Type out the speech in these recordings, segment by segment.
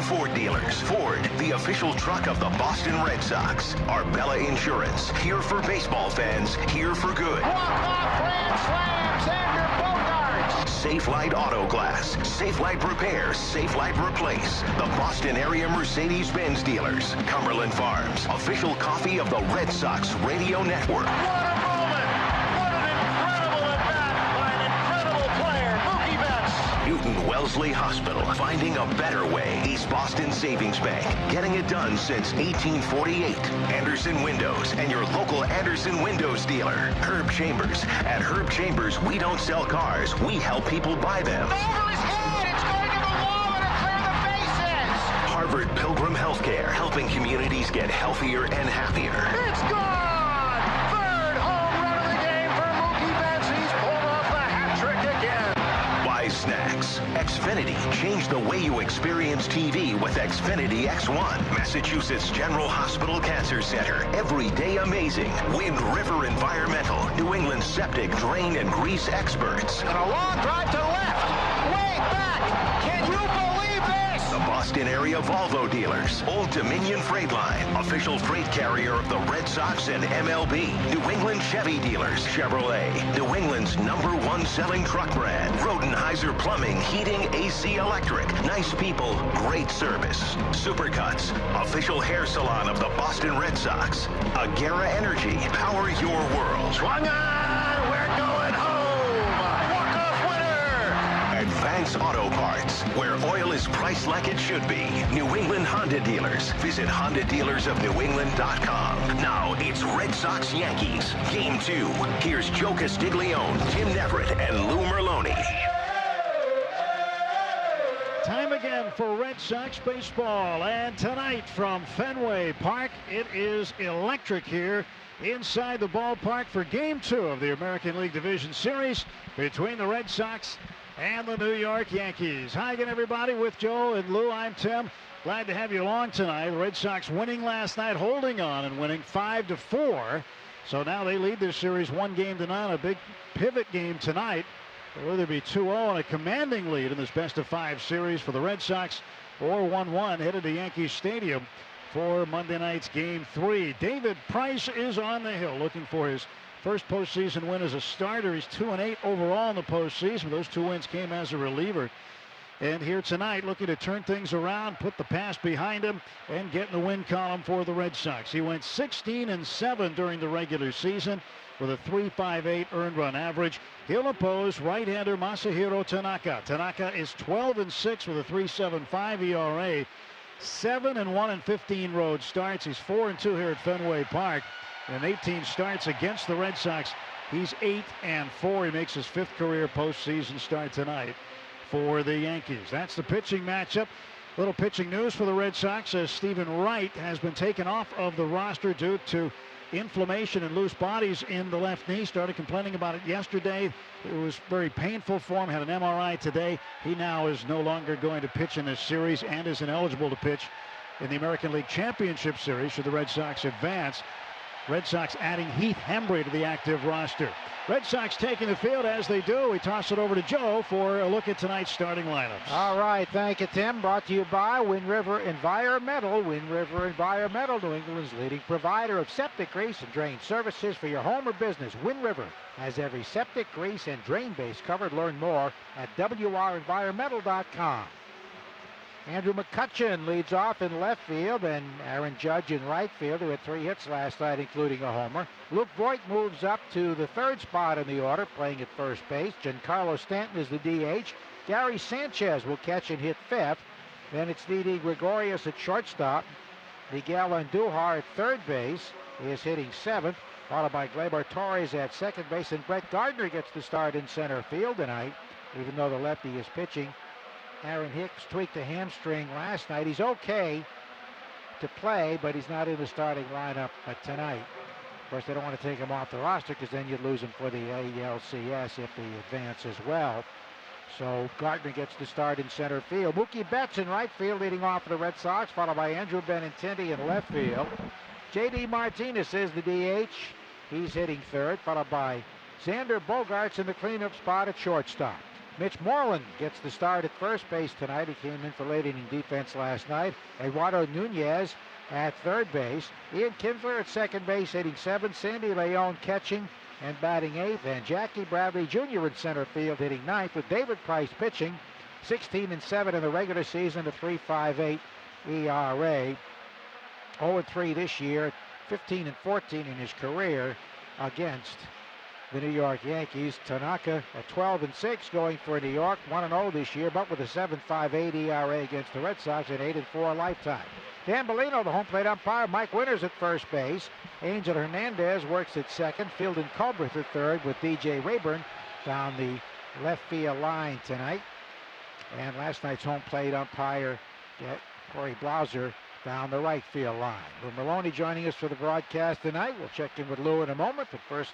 Ford dealers. Ford, the official truck of the Boston Red Sox. Arbella Insurance, here for baseball fans, here for good. Walk-off grand slam, Xander Bogaerts. Safe Light Auto Glass, Safe Light Repair, Safe Light Replace. The Boston area Mercedes-Benz dealers. Cumberland Farms, official coffee of the Red Sox Radio Network. What a moment! What an incredible at-bat by an incredible player, Mookie Betts. Newton Wellesley Hospital, finding a better way. East Boston Savings Bank, getting it done since 1848. Anderson Windows and your local Anderson Windows dealer. Herb Chambers. At Herb Chambers, we don't sell cars, we help people buy them. Over his head, it's going to the wall and it'll clear the bases. Harvard Pilgrim Healthcare, helping communities get healthier and happier. It's gone! Third home run of the game for Mookie Betts. He's pulled off the hat trick again. Wise Snacks. Xfinity. Change the way you experience TV with Xfinity X1. Massachusetts General Hospital Cancer Center. Every day amazing. Wind River Environmental. New England septic, drain, and grease experts. And a long drive to left. Way back. Can you believe this? The Boston area Volvo dealers. Old Dominion Freight Line. Official freight carrier of the Red Sox and MLB. New England Chevy dealers. Chevrolet. New England's #1 selling truck brand. Rodenheiser Plumbing, Heating, AC Electric. Nice people, great service. Supercuts. Official hair salon of the Boston Red Sox. Agera Energy. Power your world. Swung on. We're going home. Walk-off winner. Advance Auto Parts, where oil is priced like it should be. New England Honda dealers. Visit HondaDealersOfNewEngland.com. Now it's Red Sox Yankees. Game 2. Here's Joe Castiglione, Tim Neverett, and Lou Merloni. Time again for Red Sox baseball, and tonight from Fenway Park, it is electric here inside the ballpark for Game 2 of the American League Division Series between the Red Sox and the New York Yankees. Hi again, everybody. With Joe and Lou, I'm Tim. Glad to have you along tonight. The Red Sox winning last night, holding on and winning 5-4. So now they lead their series 1-0. A big pivot game tonight. Will either be 2-0 and a commanding lead in this best-of-5 series for the Red Sox, or 1-1 headed to Yankee Stadium for Monday night's Game 3. David Price is on the hill looking for his first postseason win as a starter. He's 2-8 overall in the postseason. Those 2 wins came as a reliever. And here tonight, looking to turn things around, put the past behind him, and get in the win column for the Red Sox. He went 16-7 during the regular season with a 3.58 earned run average. He'll oppose right-hander Masahiro Tanaka. Tanaka is 12-6 with a 3.75 ERA. 7-1 in 15 road starts. He's 4-2 here at Fenway Park. And 18 starts against the Red Sox. He's 8-4. He makes his 5th career postseason start tonight for the Yankees. That's the pitching matchup. Little pitching news for the Red Sox as Stephen Wright has been taken off of the roster due to inflammation and loose bodies in the left knee. Started complaining about it yesterday. It was very painful for him. Had an MRI today. He now is no longer going to pitch in this series and is ineligible to pitch in the American League Championship Series should the Red Sox advance. Red Sox adding Heath Hembree to the active roster. Red Sox taking the field as they do. We toss it over to Joe for a look at tonight's starting lineups. All right, thank you, Tim. Brought to you by Wind River Environmental. Wind River Environmental, New England's leading provider of septic grease and drain services for your home or business. Wind River has every septic, grease, and drain base covered. Learn more at WREnvironmental.com. Andrew McCutchen leads off in left field, and Aaron Judge in right field, who had 3 hits last night, including a homer. Luke Voigt moves up to the 3rd spot in the order, playing at first base. Giancarlo Stanton is the DH. Gary Sanchez will catch and hit 5th. Then it's Didi Gregorius at shortstop. Miguel Andujar at 3rd base is hitting 7th, followed by Gleyber Torres at 2nd base, and Brett Gardner gets the start in center field tonight, even though the lefty is pitching. Aaron Hicks tweaked a hamstring last night. He's okay to play, but he's not in the starting lineup tonight. Of course, they don't want to take him off the roster because then you'd lose him for the ALCS if they advance as well. So Gardner gets the start in center field. Mookie Betts in right field leading off for the Red Sox, followed by Andrew Benintendi in left field. J.D. Martinez is the DH. He's hitting 3rd, followed by Xander Bogaerts in the cleanup spot at shortstop. Mitch Moreland gets the start at first base tonight. He came in for late inning defense last night. Eduardo Nunez at third base. Ian Kinsler at second base, hitting 7th. Sandy Leon catching and batting 8th. And Jackie Bradley Jr. in center field, hitting 9th, with David Price pitching. 16-7 in the regular season, a 3.58 ERA. 0-3 this year, 15-14 in his career against the New York Yankees. Tanaka at 12-6 going for New York, 1-0 this year, but with a 7.58 ERA against the Red Sox and 8-4 lifetime. Dan Bellino, the home plate umpire. Mike Winters at first base. Angel Hernandez works at second. Fielding Culbreth at third, with DJ Rayburn down the left field line tonight. And last night's home plate umpire, Corey Blauser, down the right field line. Lou Merloni joining us for the broadcast tonight. We'll check in with Lou in a moment, but first,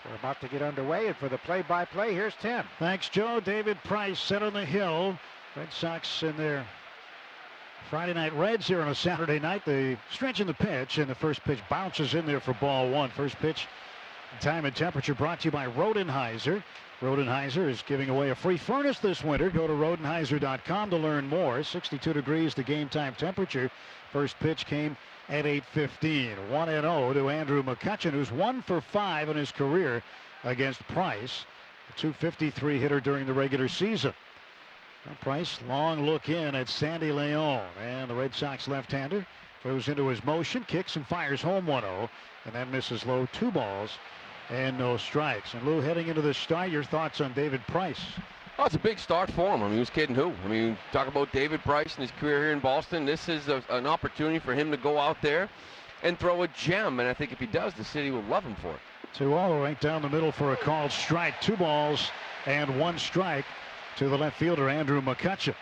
we're about to get underway, and for the play-by-play, here's Tim. Thanks, Joe. David Price set on the hill. Red Sox in their Friday night Reds here on a Saturday night. They stretching the pitch, and the first pitch bounces in there for ball one. First pitch, time and temperature brought to you by Rodenheiser. Rodenheiser is giving away a free furnace this winter. Go to Rodenheiser.com to learn more. 62 degrees the game time temperature. First pitch came at 8:15. 1-0 to Andrew McCutchen, who's 1 for 5 in his career against Price. A .253 hitter during the regular season. Now Price, long look in at Sandy Leon, and the Red Sox left-hander goes into his motion, kicks and fires home 1-0, and that misses low. 2 balls and no strikes. And Lou, heading into the start, your thoughts on David Price? Oh, it's a big start for him. I mean, who's kidding who? I mean, talk about David Price and his career here in Boston. This is an opportunity for him to go out there and throw a gem, and I think if he does, the city will love him for it. 2-0 right down the middle for a called strike. 2 balls and 1 strike to the left fielder, Andrew McCutchen.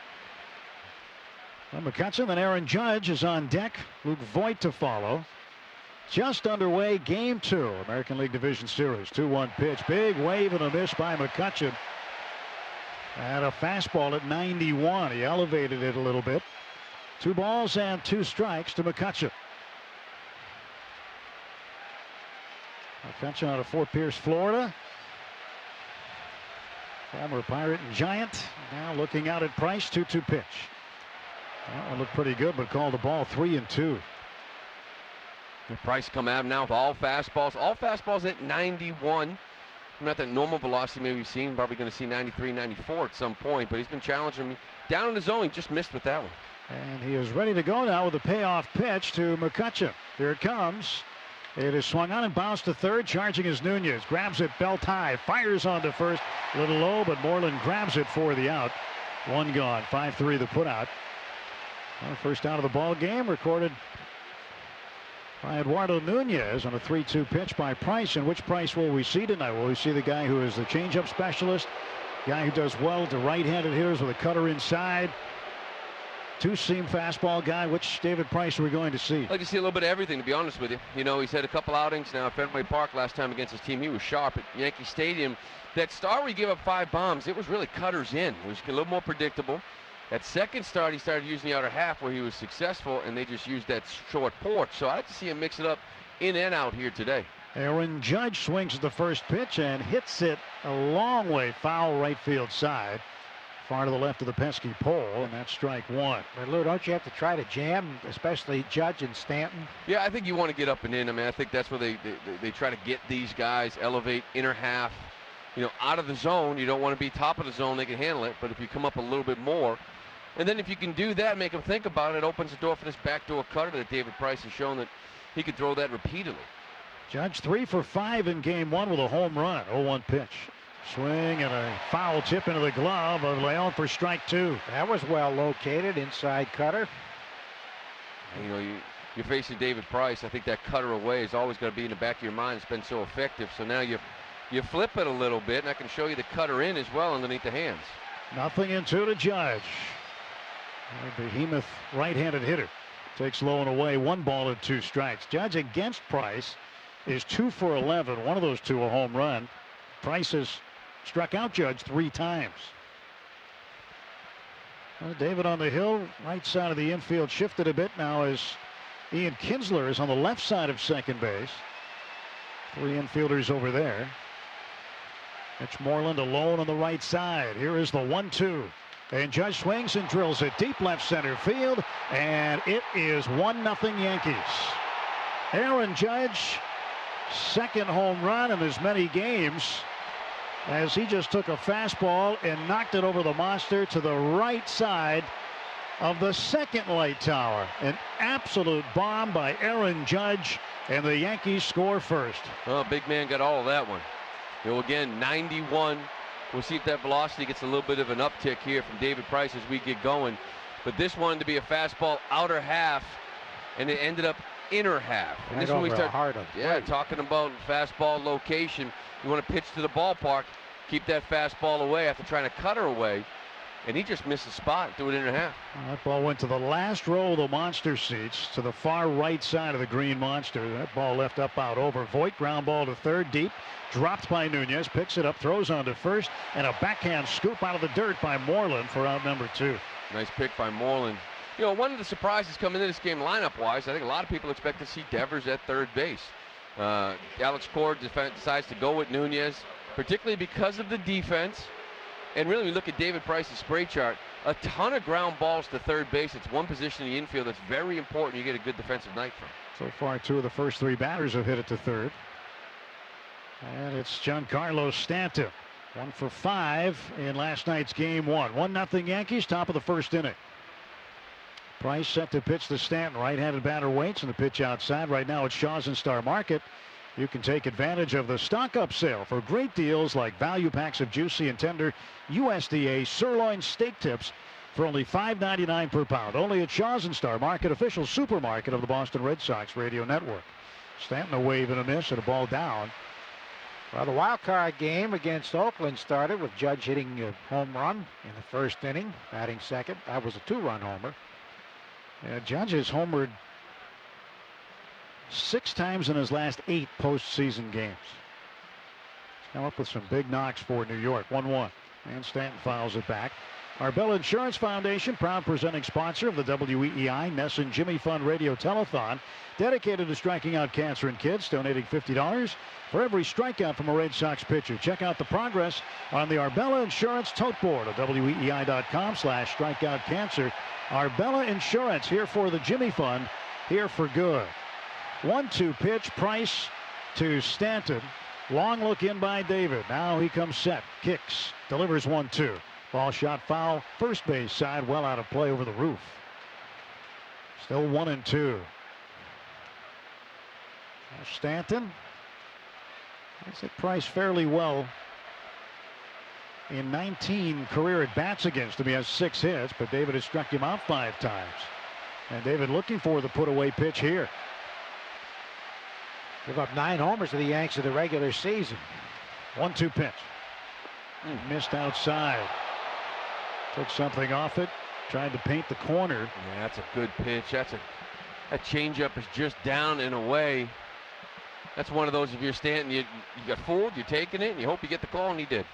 Well, McCutchen, then Aaron Judge is on deck. Luke Voigt to follow. Just underway, game 2, American League Division Series. 2-1 pitch, big wave and a miss by McCutchen. And a fastball at 91. He elevated it a little bit. 2 balls and 2 strikes to McCutchen. McCutchen out of Fort Pierce, Florida. Former Pirate and Giant. Now looking out at Price. 2-2 pitch. That one looked pretty good, but called the ball 3-2. Price come at him now with all fastballs at 91. Not that normal velocity maybe we've seen. Probably going to see 93, 94 at some point, but he's been challenging him down in the zone. He just missed with that one. And he is ready to go now with a payoff pitch to McCutchen. Here it comes. It is swung on and bounced to third. Charging is Nunez. Grabs it belt high. Fires on to first. A little low, but Moreland grabs it for the out. 1 gone. 5-3 the put out. Well, first out of the ball game recorded by Eduardo Nunez on a 3-2 pitch by Price. And which Price will we see tonight? Will we see the guy who is the changeup specialist, guy who does well to right-handed hitters with a cutter inside, 2-seam fastball guy? Which David Price are we going to see? I'd like to see a little bit of everything, to be honest with you. You know, he's had a couple outings now at Fenway Park. Last time against his team, he was sharp at Yankee Stadium. That start where he gave up 5 bombs, it was really cutters in. It was a little more predictable. That second start, he started using the outer half where he was successful, and they just used that short porch. So I'd like to see him mix it up in and out here today. Aaron Judge swings at the first pitch and hits it a long way foul right field side. Far to the left of the pesky pole, and that's strike 1. But Lou, don't you have to try to jam, especially Judge and Stanton? Yeah, I think you want to get up and in. I mean, I think that's where they try to get these guys, elevate inner half, you know, out of the zone. You don't want to be top of the zone. They can handle it. But if you come up a little bit more, and then if you can do that, make them think about it, it opens the door for this backdoor cutter that David Price has shown that he could throw that repeatedly. Judge 3 for 5 in game 1 with a home run. 0-1 pitch. Swing and a foul tip into the glove of Leon for strike 2. That was well located, inside cutter. And, you know, you're facing David Price. I think that cutter away is always going to be in the back of your mind. It's been so effective. So now you flip it a little bit, and I can show you the cutter in as well underneath the hands. 0-2 to Judge. A behemoth right-handed hitter takes low and away. 1 ball and 2 strikes. Judge against Price is 2 for 11. One of those 2 a home run. Price has struck out Judge 3 times. Well, David on the hill, right side of the infield, shifted a bit now as Ian Kinsler is on the left side of second base. 3 infielders over there. It's Moreland alone on the right side. Here is the 1-2. And Judge swings and drills it deep left center field. And it is 1-0 Yankees. Aaron Judge, second home run in as many games, as he just took a fastball and knocked it over the monster to the right side of the second light tower. An absolute bomb by Aaron Judge, and the Yankees score first. Oh, big man got all of that one. Again, 91. We'll see if that velocity gets a little bit of an uptick here from David Price as we get going. But this one to be a fastball outer half, and it ended up inner half. And this is when we start talking about fastball location. You want to pitch to the ballpark, keep that fastball away after trying to cut her away. And he just missed a spot, threw it inner half. Well, that ball went to the last row of the monster seats, to the far right side of the green monster. That ball left up out over Voit. Ground ball to third, deep. Dropped by Nunez, picks it up, throws on to first, and a backhand scoop out of the dirt by Moreland for out number 2. Nice pick by Moreland. You know, one of the surprises coming into this game lineup-wise, I think a lot of people expect to see Devers at third base. Alex Cord decides to go with Nunez, particularly because of the defense. And really, we look at David Price's spray chart, a ton of ground balls to third base. It's one position in the infield that's very important. You get a good defensive night from. So far, 2 of the first 3 batters have hit it to third. And it's Giancarlo Stanton, 1 for 5 in last night's game 1. 1-0 Yankees, top of the first inning. Price set to pitch to Stanton. Right-handed batter waits, and the pitch outside. Right now, it's Shaw's and Star Market. You can take advantage of the stock-up sale for great deals like value packs of juicy and tender USDA sirloin steak tips for only $5.99 per pound. Only at Shaw's and Star Market, official supermarket of the Boston Red Sox radio network. Stanton a wave and a miss and a ball down. Well, the wild card game against Oakland started with Judge hitting a home run in the first inning, batting second. That was a 2-run homer. Judge has homered 6 times in his last 8 postseason games. He's come up with some big knocks for New York. 1-1. And Stanton fouls it back. Arbella Insurance Foundation, proud presenting sponsor of the WEEI Ness and Jimmy Fund Radio Telethon, dedicated to striking out cancer in kids, donating $50 for every strikeout from a Red Sox pitcher. Check out the progress on the Arbella Insurance tote board at weei.com/strikeoutcancer. Arbella Insurance, here for the Jimmy Fund, here for good. 1-2 pitch, Price to Stanton. Long look in by David. Now he comes set, kicks, delivers 1-2. Ball shot foul, first base side, well out of play over the roof. Still 1-2. Stanton has hit Price fairly well in 19 career at-bats against him. He has 6 hits, but David has struck him out 5 times. And David looking for the put-away pitch here. Give up 9 homers to the Yanks in the regular season. 1-2 pitch. Missed outside. Took something off it. Tried to paint the corner. Yeah, that's a good pitch. That changeup is just down and away. That's one of those, if you're Stanton, you got fooled, you're taking it, and you hope you get the call, and he did.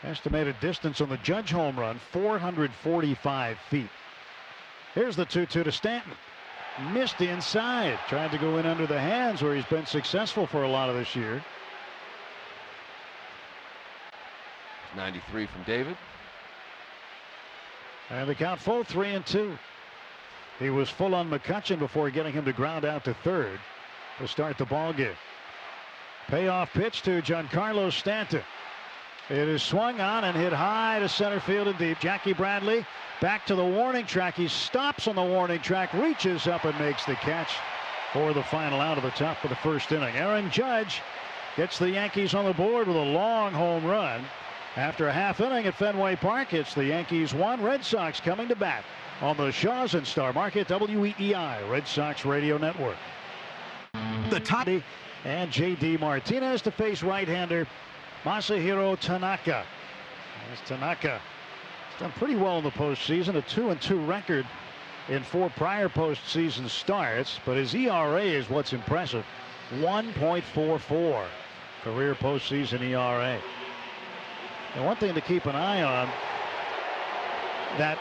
Estimated distance on the Judge home run, 445 feet. Here's the 2-2 to Stanton. Missed inside. Tried to go in under the hands, where he's been successful for a lot of this year. 93 from David. And the count full, 3-2. He was full on McCutchen before getting him to ground out to third to start the ball game. Payoff pitch to Giancarlo Stanton. It is swung on and hit high to center field and deep. Jackie Bradley back to the warning track. He stops on the warning track, reaches up and makes the catch for the final out of the top of the first inning. Aaron Judge gets the Yankees on the board with a long home run. After a half inning at Fenway Park, it's the Yankees 1, Red Sox coming to bat on the Shaw's and Star Market WEEI Red Sox Radio Network. The top and J.D. Martinez to face right-hander Masahiro Tanaka. As Tanaka has done pretty well in the postseason, a 2-2 record in 4 prior postseason starts, but his ERA is what's impressive. 1.44 career postseason ERA. And one thing to keep an eye on, that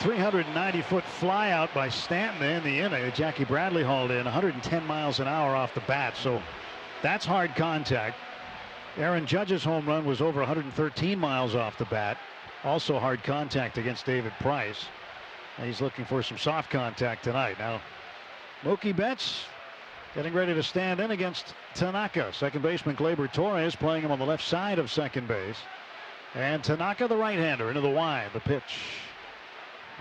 390-foot flyout by Stanton in the inning that Jackie Bradley hauled in, 110 miles an hour off the bat. So that's hard contact. Aaron Judge's home run was over 113 miles off the bat. Also hard contact against David Price. And he's looking for some soft contact tonight. Now, Mookie Betts getting ready to stand in against Tanaka. Second baseman Gleyber Torres playing him on the left side of second base. And Tanaka, the right-hander, into the wide. The pitch.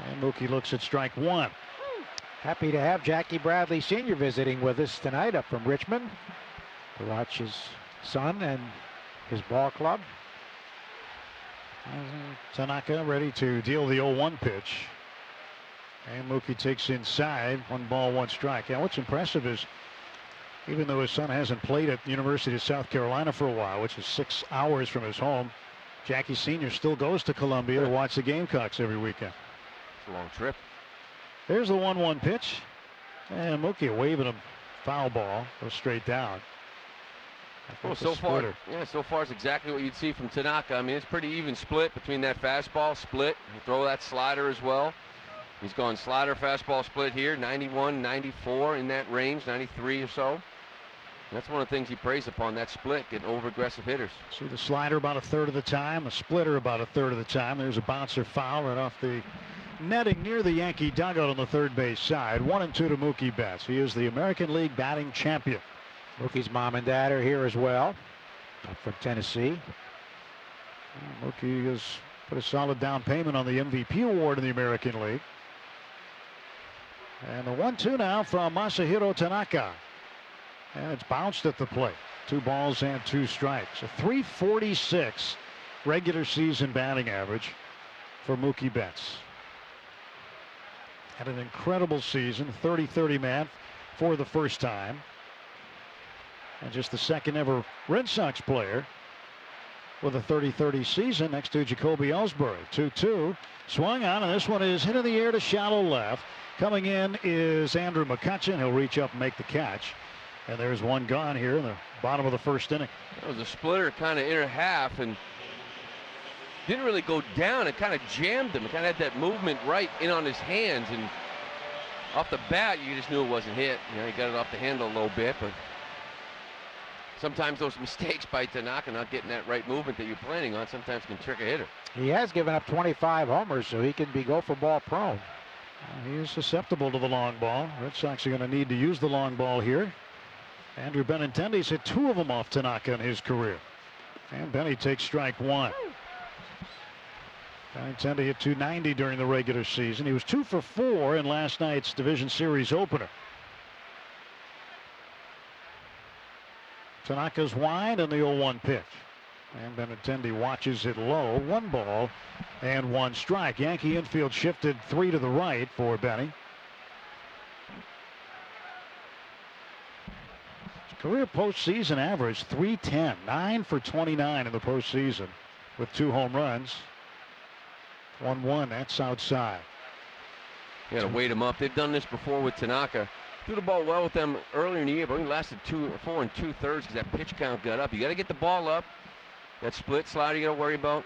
And Mookie looks at strike one. Happy to have Jackie Bradley Sr. visiting with us tonight up from Richmond to watch his son and his ball club. Tanaka ready to deal the 0-1 pitch. And Mookie takes inside. 1 ball, 1 strike. Now, what's impressive is even though his son hasn't played at the University of South Carolina for a while, which is 6 hours from his home, Jackie Sr. still goes to Columbia to watch the Gamecocks every weekend. It's a long trip. There's the 1-1 pitch. And Mookie waving him foul ball. Goes straight down. Well, so far it's exactly what you'd see from Tanaka. I mean, it's pretty even split between that fastball split. You throw that slider as well. He's gone slider, fastball split here, 91, 94 in that range, 93 or so. That's one of the things he preys upon, that split, getting over aggressive hitters. See the slider about a third of the time, a splitter about a third of the time. There's a bouncer foul right off the netting near the Yankee dugout on the third base side. 1-2 to Mookie Betts. He is the American League batting champion. Mookie's mom and dad are here as well, up from Tennessee. Mookie has put a solid down payment on the MVP award in the American League. And the 1-2 now from Masahiro Tanaka. And it's bounced at the plate. 2 balls and 2 strikes. A .346 regular season batting average for Mookie Betts. Had an incredible season, 30-30 man for the first time. And just the second ever Red Sox player with a 30-30 season next to Jacoby Ellsbury. 2-2. Swung on, and this one is hit in the air to shallow left. Coming in is Andrew McCutchen. He'll reach up and make the catch. And there's one gone here in the bottom of the first inning. That was a splitter kind of inner half and didn't really go down. It kind of jammed him. It kind of had that movement right in on his hands. And off the bat, you just knew it wasn't hit. You know, he got it off the handle a little bit, but sometimes those mistakes by Tanaka, not getting that right movement that you're planning on, sometimes can trick a hitter. He has given up 25 homers, so he can be go-for ball prone. He is susceptible to the long ball. Red Sox are going to need to use the long ball here. Andrew Benintendi's hit 2 of them off Tanaka in his career. And Benny takes strike 1. Benintendi hit .290 during the regular season. He was 2 for 4 in last night's division series opener. Tanaka's wide and the 0-1 pitch. And Benintendi watches it low. 1 ball and 1 strike. Yankee infield shifted 3 to the right for Benny. His career postseason average .310, 9 for 29 in the postseason with 2 home runs. 1-1, that's outside. You got to weight him up. They've done this before with Tanaka. Threw the ball well with them earlier in the year, but only lasted 4 2/3 because that pitch count got up. You got to get the ball up. That split slider you got to worry about.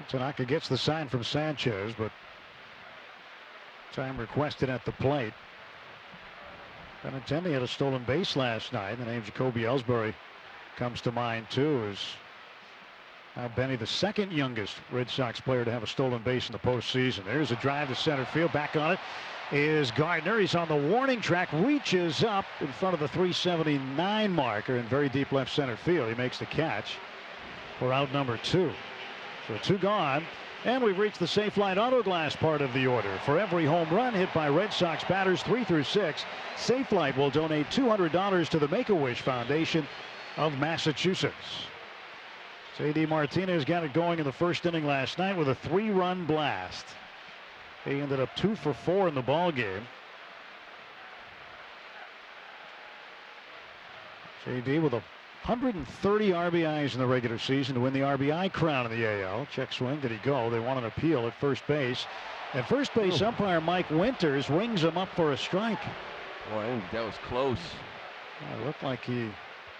Tanaka gets the sign from Sanchez, but time requested at the plate. Benintendi had a stolen base last night. The name Jacoby Ellsbury comes to mind too. Is now Benny the second youngest Red Sox player to have a stolen base in the postseason. There's a drive to center field. Back on it is Gardner. He's on the warning track, reaches up in front of the 379 marker in very deep left center field. He makes the catch for out number 2. So 2 gone, and we've reached the Safe Light Auto Glass part of the order. For every home run hit by Red Sox batters 3 through 6, Safe Light will donate $200 to the Make-A-Wish Foundation of Massachusetts. J.D. Martinez got it going in the first inning last night with a 3-run blast. He ended up 2 for 4 in the ball game. J.D. with 130 RBIs in the regular season to win the RBI crown in the AL. Check swing, did he go? They want an appeal at first base. And first base umpire Mike Winters rings him up for a strike. Boy, I think that was close. It looked like he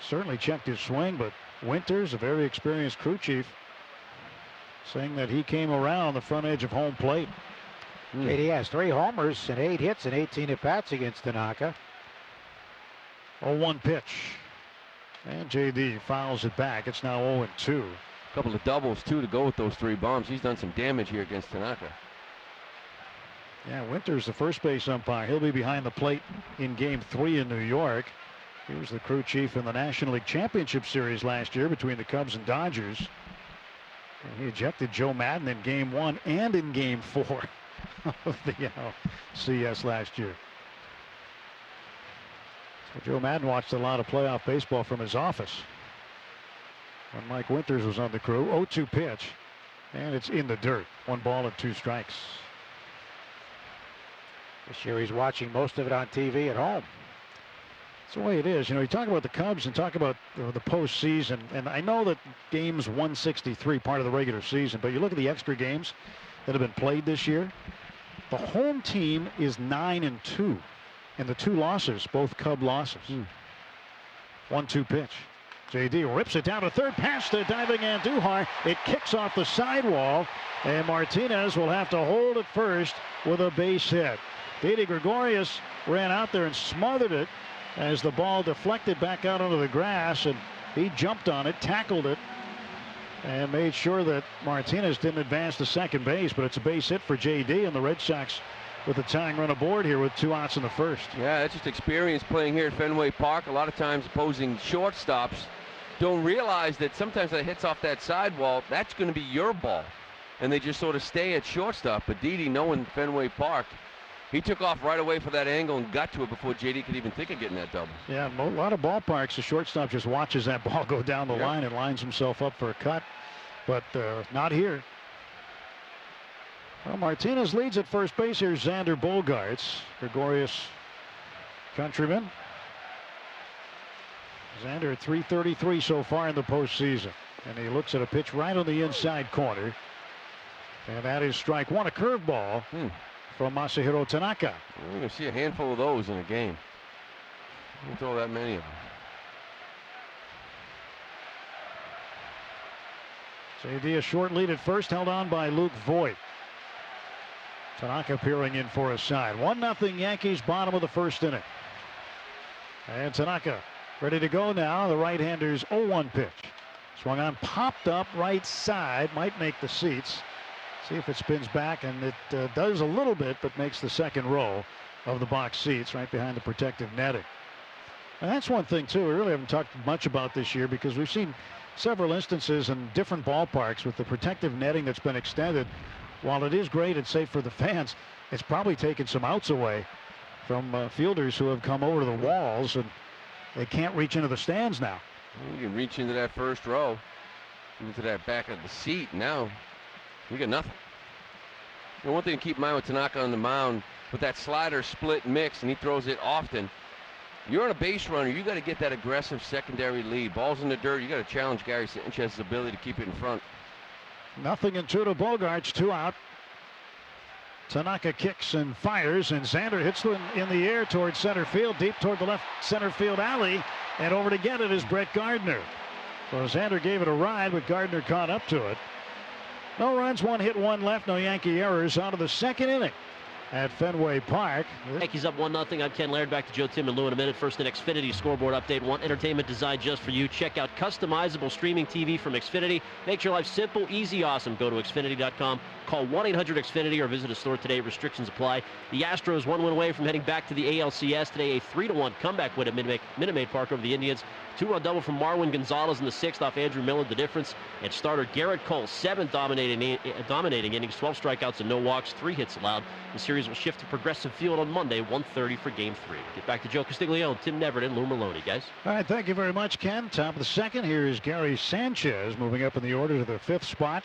certainly checked his swing, but Winters, a very experienced crew chief, saying that he came around the front edge of home plate. JD has 3 homers and 8 hits and 18 at-bats against Tanaka. 0-1 pitch. And JD fouls it back. It's now 0-2. A couple of doubles, too, to go with those 3 bombs. He's done some damage here against Tanaka. Yeah, Winters, the first base umpire. He'll be behind the plate in Game 3 in New York. He was the crew chief in the National League Championship Series last year between the Cubs and Dodgers. And he ejected Joe Madden in Game 1 and in Game 4 of the CS last year. So Joe Madden watched a lot of playoff baseball from his office when Mike Winters was on the crew. 0-2 pitch, and it's in the dirt. 1 ball and 2 strikes. This year he's watching most of it on TV at home. That's the way it is. You know, you talk about the Cubs and talk about the postseason, and I know that games 163 part of the regular season, but you look at the extra games that have been played this year. The home team is 9-2, and the 2 losses, both Cub losses. 1-2 pitch. JD rips it down to third, past the diving Andujar. It kicks off the sidewall, and Martinez will have to hold it first with a base hit. Didi Gregorius ran out there and smothered it as the ball deflected back out onto the grass, and he jumped on it, tackled it, and made sure that Martinez didn't advance to second base. But it's a base hit for JD, and the Red Sox with a tying run aboard here with 2 outs in the first. Yeah, that's just experience playing here at Fenway Park. A lot of times opposing shortstops don't realize that sometimes that hits off that sidewall, that's going to be your ball, and they just sort of stay at shortstop. But Didi, knowing Fenway Park, he took off right away for that angle and got to it before JD could even think of getting that double. Yeah, a lot of ballparks, the shortstop just watches that ball go down the line and lines himself up for a cut, but not here. Well, Martinez leads at first base. Here's Xander Bogaerts, Gregorius countryman. Xander at .333 so far in the postseason, and he looks at a pitch right on the inside corner, and that is strike 1, a curveball from Masahiro Tanaka. We're going to see a handful of those in a game. You don't throw that many of them. JD a short lead at first, held on by Luke Voigt. Tanaka peering in for a side. 1-0 Yankees, bottom of the first inning. And Tanaka ready to go now. The right-hander's 0-1 pitch. Swung on, popped up right side, might make the seats. See if it spins back, and it does a little bit, but makes the second row of the box seats right behind the protective netting. And that's one thing, too, we really haven't talked much about this year, because we've seen several instances in different ballparks with the protective netting that's been extended. While it is great and safe for the fans, it's probably taken some outs away from fielders who have come over to the walls, and they can't reach into the stands now. You can reach into that first row, into that back of the seat. Now you got nothing. And one thing to keep in mind with Tanaka on the mound, with that slider split mix, and he throws it often, you're on a base runner, you got to get that aggressive secondary lead. Ball's in the dirt, you got to challenge Gary Sanchez's ability to keep it in front. 0-2 to Bogaerts, 2 out. Tanaka kicks and fires, and Xander hits them in the air towards center field, deep toward the left center field alley, and over to get it is Brett Gardner. So Xander gave it a ride, but Gardner caught up to it. No runs, 1 hit, 1 left, no Yankee errors. On to the second inning at Fenway Park. Yankees up 1-0. I'm Ken Laird. Back to Joe, Tim, and Lou in a minute. First, an Xfinity scoreboard update. Want entertainment designed just for you? Check out customizable streaming TV from Xfinity. Makes your life simple, easy, awesome. Go to Xfinity.com. Call 1-800-XFINITY or visit a store today. Restrictions apply. The Astros 1 win away from heading back to the ALCS today. A 3-1 comeback win at Minute Maid Park over the Indians. 2-run double from Marwin Gonzalez in the 6th off Andrew Miller, the difference. And starter Garrett Cole, 7 dominating innings, 12 strikeouts and no walks, 3 hits allowed. The series will shift to Progressive Field on Monday, 1:30 for Game 3. Get back to Joe Castiglione, Tim Neverett, and Lou Merloni, guys. All right, thank you very much, Ken. Top of the second, here is Gary Sanchez moving up in the order to the 5th spot.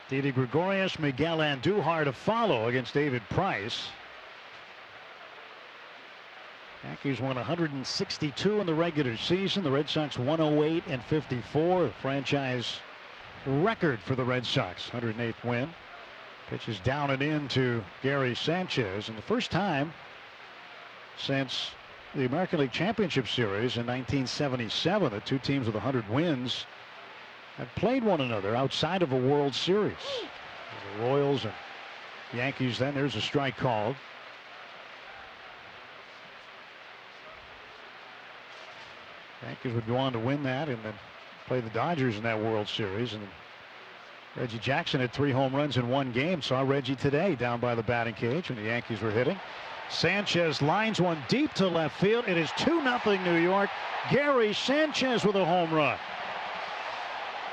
Didi Gregorius, Miguel Andujar to follow against David Price. Yankees won 162 in the regular season. The Red Sox 108 and 54. The franchise record for the Red Sox, 108th win. Pitches down and in to Gary Sanchez. And the first time since the American League Championship Series in 1977, the 2 teams with 100 wins have played one another outside of a World Series. The Royals and Yankees then. There's a strike called. Yankees would go on to win that and then play the Dodgers in that World Series. And Reggie Jackson had 3 home runs in one game. Saw Reggie today down by the batting cage when the Yankees were hitting. Sanchez lines one deep to left field. It is 2-0 New York. Gary Sanchez with a home run.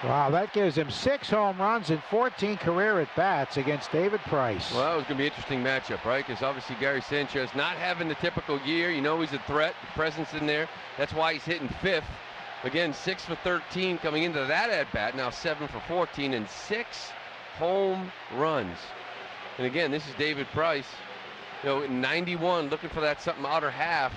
Wow, that gives him 6 home runs and 14 career at-bats against David Price. Well, that was going to be an interesting matchup, right? Because obviously Gary Sanchez not having the typical year. You know he's a threat, presence in there. That's why he's hitting 5th. Again, 6 for 13 coming into that at-bat. Now 7 for 14 and 6 home runs. And again, this is David Price. You know, in 91, looking for that something outer half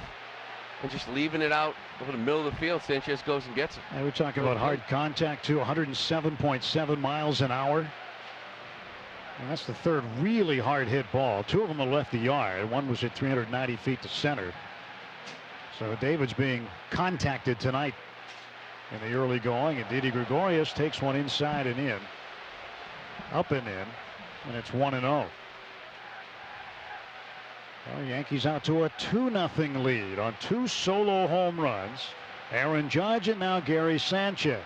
and just leaving it out over the middle of the field. Sanchez goes and gets it. And we're talking about hard contact too, 107.7 miles an hour. And that's the third really hard hit ball. 2 of them have left the yard. One was at 390 feet to center. So David's being contacted tonight in the early going, and Didi Gregorius takes one inside and in, up and in, and it's 1-0. Well, Yankees out to a 2-0 lead on 2 solo home runs. Aaron Judge and now Gary Sanchez.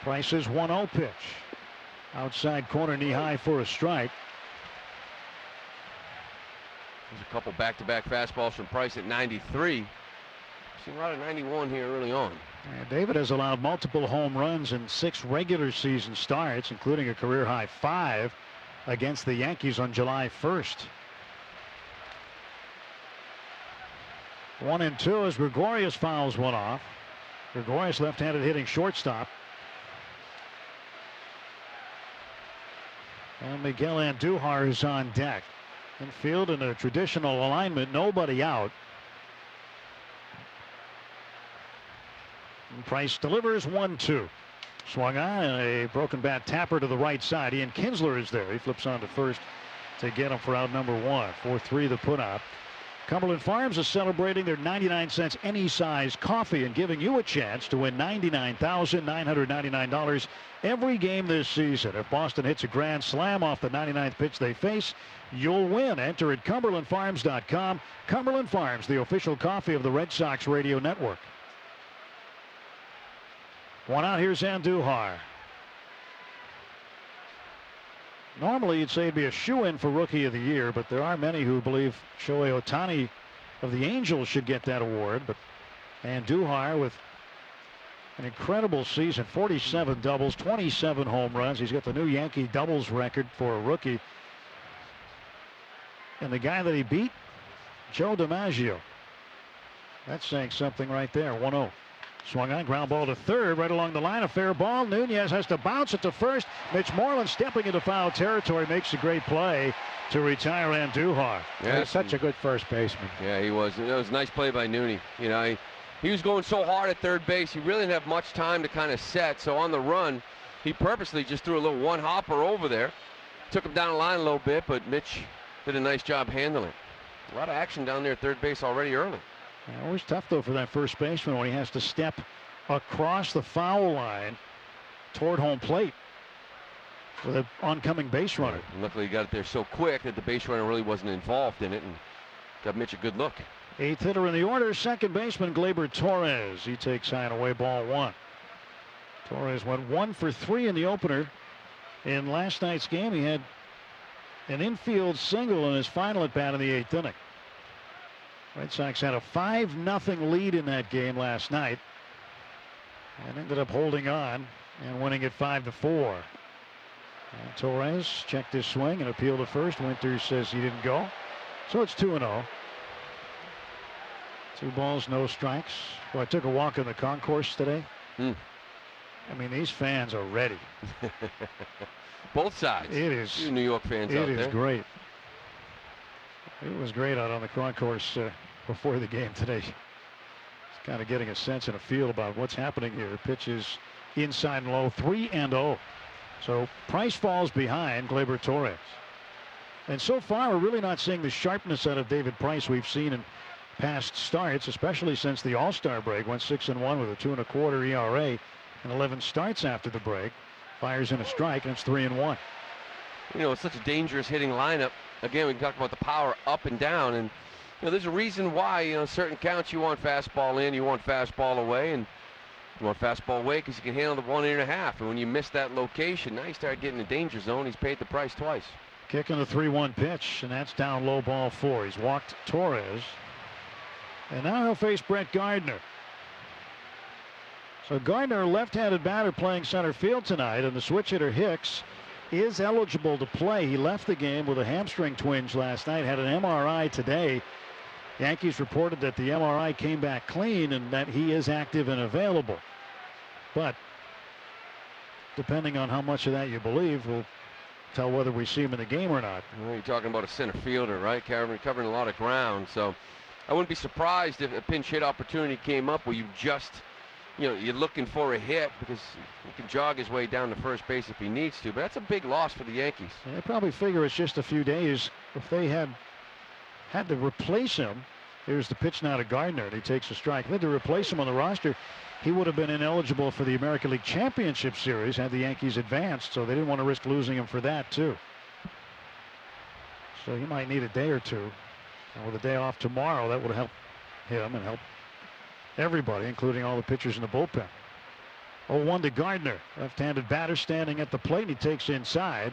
Price's 1-0 pitch. Outside corner, knee high for a strike. There's a couple back-to-back fastballs from Price at 93. Seen a lot of 91 here early on. And David has allowed multiple home runs in 6 regular season starts, including a career high 5 against the Yankees on July 1st. 1-2 as Gregorius fouls one off. Gregorius left-handed hitting shortstop. And Miguel Andujar is on deck. Infield in a traditional alignment, nobody out. And Price delivers 1-2. Swung on and a broken bat tapper to the right side. Ian Kinsler is there. He flips on to first to get him for out number 1. 4-3 the put out. Cumberland Farms is celebrating their 99 cents any size coffee and giving you a chance to win $99,999 every game this season. If Boston hits a grand slam off the 99th pitch they face, you'll win. Enter at CumberlandFarms.com. Cumberland Farms, the official coffee of the Red Sox radio network. 1 out, here's Andujar. Normally you'd say it'd be a shoe-in for Rookie of the Year, but there are many who believe Shohei Ohtani of the Angels should get that award. But Andujar with an incredible season, 47 doubles, 27 home runs. He's got the new Yankee doubles record for a rookie. And the guy that he beat, Joe DiMaggio. That's saying something right there. 1-0. Swung on, ground ball to third, right along the line, a fair ball. Nunez has to bounce it to first. Mitch Moreland stepping into foul territory makes a great play to retire Andujar. Yeah, he's such a good first baseman. Yeah, he was. It was a nice play by Nooney. You know, he was going so hard at third base, he really didn't have much time to kind of set. So on the run, he purposely just threw a little one-hopper over there. Took him down the line a little bit, but Mitch did a nice job handling. A lot of action down there at third base already early. Always tough, though, for that first baseman when he has to step across the foul line toward home plate with an oncoming base runner. And luckily, he got it there so quick that the base runner really wasn't involved in it and got Mitch a good look. 8th hitter in the order, second baseman Gleyber Torres. He takes high and away, ball 1. Torres went 1 for 3 in the opener. In last night's game, he had an infield single in his final at bat in the 8th inning. Red Sox had a 5-0 lead in that game last night and ended up holding on and winning it 5-4. And Torres checked his swing and appealed to first. Winters says he didn't go. So it's 2-0. 2 balls, no strikes. Well, I took a walk in the concourse today. I mean, these fans are ready. Both sides. It is. You New York fans out there. It is great. It was great out on the concourse before the game today. Just kind of getting a sense and a feel about what's happening here. Pitch is inside and low, 3-0. So Price falls behind Gleyber Torres. And so far, we're really not seeing the sharpness out of David Price we've seen in past starts, especially since the All-Star break. Went 6-1 with a 2.25 ERA and 11 starts after the break. Fires in a strike, and it's 3-1. You know, it's such a dangerous hitting lineup. Again, we can talk about the power up and down, and there's a reason why, certain counts you want fastball in, you want fastball away, and you want fastball away because you can handle the 1.5. And when you miss that location, now you start getting the danger zone. He's paid the price twice. Kicking the 3-1 pitch, and that's down low, ball 4. He's walked Torres. And now he'll face Brett Gardner. So Gardner, left-handed batter, playing center field tonight, and the switch hitter Hicks is eligible to play. He left the game with a hamstring twinge last night, had an MRI today. Yankees reported that the MRI came back clean and that he is active and available. But depending on how much of that you believe, we'll tell whether we see him in the game or not. Well, you're talking about a center fielder, right? Covering a lot of ground. So I wouldn't be surprised if a pinch hit opportunity came up where you just, you're looking for a hit because he can jog his way down to first base if he needs to. But that's a big loss for the Yankees. They probably figure it's just a few days. If they had to replace him, here's the pitch now to Gardner, and he takes a strike. They had to replace him on the roster. He would have been ineligible for the American League Championship Series had the Yankees advanced, so they didn't want to risk losing him for that, too. So he might need a day or two. And with a day off tomorrow, that would help him and help everybody, including all the pitchers in the bullpen. 0-1 to Gardner. Left-handed batter standing at the plate, and he takes inside.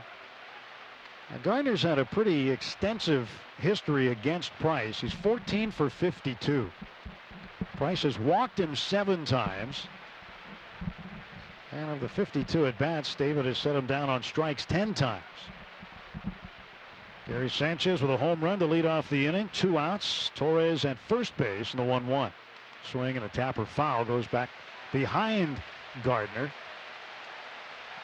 Now, Gardner's had a pretty extensive history against Price. He's 14 for 52. Price has walked him 7 times. And of the 52 at-bats, David has set him down on strikes 10 times. Gary Sanchez with a home run to lead off the inning. 2 outs. Torres at first base in the 1-1. Swing and a tapper foul goes back behind Gardner.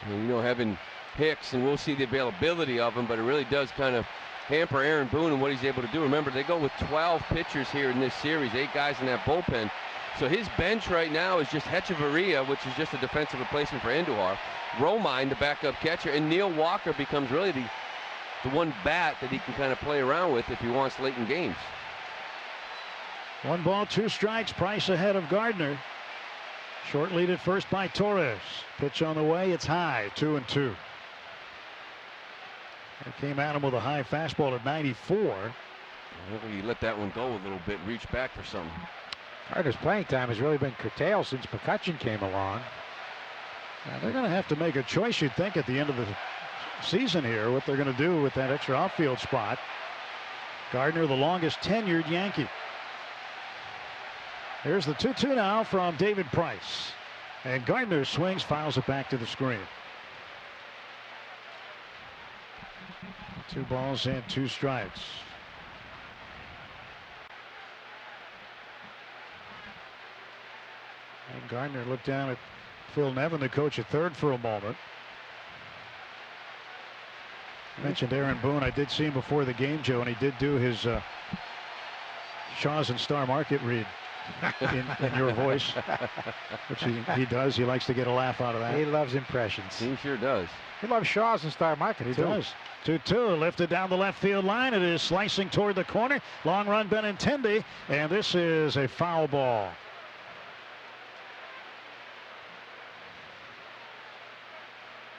Having Hicks, and we'll see the availability of him, but it really does kind of hamper Aaron Boone and what he's able to do. Remember, they go with 12 pitchers here in this series, 8 guys in that bullpen. So his bench right now is just Hechavarria, which is just a defensive replacement for Andujar, Romine, the backup catcher, and Neil Walker becomes really the one bat that he can kind of play around with if he wants late in games. 1 ball, 2 strikes. Price ahead of Gardner. Short lead at first by Torres. Pitch on the way. It's high. 2-2. He came at him with a high fastball at 94. You let that one go a little bit, reach back for something. Gardner's playing time has really been curtailed since McCutchen came along. Now they're going to have to make a choice, you'd think, at the end of the season here, what they're going to do with that extra outfield spot. Gardner, the longest tenured Yankee. Here's the 2-2 now from David Price. And Gardner swings, fouls it back to the screen. 2 balls and 2 strikes. And Gardner looked down at Phil Nevin, the coach at third, for a moment. I mentioned Aaron Boone. I did see him before the game, Joe, and he did do his Shaw's and Star Market read in your voice, which he does. He likes to get a laugh out of that. He loves impressions. He sure does. He loves Shaw's and Star Market. He does. 2-2, lifted down the left field line. It is slicing toward the corner. Long run, Benintendi, and this is a foul ball.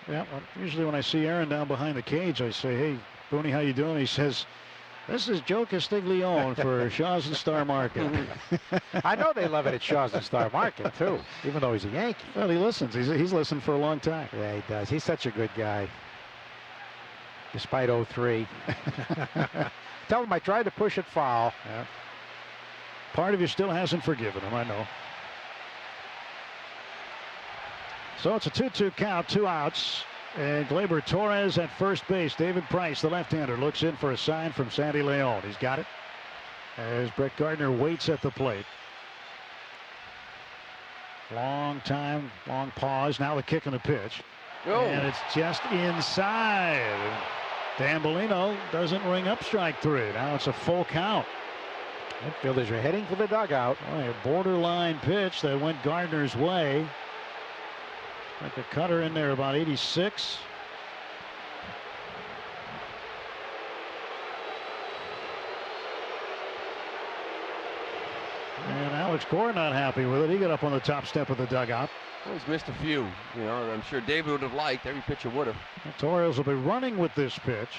Yeah, well, usually when I see Aaron down behind the cage, I say, "Hey, Booney, how you doing?" He says, "This is Joe Castiglione for Shaw's and Star Market." I know they love it at Shaw's and Star Market, too, even though he's a Yankee. Well, he listens. He's listened for a long time. Yeah, he does. He's such a good guy, despite 0-3. Tell him I tried to push it foul. Yeah. Part of you still hasn't forgiven him, I know. So it's a 2-2 count, 2 outs. And Gleyber Torres at first base. David Price, the left-hander, looks in for a sign from Sandy Leon. He's got it as Brett Gardner waits at the plate. Long time, long pause. Now the kick and the pitch. Oh. And it's just inside. Dan Bellino doesn't ring up strike 3. Now it's a full count. Infielders are heading for the dugout. Boy, a borderline pitch that went Gardner's way. Like a cutter in there, about 86. And Alex Gore not happy with it. He got up on the top step of the dugout. Well, he's missed a few. I'm sure David would have liked. Every pitcher would have. The Orioles will be running with this pitch.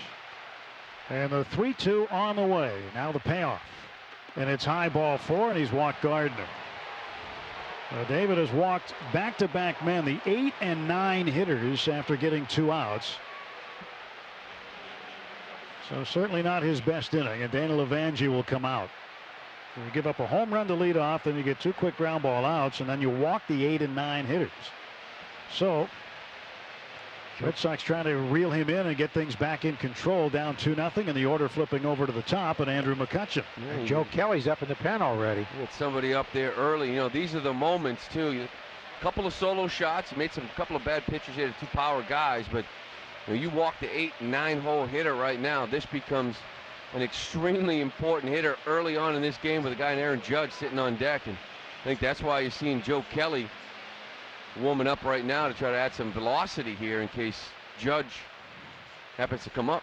And the 3-2 on the way. Now the payoff. And it's high ball 4, and he's walked Gardner. David has walked back-to-back men, the 8 and 9 hitters, after getting 2 outs. So certainly not his best inning, and Daniel Evangie will come out. So you give up a home run to lead off, then you get 2 quick ground ball outs, and then you walk the 8 and 9 hitters. So Red Sox trying to reel him in and get things back in control, down 2-0, and the order flipping over to the top, and Andrew McCutchen. And Joe Kelly's up in the pen already. Get somebody up there early. You know, these are the moments too. A couple of solo shots. He made couple of bad pitches here to 2 power guys, but you walk the 8 and 9 hole hitter right now. This becomes an extremely important hitter early on in this game with a guy in Aaron Judge sitting on deck, and I think that's why you're seeing Joe Kelly warming up right now to try to add some velocity here in case Judge happens to come up.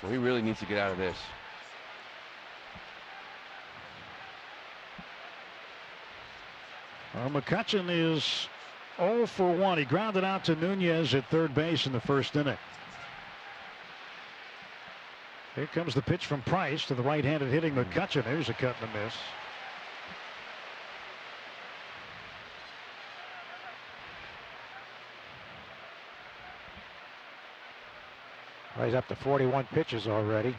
So he really needs to get out of this. McCutchen is 0 for 1. He grounded out to Nunez at third base in the first inning. Here comes the pitch from Price to the right-handed hitting McCutchen. There's a cut and a miss. He's up to 41 pitches already.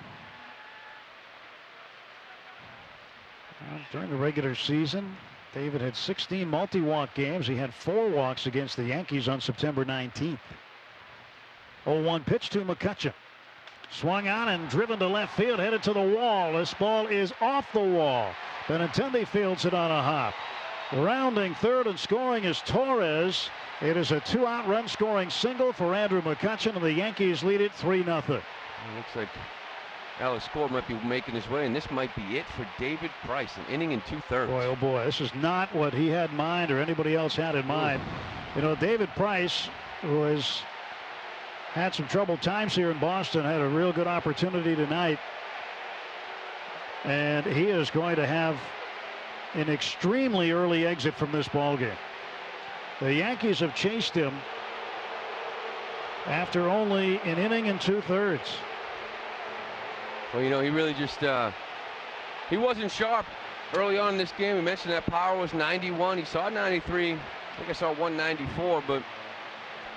During the regular season, David had 16 multi-walk games. He had 4 walks against the Yankees on September 19th. 0-1 pitch to McCutchen. Swung on and driven to left field, headed to the wall. This ball is off the wall. Benintendi fields it on a hop. Rounding third and scoring is Torres. It is a 2-out run scoring single for Andrew McCutchen, and the Yankees lead it 3-0. It looks like Alex Cobb might be making his way, and this might be it for David Price, an inning and 2/3. Boy, oh boy, this is not what he had in mind or anybody else had in mind. You know, David Price, who has had some troubled times here in Boston, had a real good opportunity tonight, and he is going to have an extremely early exit from this ball game. The Yankees have chased him after only an inning and 2/3. Well, you know, he really just he wasn't sharp early on in this game. We mentioned that power was 91. He saw 93. I think I saw 194, but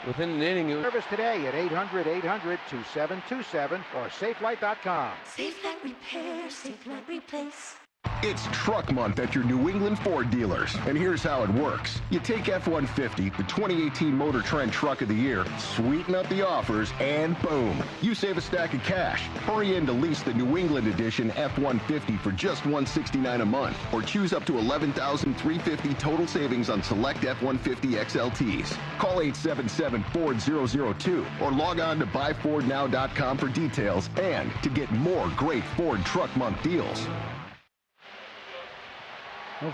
within an inning, it was... Service today at 800-800-2727 or safelight.com. Safelite Repair, Safelite Replace. It's Truck Month at your New England Ford dealers, and here's how it works. You take F-150, the 2018 Motor Trend Truck of the Year, sweeten up the offers, and boom, you save a stack of cash. Hurry in to lease the New England Edition F-150 for just $169 a month, or choose up to $11,350 total savings on select F-150 XLTs. Call 877-FORD-002 or log on to buyfordnow.com for details and to get more great Ford Truck Month deals.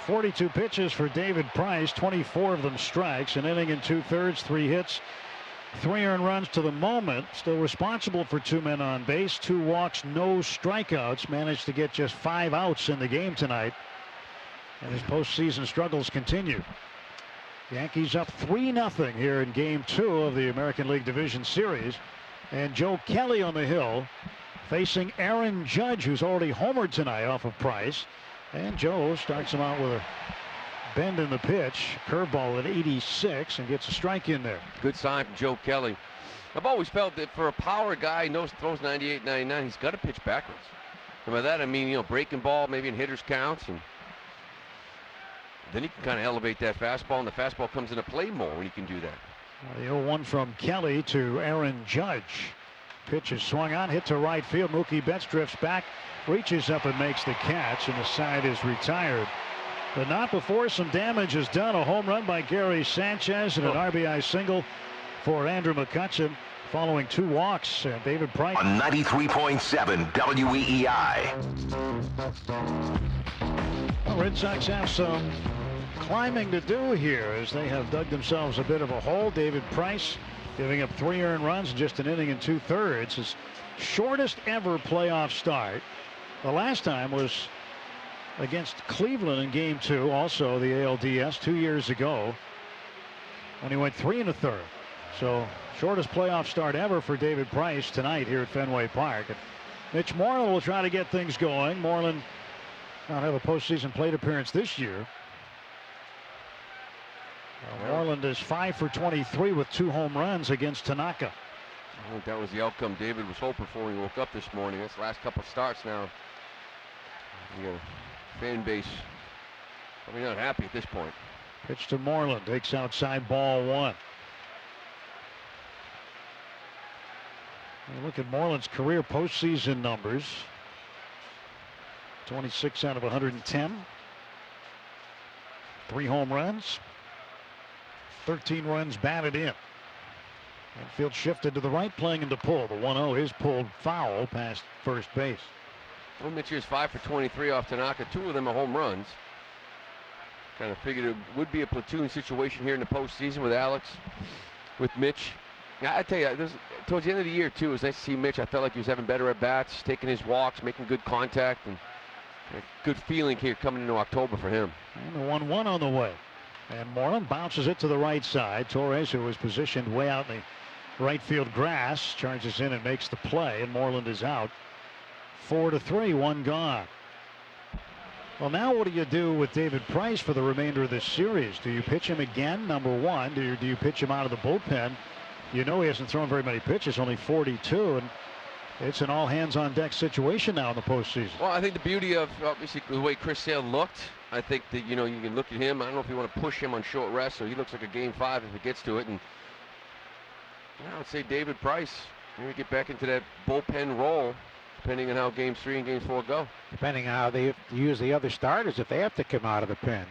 42 pitches for David Price, 24 of them strikes, an inning and 2/3, 3 hits, 3 earned runs to the moment. Still responsible for 2 men on base, 2 walks, no strikeouts. Managed to get just 5 outs in the game tonight, and his postseason struggles continue. Yankees up 3-0 here in Game 2 of the American League Division Series, and Joe Kelly on the hill facing Aaron Judge, who's already homered tonight off of Price. And Joe starts him out with a bend in the pitch, curveball at 86, and gets a strike in there. Good sign from Joe Kelly. I've always felt that for a power guy, he throws 98, 99, he's got to pitch backwards. And by that I mean, you know, breaking ball, maybe in hitters' counts, and then he can kind of elevate that fastball, and the fastball comes into play more when he can do that. The 0-1 from Kelly to Aaron Judge. Pitch is swung on, hit to right field. Mookie Betts drifts back, reaches up and makes the catch, and the side is retired. But not before some damage is done. A home run by Gary Sanchez and an RBI single for Andrew McCutchen following 2 walks. And David Price on 93.7 WEEI. Well, Red Sox have some climbing to do here as they have dug themselves a bit of a hole. David Price giving up 3 earned runs in just an inning and 2/3. His shortest ever playoff start. The last time was against Cleveland in Game 2, also the ALDS 2 years ago, when he went 3 1/3. So shortest playoff start ever for David Price tonight here at Fenway Park. Mitch Moreland will try to get things going. Moreland not have a postseason plate appearance this year. Moreland is 5 for 23 with 2 home runs against Tanaka. I think that was the outcome David was hoping for when he woke up this morning. That's the last couple of starts now. The fan base probably not happy at this point. Pitch to Moreland, takes outside, ball 1. Look at Moreland's career postseason numbers. 26 out of 110. 3 home runs. 13 runs batted in. Infield shifted to the right, playing into pull. The 1-0 is pulled foul past first base. Well, Mitch is 5 for 23 off Tanaka. 2 of them are home runs. Kind of figured it would be a platoon situation here in the postseason with Alex, with Mitch. Yeah, I tell you, towards the end of the year, too, it was nice to see Mitch. I felt like he was having better at-bats, taking his walks, making good contact, and a good feeling here coming into October for him. And the 1-1 on the way. And Moreland bounces it to the right side. Torres, who was positioned way out in the right field grass, charges in and makes the play, and Moreland is out. 4-3, 1 gone. Well, now what do you do with David Price for the remainder of this series? Do you pitch him again, number one? Do you pitch him out of the bullpen? You know he hasn't thrown very many pitches, only 42, and it's an all-hands-on-deck situation now in the postseason. Well, I think the beauty of, obviously, the way Chris Sale looked, I think that, you can look at him. I don't know if you want to push him on short rest, so he looks like a Game 5 if it gets to it. And I would say David Price, maybe get back into that bullpen role, depending on how Games 3 and Games 4 go. Depending on how they use the other starters, if they have to come out of the pen.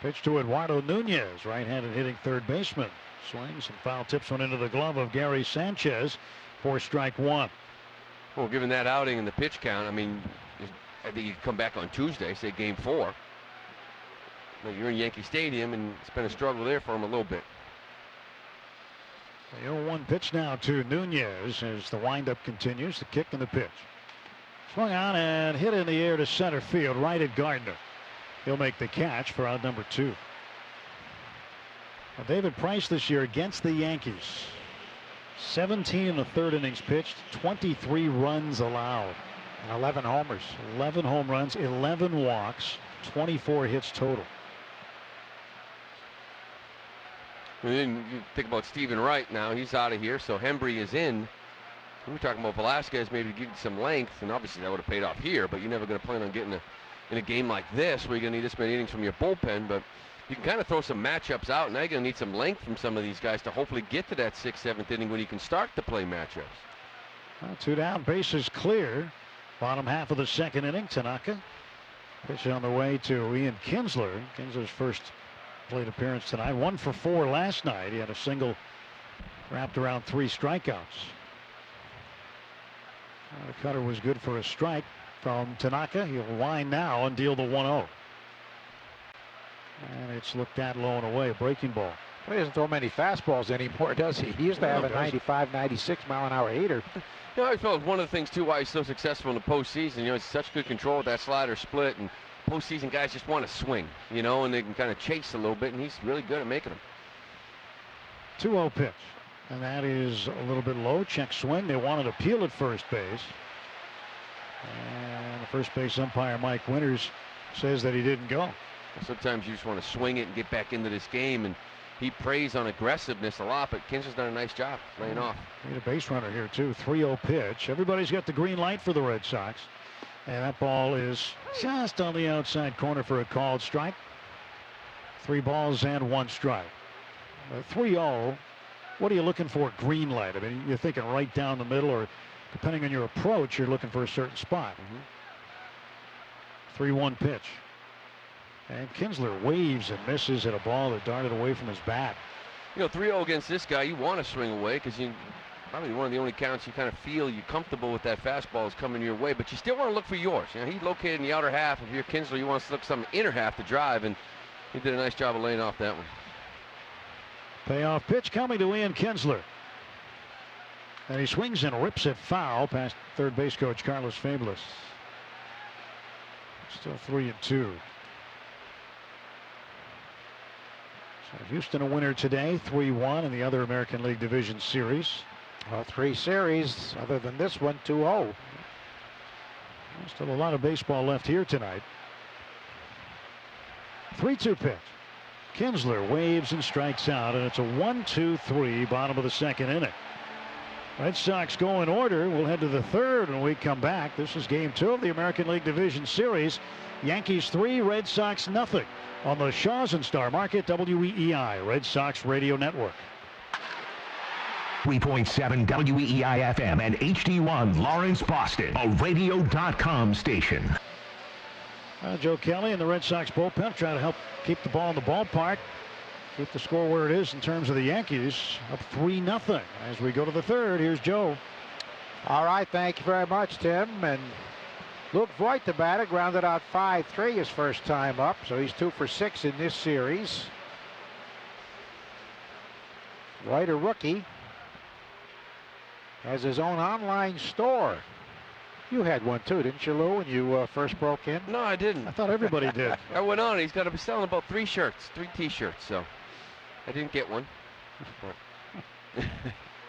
Pitch to Eduardo Nunez, right-handed hitting third baseman. Swings and foul tips one into the glove of Gary Sanchez for strike 1. Well, given that outing and the pitch count, I mean, I think you come back on Tuesday, say Game 4. You're in Yankee Stadium, and it's been a struggle there for him a little bit. The 0-1 pitch now to Nunez as the windup continues, the kick and the pitch. Swung on and hit in the air to center field, right at Gardner. He'll make the catch for out number 2. Well, David Price this year against the Yankees. 17 in the third innings pitched, 23 runs allowed. And 11 homers. 11 home runs, 11 walks, 24 hits total. And then you think about Stephen Wright now. He's out of here, so Hembry is in. We're talking about Velasquez maybe getting some length, and obviously that would have paid off here, but you're never going to plan on getting in a game like this where you're going to need this many innings from your bullpen. But you can kind of throw some matchups out. Now you're going to need some length from some of these guys to hopefully get to that 6th, 7th inning when you can start to play matchups. Well, 2 down, bases clear. Bottom half of the second inning. Tanaka pitch on the way to Ian Kinsler. Kinsler's first plate appearance tonight. 1 for 4 last night. He had a single wrapped around 3 strikeouts. The cutter was good for a strike from Tanaka. He'll wind now and deal the 1-0. And it's looked at low and away, a breaking ball. Well, he doesn't throw many fastballs anymore, does he? He used to have a 95, 96 mile an hour heater. I felt one of the things too why he's so successful in the postseason. He's such good control with that slider split, and postseason guys just want to swing, and they can kind of chase a little bit, and he's really good at making them. 2-0 pitch, and that is a little bit low. Check swing. They wanted to peel at first base, and the first base umpire Mike Winters says that he didn't go. Sometimes you just want to swing it and get back into this game, and he preys on aggressiveness a lot, but Kinsler's done a nice job laying off. Need a base runner here too. 3-0 pitch. Everybody's got the green light for the Red Sox, and that ball is just on the outside corner for a called strike. 3 balls and 1 strike. 3-0. What are you looking for? Green light. I mean, you're thinking right down the middle, or depending on your approach, you're looking for a certain spot. 3-1 pitch. And Kinsler waves and misses at a ball that darted away from his bat. 3-0 against this guy, you want to swing away because you probably one of the only counts you kind of feel you're comfortable with that fastball is coming your way, but you still want to look for yours. He's located in the outer half. If you're Kinsler, you want to look some inner half to drive, and he did a nice job of laying off that one. Payoff pitch coming to Ian Kinsler. And he swings and rips it foul past third base coach Carlos Fabulous. Still 3-2. So Houston a winner today, 3-1 in the other American League Division Series. Well, 3 series, other than this one, 2-0. Still a lot of baseball left here tonight. 3-2 pitch. Kinsler waves and strikes out, and it's a 1-2-3 bottom of the second inning. Red Sox go in order. We'll head to the third when we come back. This is game 2 of the American League Division Series. Yankees 3, Red Sox nothing on the Shaws and Star Market WEEI Red Sox Radio Network. 3.7 WEEI FM and HD1 Lawrence, Boston, a radio.com station. Joe Kelly and the Red Sox bullpen trying to help keep the ball in the ballpark. Keep the score where it is in terms of the Yankees, up 3-0 as we go to the third. Here's Joe. All right, thank you very much, Tim. And Luke Voigt, the batter, grounded out 5-3 his first time up, so he's 2 for 6 in this series. Voigt, a rookie, has his own online store. You had one too, didn't you, Lou, when you first broke in? No, I didn't. I thought everybody did. I went on. He's got to be selling about 3 T-shirts, so I didn't get one. He's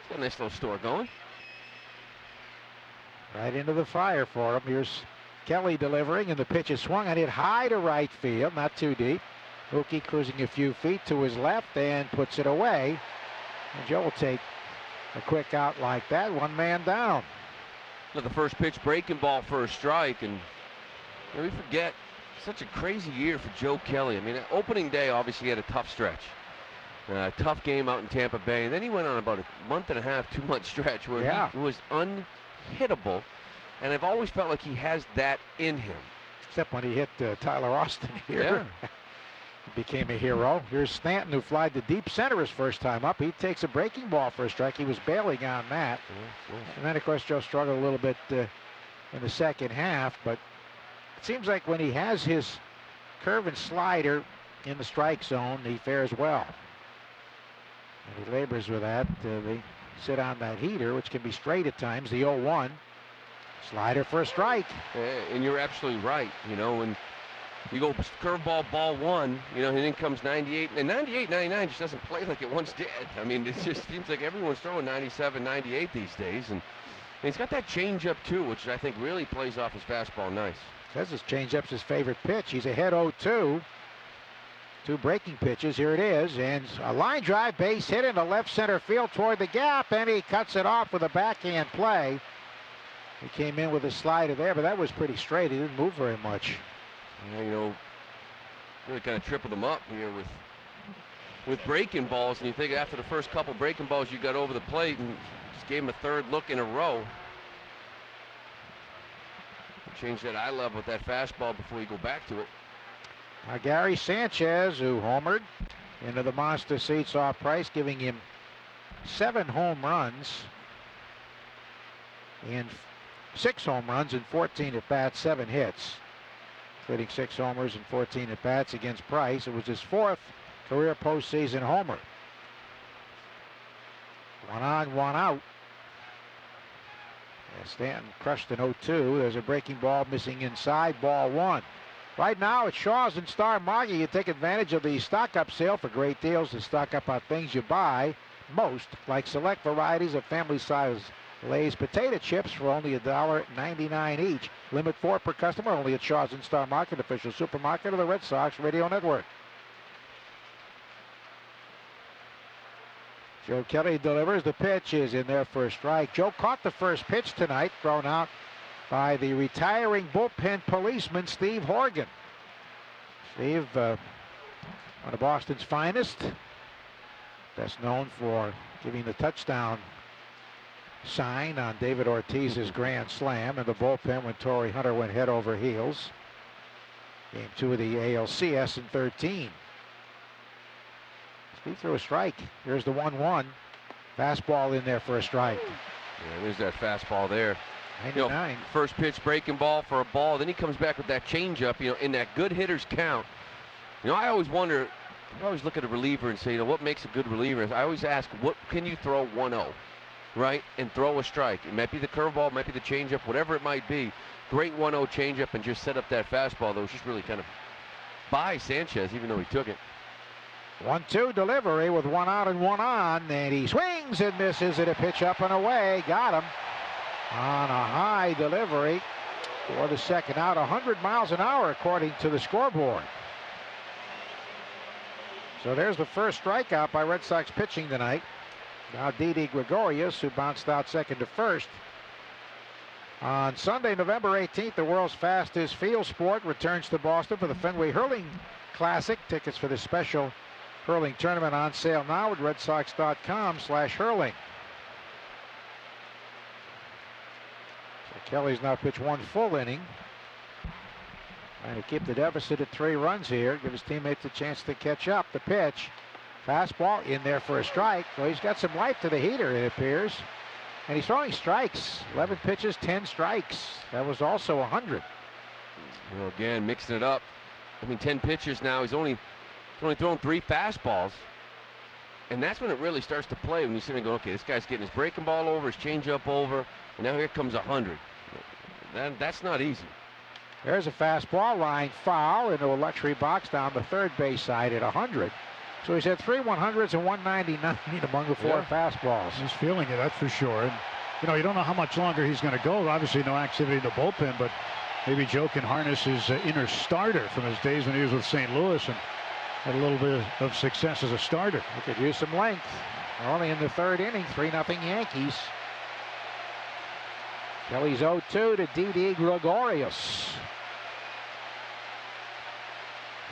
got a nice little store going. Right into the fire for him. Here's Kelly delivering, and the pitch is swung and hit high to right field, not too deep. Mookie cruising a few feet to his left and puts it away. And Joe will take a quick out like that, 1 man down. The first pitch breaking ball for a strike, and we forget, such a crazy year for Joe Kelly. I mean, opening day obviously had a tough stretch, a tough game out in Tampa Bay, and then he went on about a 1.5 to 2 month stretch where he was unhittable, and I've always felt like he has that in him. Except when he hit Tyler Austin here. Yeah. He became a hero. Here's Stanton, who flied to deep center his first time up. He takes a breaking ball for a strike. He was bailing on that. And then, of course, Joe struggled a little bit in the second half, but it seems like when he has his curve and slider in the strike zone, he fares well. And he labors with that. They sit on that heater, which can be straight at times, the 0-1. Slider for a strike. And you're absolutely right. When you go curveball, ball 1, and then comes 98. And 98, 99 just doesn't play like it once did. I mean, it just seems like everyone's throwing 97, 98 these days. And he's got that changeup, too, which I think really plays off his fastball nice. Says his changeup's his favorite pitch. He's ahead 0-2. 2 breaking pitches. Here it is. And a line drive, base hit into left center field toward the gap. And he cuts it off with a backhand play. He came in with a slider there, but that was pretty straight. He didn't move very much. Really kind of tripled him up here with breaking balls, and you think after the first couple breaking balls you got over the plate and just gave him a third look in a row. Change that eye level with that fastball before you go back to it. Now Gary Sanchez, who homered into the monster seats off Price, giving him 7 home runs and 6 home runs and 14 at bats, 7 hits. Including 6 homers and 14 at bats against Price. It was his 4th career postseason homer. 1 on, 1 out. As Stanton crushed an 0-2. There's a breaking ball missing inside, ball 1. Right now at Shaws and Star Market, you take advantage of the stock-up sale for great deals to stock up on things you buy most, like select varieties of family-size Lay's potato chips for only $1.99 each. Limit 4 per customer, only at Shaw's and Star Market, official supermarket of the Red Sox Radio Network. Joe Kelly delivers. The pitch is in there for a strike. Joe caught the first pitch tonight, thrown out by the retiring bullpen policeman, Steve Horgan. Steve, one of Boston's finest, best known for giving the touchdown sign on David Ortiz's grand slam in the bullpen when Torrey Hunter went head over heels. Game 2 of the ALCS in 13. Steve threw a strike. Here's the 1-1. Fastball in there for a strike. Yeah, there's that fastball there. 99. First pitch breaking ball for a ball. Then he comes back with that changeup, in that good hitters count. I always wonder, I always look at a reliever and say, what makes a good reliever? I always ask, what can you throw 1-0? Right, and throw a strike. It might be the curveball, might be the changeup, whatever it might be. Great 1-0 changeup and just set up that fastball that was just really kind of by Sanchez, even though he took it. 1-2 delivery with 1 out and 1 on, and he swings and misses at a pitch up and away. Got him on a high delivery. for the second out. 100 miles an hour according to the scoreboard. So there's the first strikeout by Red Sox pitching tonight. Now Didi Gregorius, who bounced out second to first. On Sunday, November 18th, the world's fastest field sport returns to Boston for the Fenway Hurling Classic. Tickets for this special hurling tournament on sale now at redsox.com/hurling. So Kelly's now pitched one full inning. Trying to keep the deficit at 3 runs here. Give his teammates a chance to catch up. The pitch. Fastball in there for a strike. Well, he's got some life to the heater, it appears. And he's throwing strikes. 11 pitches, 10 strikes. That was also 100. Well, again, mixing it up. I mean, 10 pitches now. He's only thrown 3 fastballs. And that's when it really starts to play, when you sit there and go, okay, this guy's getting his breaking ball over, his changeup over, and now here comes 100. That's not easy. There's a fastball line foul into a luxury box down the third base side at 100. So he's had 3 100s and 199 among the 4 fastballs. He's feeling it, that's for sure. And, you don't know how much longer he's going to go. Obviously, no activity in the bullpen, but maybe Joe can harness his inner starter from his days when he was with St. Louis and had a little bit of success as a starter. He could use some length. Only in the third inning, 3-0 Yankees. Kelly's 0-2 to Didi Gregorius.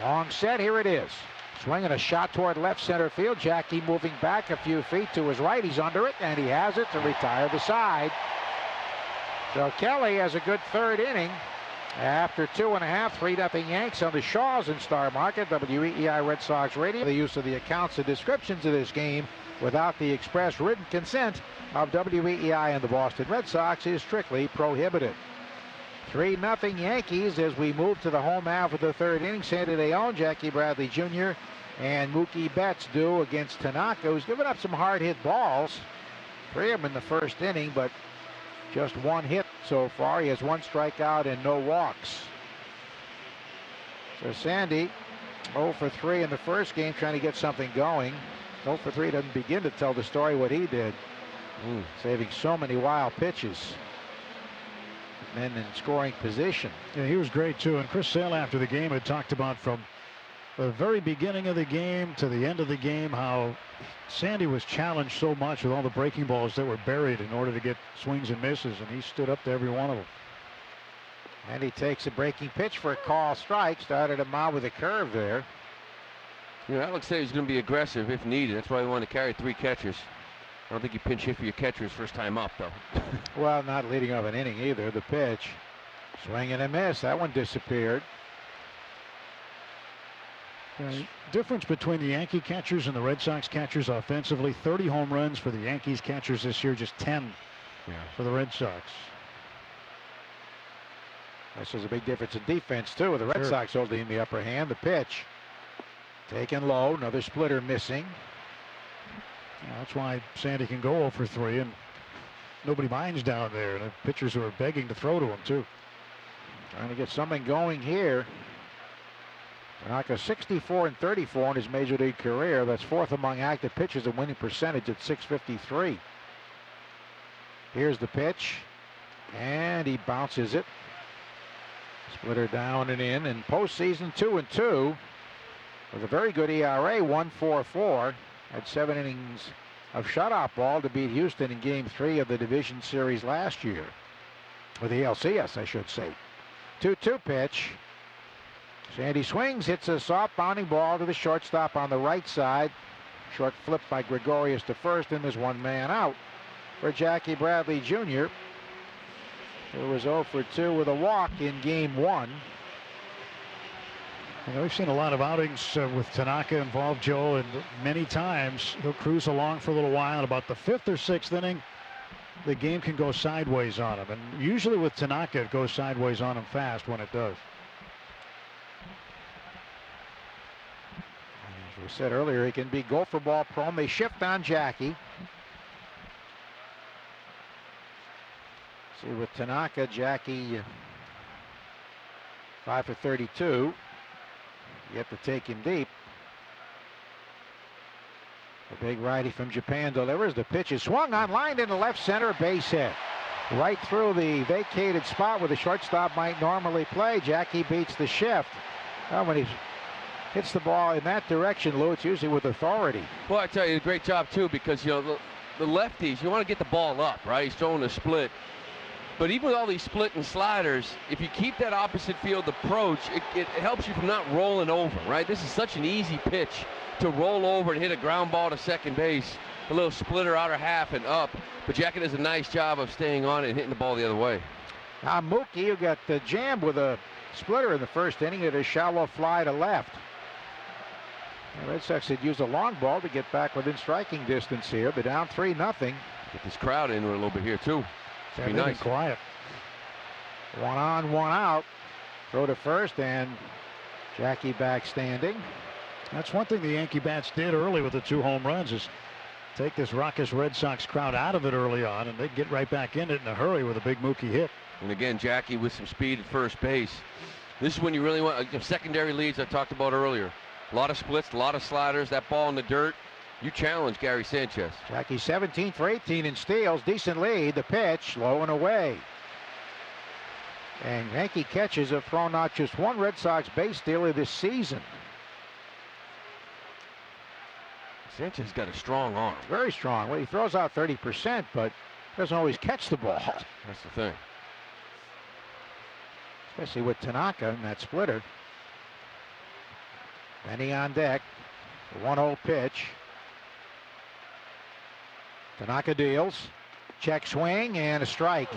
Long set, here it is. Swinging a shot toward left center field. Jackie moving back a few feet to his right. He's under it, and he has it to retire the side. So Kelly has a good third inning. After 2.5, 3-0 Yanks on the Shaws in Star Market. WEEI Red Sox Radio. The use of the accounts and descriptions of this game without the express written consent of WEEI and the Boston Red Sox is strictly prohibited. 3-0 Yankees as we move to the home half of the third inning. Sandy Leon, Jackie Bradley Jr., and Mookie Betts do against Tanaka, who's given up some hard-hit balls. 3 of them in the first inning, but just 1 hit so far. He has 1 strikeout and no walks. So Sandy, 0 for 3 in the first game, trying to get something going. 0 for 3 doesn't begin to tell the story what he did. Saving so many wild pitches. Men in scoring position. Yeah, he was great too. And Chris Sale after the game had talked about from the very beginning of the game to the end of the game how Sandy was challenged so much with all the breaking balls that were buried in order to get swings and misses, and he stood up to every one of them. And he takes a breaking pitch for a call strike. Started him out with a curve there. Alex said he's going to be aggressive if needed. That's why he wanted to carry 3 catchers. I don't think you pinch hit for your catchers first time up, though. Well, not leading off an inning either. The pitch. Swing and a miss. That one disappeared. Difference between the Yankee catchers and the Red Sox catchers offensively. 30 home runs for the Yankees catchers this year, just 10 for the Red Sox. This is a big difference in defense, too, with the Red Sox holding the upper hand. The pitch. Taken low. Another splitter missing. That's why Sandy can go 0 for 3, and nobody minds down there. And the pitchers are begging to throw to him, too. Trying to get something going here. Tanaka 64 and 34 in his major league career. That's 4th among active pitchers in winning percentage at .653. Here's the pitch, and he bounces it. Splitter down and in. And postseason 2-2 with a very good ERA, 1.44. Had 7 innings of shutout ball to beat Houston in Game 3 of the division series last year. Or the LCS, I should say. 2-2 pitch. Sandy swings, hits a soft bounding ball to the shortstop on the right side. Short flip by Gregorius to first, and there's 1 man out for Jackie Bradley Jr., who was 0 for 2 with a walk in Game 1. We've seen a lot of outings with Tanaka involved, Joe, and many times he'll cruise along for a little while. And about the 5th or 6th inning, the game can go sideways on him. And usually with Tanaka, it goes sideways on him fast when it does. As we said earlier, he can be gopher ball prone. They shift on Jackie. See, with Tanaka, Jackie 5 for 32. Yet to take him deep. The big righty from Japan delivers. The pitch is swung on, lined into left center, base hit. right through the vacated spot where the shortstop might normally play. Jackie beats the shift. Well, when he hits the ball in that direction, Lou, it's usually with authority. Well, I tell you, great job, too, because, you know, the lefties, you want to get the ball up, right? He's throwing a split. But even with all these split and sliders, if you keep that opposite field approach, it helps you from not rolling over, right? This is such an easy pitch to roll over and hit a ground ball to second base. A little splitter outer half and up. But Jackie does a nice job of staying on it and hitting the ball the other way. Now Mookie, you got jammed with a splitter in the first inning at a shallow fly to left. The Red Sox had used a long ball to get back within striking distance here. They're down 3-0. Get this crowd into it a little bit here, too. Be nice. Quiet. 1 on, 1 out. Throw to first, and Jackie back standing. That's one thing the Yankee bats did early with the 2 home runs is take this raucous Red Sox crowd out of it early on, and they'd get right back in it in a hurry with a big Mookie hit. And again, Jackie with some speed at first base. This is when you really want secondary leads I talked about earlier. A lot of splits, a lot of sliders. That ball in the dirt. You challenge Gary Sanchez. Jackie 17 for 18 in steals. Decent lead. The pitch low and away. And Yankee catchers have thrown out just 1 Red Sox base stealer this season. Sanchez got a strong arm. Very strong. Well, he throws out 30%, but doesn't always catch the ball. That's the thing. Especially with Tanaka in that splitter. Benny on deck. The 1-0 pitch. Tanaka deals. Check swing and a strike.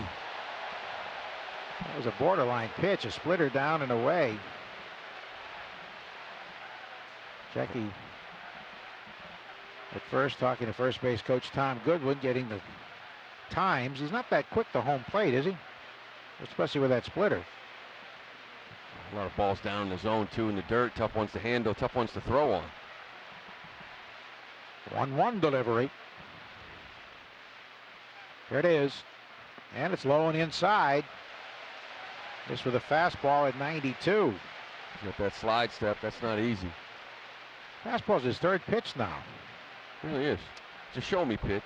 That was a borderline pitch. A splitter down and away. Jackie at first talking to first base coach Tom Goodwin, getting the times. He's not that quick to home plate, is he? Especially with that splitter. A lot of balls down in the zone, too, in the dirt. Tough ones to handle, tough ones to throw on. 1-1 delivery. Here it is. And it's low and inside. This with a fastball at 92. Got that slide step. That's not easy. Fastball's his 3rd pitch now. It really is. It's a show-me pitch.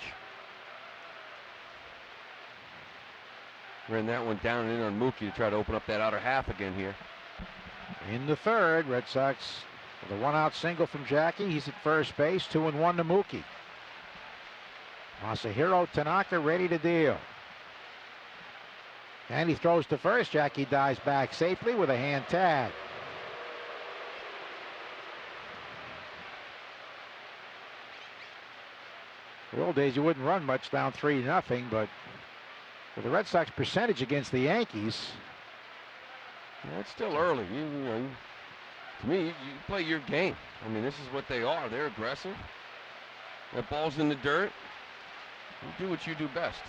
Ran that one down and in on Mookie to try to open up that outer half again here. In the 3rd, Red Sox with a 1-out single from Jackie. He's at first base. 2-1 to Mookie. Masahiro Tanaka ready to deal. And he throws to first. Jackie dives back safely with a hand tag. In the old days, you wouldn't run much down 3-0, but with the Red Sox percentage against the Yankees. Yeah, it's still early. To me, you play your game. I mean, this is what they are. They're aggressive. That ball's in the dirt. You do what you do best.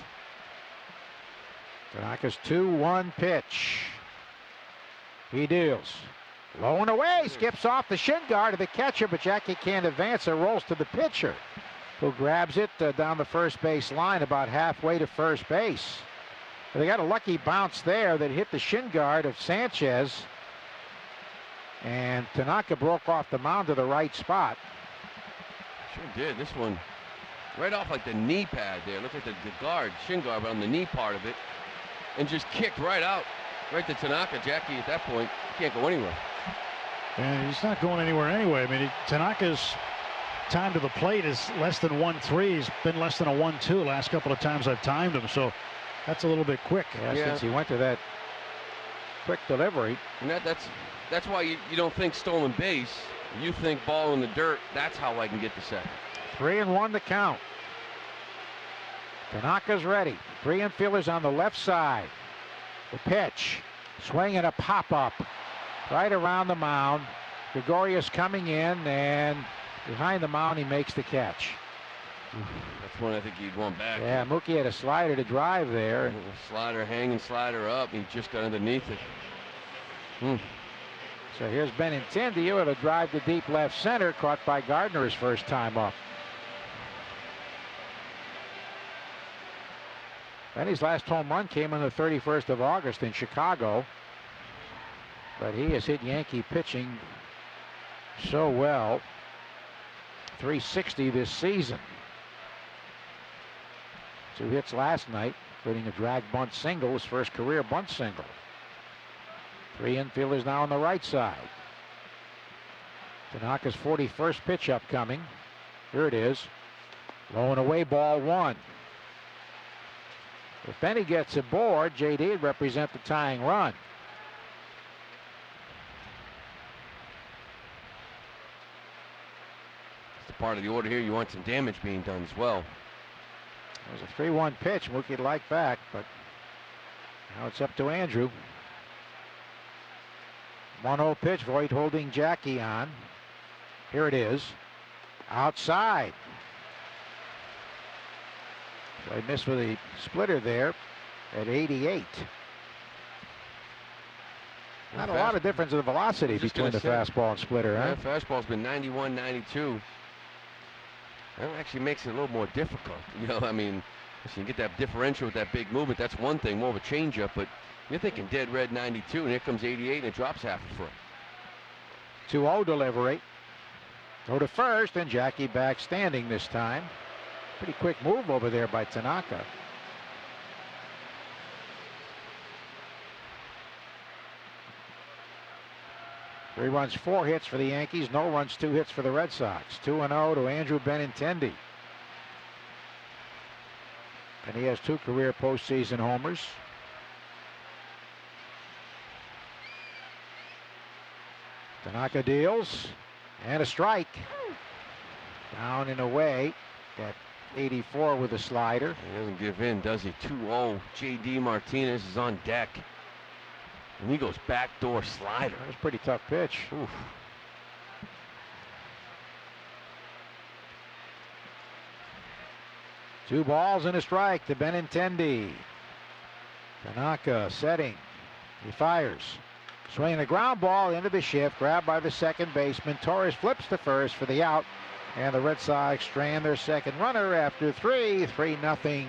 Tanaka's 2-1 pitch. He deals. Low and away. Skips off the shin guard of the catcher, but Jackie can't advance. It rolls to the pitcher, who grabs it down the first base line about halfway to first base. But they got a lucky bounce there that hit the shin guard of Sanchez. And Tanaka broke off the mound to the right spot. Sure did. This one right off like the knee pad there. Looked like the guard, shin guard, but on the knee part of it. And just kicked right out, right to Tanaka. Jackie at that point can't go anywhere. And he's not going anywhere anyway. I mean, Tanaka's time to the plate is less than 1-3. He's been less than a 1-2 last couple of times I've timed him. So that's a little bit quick. Yeah, since he went to that quick delivery. And that's why you don't think stolen base. You think ball in the dirt. That's how I can get to second. 3-1 to count. Tanaka's ready. 3 infielders on the left side. The pitch. Swing and a pop-up. Right around the mound. Gregorius coming in, and behind the mound he makes the catch. That's one I think he'd want back. Yeah, Mookie had a slider to drive there. Slider hanging, slider up. He just got underneath it. So here's Benintendi with a drive to deep left center, caught by Gardner his first time up. Benny's last home run came on the 31st of August in Chicago. But he has hit Yankee pitching so well. 360 this season. 2 hits last night. including a drag bunt single, his first career bunt single. 3 infielders now on the right side. Tanaka's 41st pitch upcoming. Here it is. Low and away, ball 1. If Benny gets aboard, JD would represent the tying run. It's the part of the order here. You want some damage being done as well. There's a 3-1 pitch. Mookie'd like back, but now it's up to Andrew. 1-0 pitch. Voigt holding Jackie on. Here it is. Outside. So he missed with a splitter there at 88. Not a lot of difference in the velocity between the fastball and splitter, huh? Yeah, fastball's been 91, 92. That actually makes it a little more difficult. You know, I mean, so you get that differential with that big movement. That's one thing, more of a changeup, but you're thinking dead red 92, and here comes 88, and it drops half a foot. 2-0 delivery. Go to first, and Jackie back standing this time. Pretty quick move over there by Tanaka. Three runs, 4 hits for the Yankees. No runs, 2 hits for the Red Sox. 2-0 to Andrew Benintendi. And he has 2 career postseason homers. Tanaka deals. And a strike. Down and away at 84 with a slider. He doesn't give in, does he? 2-0. J.D. Martinez is on deck. And he goes backdoor slider. That was a pretty tough pitch. Oof. Two balls and a strike to Benintendi. Tanaka setting. He fires. Swinging a ground ball into the shift, grabbed by the second baseman. Torres flips to first for the out. And the Red Sox strand their second runner after 3-0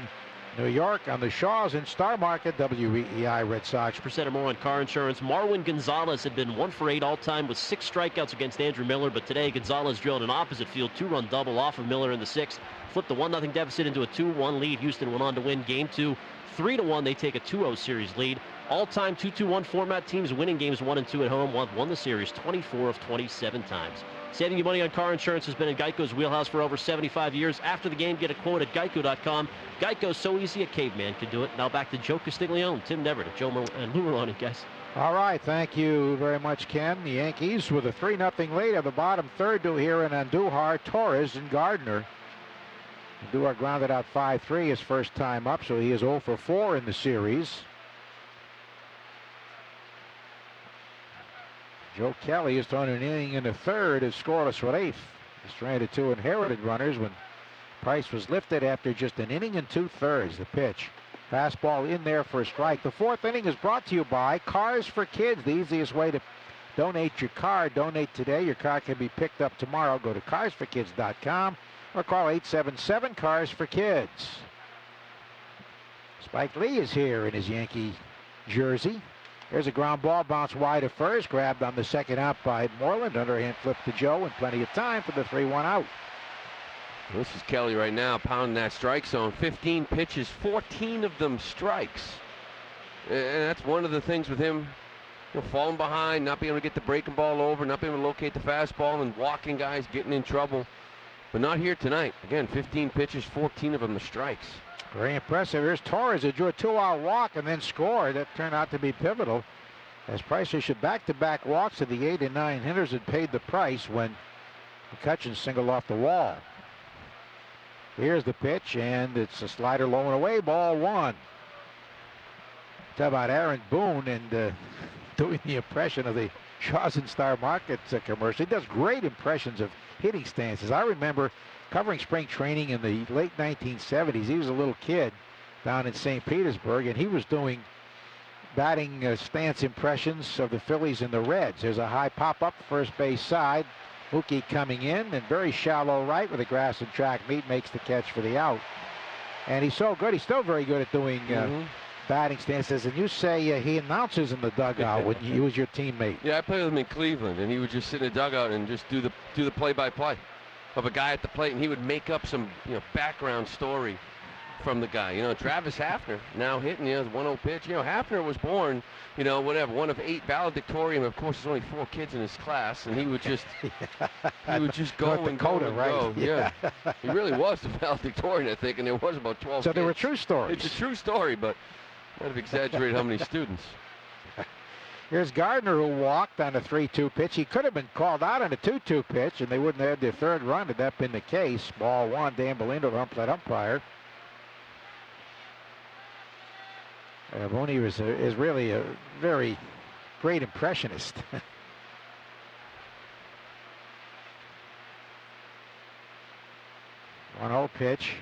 New York on the Shaws and Star Market WEEI Red Sox. Percent or more on car insurance. Marwin Gonzalez had been 1 for 8 all time with 6 strikeouts against Andrew Miller, but today Gonzalez drilled an opposite field 2-run double off of Miller in the 6th, flipped the 1-0 deficit into a 2-1 lead. Houston went on to win Game 2. 3-1, they take a 2-0 series lead. All-time 2-2-1 format teams winning games 1 and 2 at home. Won the series 24 of 27 times. Saving you money on car insurance has been in Geico's wheelhouse for over 75 years. After the game, get a quote at Geico.com. Geico's so easy a caveman could do it. Now back to Joe Castiglione, Tim Neverett, and Lou Merloni, guys. All right, thank you very much, Ken. The Yankees with a 3-0 lead of the bottom third to here in Andujar, Torres, and Gardner. Andujar grounded out 5-3 his first time up, so he is 0 for 4 in the series. Joe Kelly has thrown an inning in the third as scoreless relief. He stranded 2 inherited runners when Price was lifted after just an inning and 2/3. The pitch. Fastball in there for a strike. The 4th inning is brought to you by Cars for Kids. The easiest way to donate your car. Donate today. Your car can be picked up tomorrow. Go to carsforkids.com or call 877-CARS-FOR-KIDS. Spike Lee is here in his Yankee jersey. There's a ground ball, bounced wide at first, grabbed on the second out by Moreland. Underhand flip to Joe, and plenty of time for the 3-1 out. This is Kelly right now, pounding that strike zone. 15 pitches, 14 of them strikes. And that's one of the things with him, falling behind, not being able to get the breaking ball over, not being able to locate the fastball, and walking guys, getting in trouble. But not here tonight. Again, 15 pitches, 14 of them the strikes. Very impressive. Here's Torres, who drew a 2-out walk and then scored. That turned out to be pivotal, as Price issued back-to-back walks to the 8 and 9 hitters that paid the price when McCutchen singled off the wall. Here's the pitch, and it's a slider low and away, ball 1. Talk about Aaron Boone and doing the impression of the Shaws and Star Market commercial. He does great impressions of hitting stances. I remember covering spring training in the late 1970s. He was a little kid down in St. Petersburg, and he was doing batting stance impressions of the Phillies and the Reds. There's a high pop-up first base side. Mookie coming in, and very shallow right with the grass and track meet, makes the catch for the out. And he's so good. He's still very good at doing batting stances. And you say he announces in the dugout when he was your teammate. Yeah, I played with him in Cleveland, and he would just sit in the dugout and just do the play-by-play of a guy at the plate, and he would make up some background story from the guy. You know, Travis Hafner now hitting, 1-0 pitch. You know, Hafner was born, one of 8 valedictorian. Of course, there's only 4 kids in his class, and he would just go and go and go. Yeah. He really was the valedictorian, I think, and there was about 12 So kids. they were true stories. It's a true story, but might have exaggerated how many students. Here's Gardner, who walked on a 3-2 pitch. He could have been called out on a 2-2 pitch, and they wouldn't have had their third run had that been the case. Ball 1, Dan Bellino to ump that umpire. Mooney is really a very great impressionist. 1-0 pitch.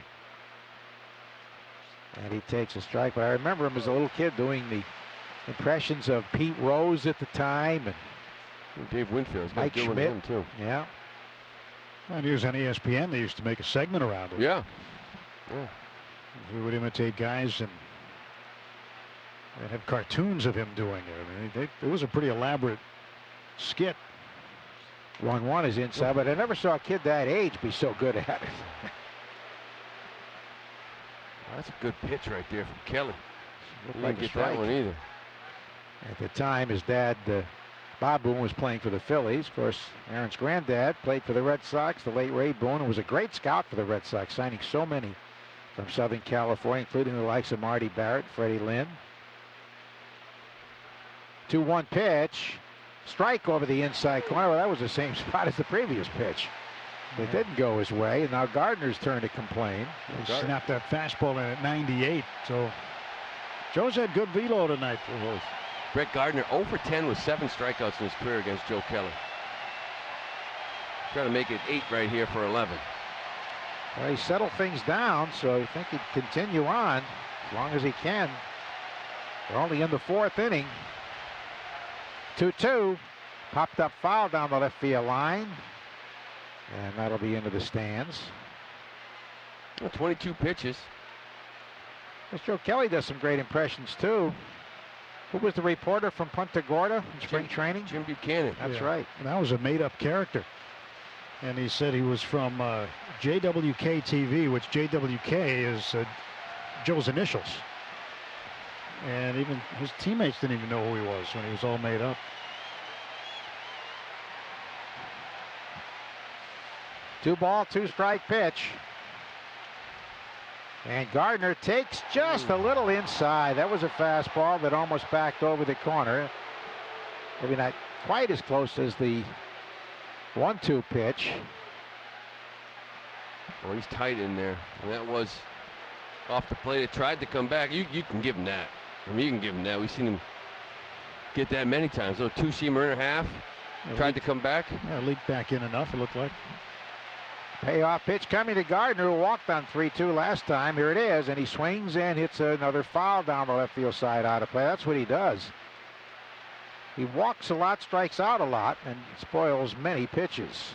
And he takes a strike. But I remember him as a little kid doing the impressions of Pete Rose at the time. And Dave Winfield's got Mike good Schmidt. with him, too. Yeah. And he was on ESPN. They used to make a segment around it. Yeah. He would imitate guys and have cartoons of him doing it. I mean, it was a pretty elaborate skit. 1-1 is inside, but I never saw a kid that age be so good at it. That's a good pitch right there from Kelly. He like didn't a get strike. that one either. At the time, his dad, Bob Boone, was playing for the Phillies. Of course, Aaron's granddad played for the Red Sox. The late Ray Boone was a great scout for the Red Sox, signing so many from Southern California, including the likes of Marty Barrett, Freddie Lynn. 2-1 pitch. Strike over the inside corner. Well, that was the same spot as the previous pitch. It didn't go his way, and now Gardner's turn to complain. He snapped that fastball in at 98. So Joe's had good velo tonight. Brett Gardner 0 for 10 with 7 strikeouts in his career against Joe Kelly. Trying to make it 8 right here for 11. Well, he settled things down, so I think he'd continue on as long as he can. They're only in the 4th inning. 2-2. Popped up foul down the left field line. And that'll be into the stands. 22 pitches. Joe Kelly does some great impressions, too. Who was the reporter from Punta Gorda in spring training? Jim Buchanan. That's right. And that was a made-up character. And he said he was from JWK TV, which JWK is Joe's initials. And even his teammates didn't even know who he was when he was all made up. Two ball, 2-strike pitch. And Gardner takes just a little inside. That was a fastball that almost backed over the corner. Maybe not quite as close as the 1-2 pitch. Well, he's tight in there. And that was off the plate. It tried to come back. You can give him that. I mean, you can give him that. We've seen him get that many times. So 2-seamer and a half. Tried to come back. Yeah, leaked back in enough, it looked like. Payoff pitch coming to Gardner, who walked on 3-2 last time. Here it is, and he swings and hits another foul down the left field side out of play. That's what he does. He walks a lot, strikes out a lot, and spoils many pitches.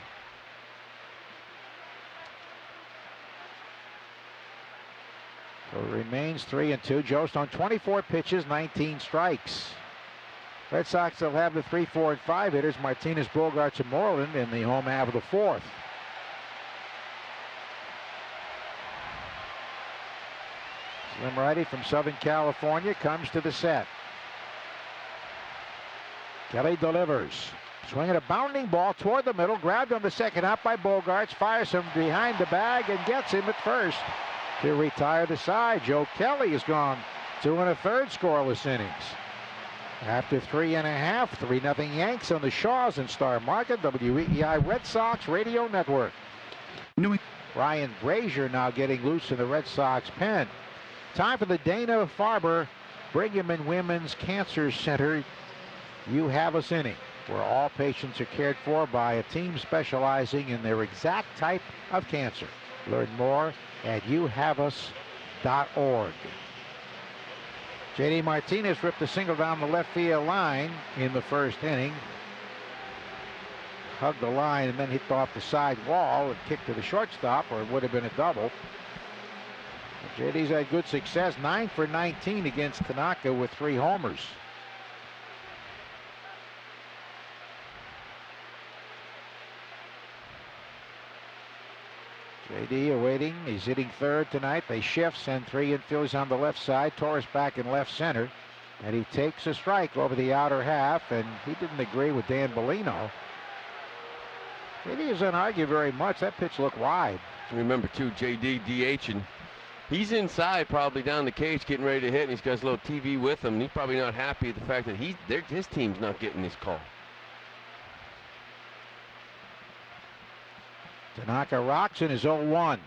So it remains 3-2. Joe Stone, 24 pitches, 19 strikes. Red Sox will have the 3, 4, and 5 hitters, Martinez, Bogarts, and Moreland in the home half of the 4th. Slim righty from Southern California comes to the set. Kelly delivers. Swinging a bounding ball toward the middle. Grabbed on the second out by Bogarts. Fires him behind the bag and gets him at first to retire the side. Joe Kelly has gone 2 1/3 scoreless innings. After 3 1/2, 3-0 Yanks on the Shaws and Star Market, WEEI Red Sox Radio Network. Ryan Brazier now getting loose in the Red Sox pen. Time for the Dana-Farber Brigham and Women's Cancer Center You Have Us inning, where all patients are cared for by a team specializing in their exact type of cancer. Learn more at youhaveus.org. J.D. Martinez ripped a single down the left field line in the 1st inning. Hugged the line and then hit off the side wall and kicked to the shortstop, or it would have been a double. JD's had good success, 9 for 19 against Tanaka with 3 homers. JD awaiting. He's hitting third tonight. They shift, send 3 infielders on the left side. Torres back in left center. And he takes a strike over the outer half, and he didn't agree with Dan Bellino. JD doesn't argue very much. That pitch looked wide. Remember, too, JD DH, and he's inside probably down the cage getting ready to hit, and he's got his little TV with him, and he's probably not happy at the fact that his team's not getting this call. Tanaka rocks in his 0-1.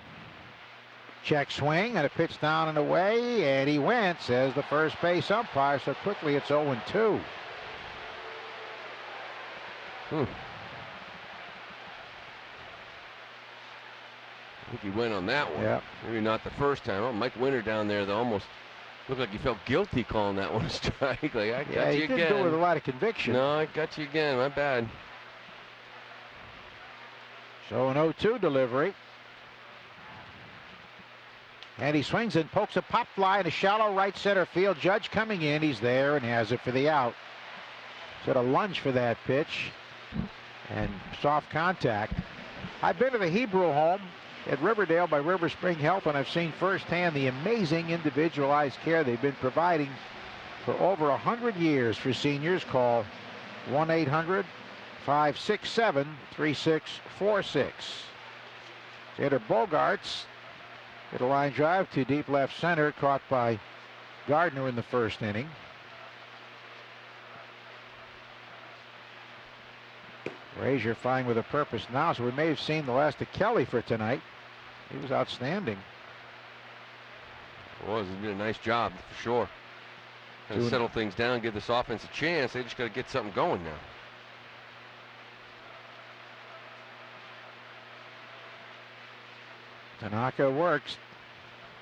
Check swing and a pitch down and away, and he went, says the first base umpire, so quickly it's 0-2. I think he went on that one. Yep. Maybe not the first time. Oh, Mike Winter down there, though, almost looked like he felt guilty calling that one a strike. Like, I got you again. He didn't do it with a lot of conviction. No, I got you again. My bad. So an 0-2 delivery. And he swings and pokes a pop fly in a shallow right center field. Judge coming in. He's there and has it for the out. Sort of lunge for that pitch. And soft contact. I've been to the Hebrew home at Riverdale by River Spring Health, and I've seen firsthand the amazing individualized care they've been providing for over 100 years for seniors. Call 1-800-567-3646. Xander Bogaerts hit a line drive to deep left center, caught by Gardner in the first inning. Frazier flying with a purpose now, so we may have seen the last of Kelly for tonight. He was outstanding. It was. He did a nice job, for sure. Kind of settle things down, give this offense a chance. They just got to get something going now. Tanaka works.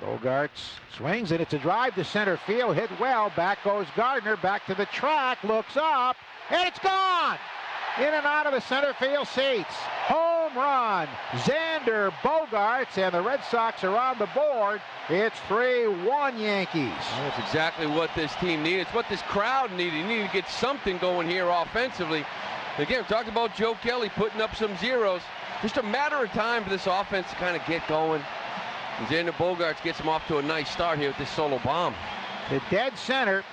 Bogaerts swings, and it's a drive to center field. Hit well. Back goes Gardner. Back to the track. Looks up, and it's gone. In and out of the center field seats. Home run. Xander Bogaerts, and the Red Sox are on the board. It's 3-1 Yankees. That's exactly what this team needed. It's what this crowd needed. You need to get something going here offensively. Again, talked about Joe Kelly putting up some zeros. Just a matter of time for this offense to kind of get going. And Xander Bogaerts gets him off to a nice start here with this solo bomb. The dead center,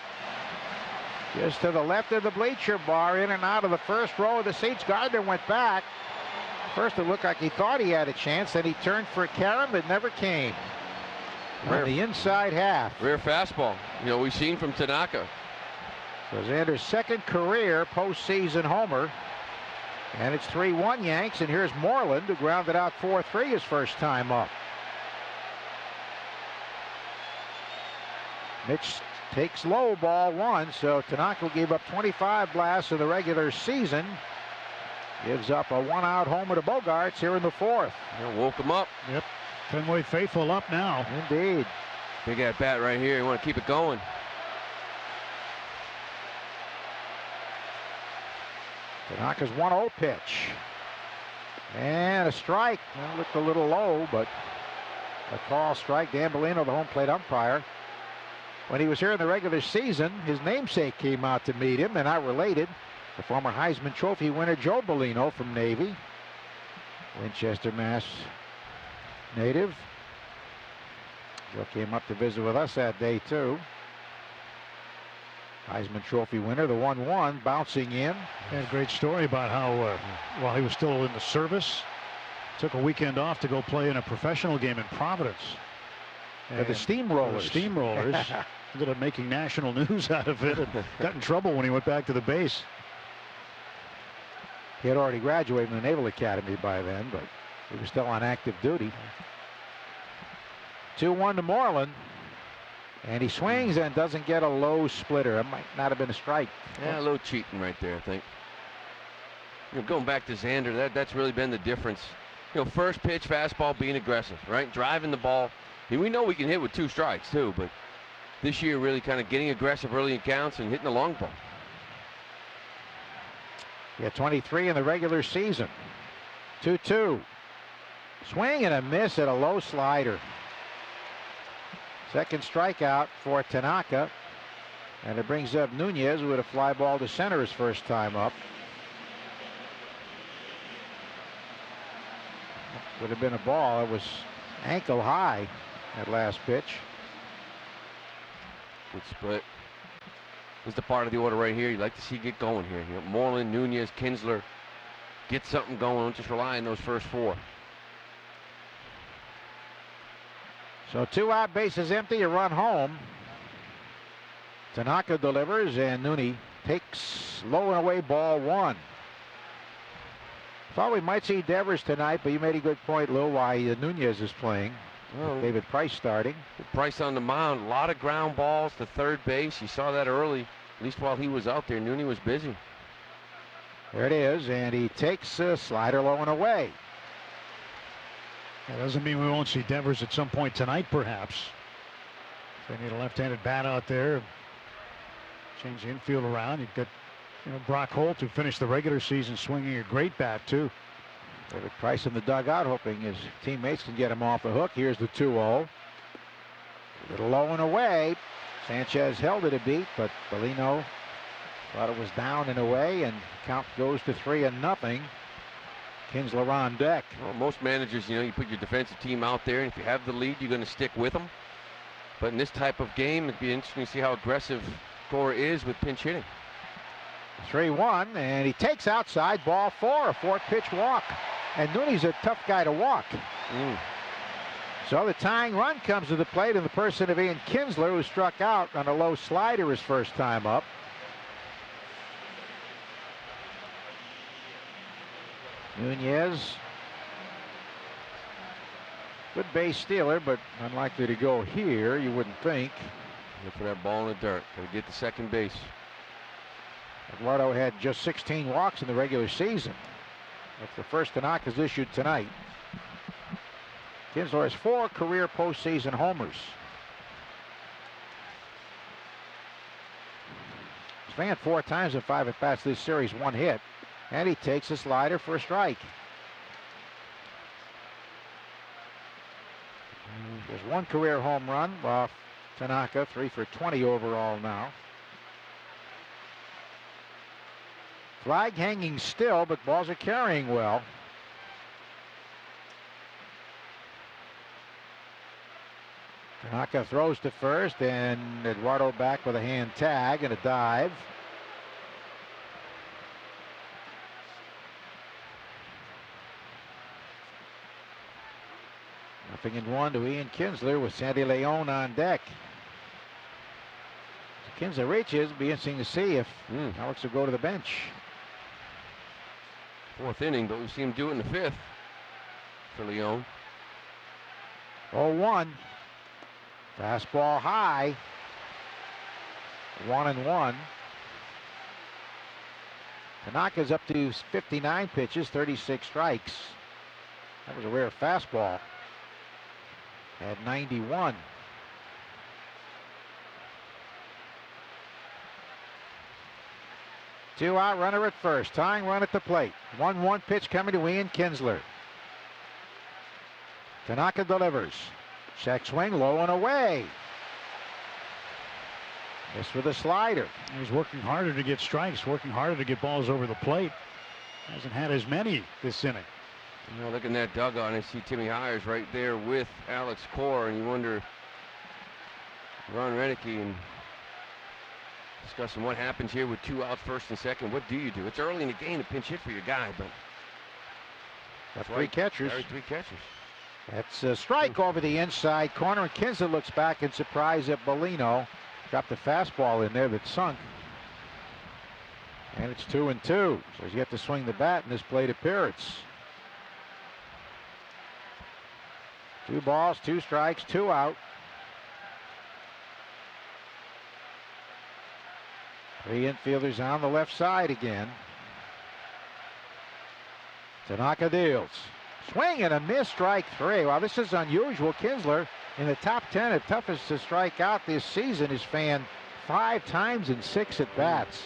just to the left of the bleacher bar, in and out of the first row of the seats. Gardner went back. First it looked like he thought he had a chance, then he turned for a carom that never came. On the inside half. Rare fastball. You know, we've seen from Tanaka. So Xander's second career postseason homer. And it's 3-1 Yanks, and here's Moreland, who grounded out 4-3 his first time up. Mitch takes low, ball 1, so Tanaka gave up 25 blasts in the regular season. Gives up a 1-out homer to Bogaerts here in the 4th. Woke him up. Yep. Fenway faithful up now. Indeed. Big at bat right here. You want to keep it going. Tanaka's 1-0 pitch. And a strike. Well, looked a little low, but a call strike. Dan Bellino, the home plate umpire. When he was here in the regular season, his namesake came out to meet him. They're not related. The former Heisman Trophy winner Joe Bellino from Navy. Winchester, Mass. native. Joe came up to visit with us that day, too. Heisman Trophy winner, the 1-1, bouncing in. Had a great story about how, while he was still in the service, took a weekend off to go play in a professional game in Providence. The Steamrollers. The Steamrollers. Ended up making national news out of it and got in trouble when he went back to the base. He had already graduated from the Naval Academy by then, but he was still on active duty. 2-1 to Moreland. And he swings and doesn't get a low splitter. It might not have been a strike. Yeah, a little cheating right there, I think. You know, going back to Xander, that's really been the difference. You know, first pitch fastball, being aggressive, right? Driving the ball. I mean, we know we can hit with 2 strikes too, but this year really kind of getting aggressive early in counts and hitting the long ball. He had 23 in the regular season. 2-2. Swing and a miss at a low slider. Second strikeout for Tanaka. And it brings up Nunez with a fly ball to center his first time up. would have been a ball. It was ankle high that last pitch. Good split. This is the part of the order right here you'd like to see get going here. You know, Moreland, Nunez, Kinsler, get something going. Don't just rely on those first four. So 2 out, bases empty, a run home. Tanaka delivers, and Nooney takes low and away, ball 1. Thought we might see Devers tonight, but you made a good point, Lou, why Nunez is playing. Well, David Price starting. Price on the mound, a lot of ground balls to third base. You saw that early, at least while he was out there. Nooney was busy. There it is, and he takes a slider low and away. That doesn't mean we won't see Devers at some point tonight, perhaps. They need a left-handed bat out there. Change the infield around. You've got, Brock Holt, who finished the regular season swinging a great bat, too. David Price in the dugout, hoping his teammates can get him off the hook. Here's the 2-0. A little low and away. Sanchez held it a beat, but Bellino thought it was down and away, and count goes to 3-0. Kinsler on deck. Well, most managers, you put your defensive team out there, and if you have the lead, you're going to stick with them. But in this type of game, it'd be interesting to see how aggressive Cora is with pinch hitting. 3-1, and he takes outside, ball 4, a 4-pitch walk. And Nooney's a tough guy to walk. So the tying run comes to the plate in the person of Ian Kinsler, who struck out on a low slider his first time up. Nunez, good base stealer, but unlikely to go here, you wouldn't think. Look for that ball in the dirt. Got to get to second base. Eduardo had just 16 walks in the regular season. That's the first Tanaka's issued tonight. Kinsler has 4 career postseason homers. He's fanned 4 times in 5 at-bats this series, 1 hit. And he takes a slider for a strike. There's 1 career home run off Tanaka, 3 for 20 overall now. Flag hanging still, but balls are carrying well. Tanaka throws to first, and Eduardo back with a hand tag and a dive. Nothing in 1 to Ian Kinsler with Sandy Leon on deck. So Kinsler reaches. Be interesting to see if Alex will go to the bench. 4th inning, but we've seen him do it in the 5th for Leon. 0-1. Fastball high. 1-1. Tanaka's up to 59 pitches, 36 strikes. That was a rare fastball. At 91. Two out, runner at first. Tying run at the plate. 1-1 pitch coming to Ian Kinsler. Tanaka delivers. Check swing, low and away. This with a slider. He's working harder to get strikes, working harder to get balls over the plate. Hasn't had as many this inning. Look in that dugout, and I see Timmy Hires right there with Alex Cora, and you wonder, Ron Renicky, and discussing what happens here with 2 outs, first and second. What do you do? It's early in the game to pinch hit for your guy, but got 3 catchers. 3 catchers. That's a strike over the inside corner, and Kinsler looks back in surprise at Bellino. Dropped the fastball in there that sunk. And it's 2-2. So he's yet to swing the bat in this plate appearance. 2 balls, 2 strikes, 2 out. 3 infielders on the left side again. Tanaka deals. Swing and a miss, strike 3. Wow, this is unusual. Kinsler in the top 10 at toughest to strike out this season is fanned 5 times in 6 at bats.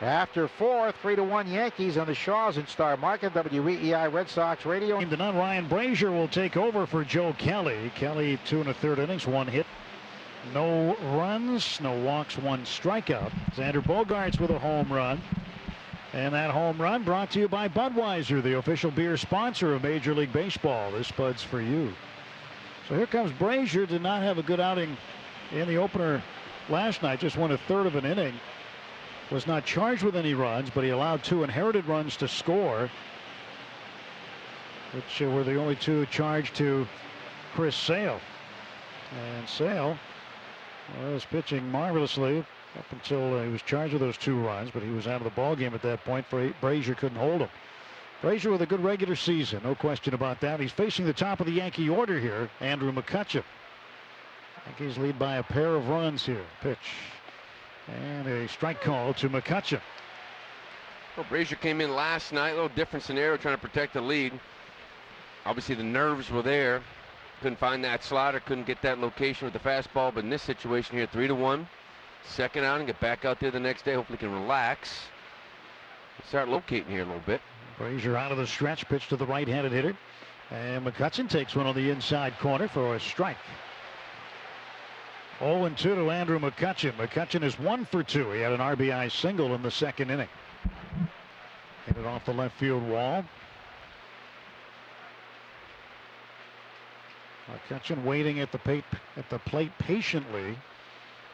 After 4, 3-1 Yankees on the Shaws and Star Market. WEEI Red Sox Radio. Tonight, Ryan Brazier will take over for Joe Kelly. Kelly 2 1/3 innings, 1 hit, no runs, no walks, 1 strikeout. Xander Bogaerts with a home run. And that home run brought to you by Budweiser, the official beer sponsor of Major League Baseball. This Bud's for you. So here comes Brazier. Did not have a good outing in the opener last night. Just won a third of an inning. Was not charged with any runs, but he allowed 2 inherited runs to score, which were the only 2 charged to Chris Sale. And Sale was pitching marvelously up until he was charged with those 2 runs, but he was out of the ball game at that point. Brazier couldn't hold him. Brazier with a good regular season, no question about that. He's facing the top of the Yankee order here, Andrew McCutchen. Yankees lead by a pair of runs here. Pitch and a strike call to McCutchen. Well, Brazier came in last night, a little different scenario, trying to protect the lead. Obviously the nerves were there. Couldn't find that slider, couldn't get that location with the fastball, but in this situation here, 3-1. Second outing, get back out there the next day. Hopefully can relax. Start locating here a little bit. Brazier out of the stretch, pitch to the right-handed hitter. And McCutchen takes one on the inside corner for a strike. 0-2 to Andrew McCutchen. McCutchen is 1 for 2. He had an RBI single in the second inning. Hit it off the left field wall. McCutchen waiting at the plate patiently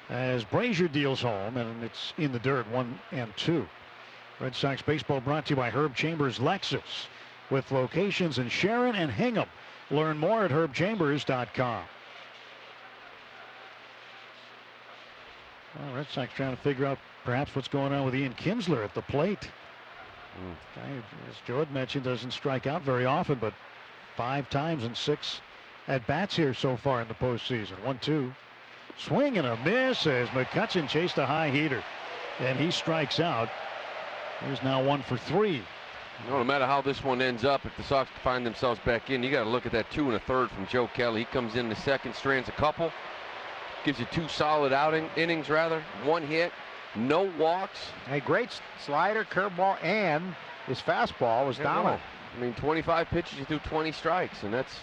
as Brazier deals home, and it's in the dirt, 1-2. Red Sox baseball brought to you by Herb Chambers Lexus, with locations in Sharon and Hingham. Learn more at herbchambers.com. Well, Red Sox trying to figure out perhaps what's going on with Ian Kinsler at the plate. As Jordan mentioned, doesn't strike out very often, but 5 times in 6 at-bats here so far in the postseason. 1-2. Swing and a miss as McCutchen chased a high heater, and he strikes out. He's now 1 for 3. No matter how this one ends up, if the Sox find themselves back in, you got to look at that 2 1/3 from Joe Kelly. He comes in the second, strands a couple, gives you 2 solid innings, 1 hit, no walks. A great slider, curveball, and his fastball was dominant. I mean, 25 pitches, you threw 20 strikes, and that's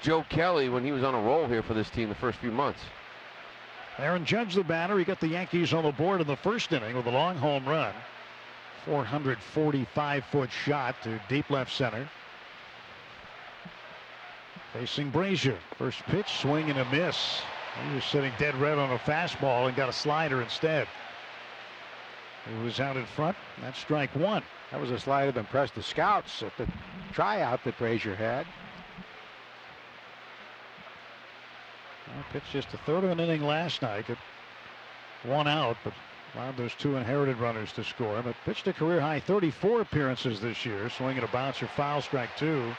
Joe Kelly when he was on a roll here for this team the first few months. Aaron Judge, the batter. He got the Yankees on the board in the first inning with a long home run. 445-foot shot to deep left center. Facing Brazier. First pitch, swing and a miss. He was sitting dead red on a fastball and got a slider instead. He was out in front. That's strike 1. That was a slider that impressed the scouts at the tryout that Brazier had. Pitched just a third of an inning last night. It 1 out, but allowed those 2 inherited runners to score. But pitched a career high 34 appearances this year, swinging a bouncer, foul, strike 2.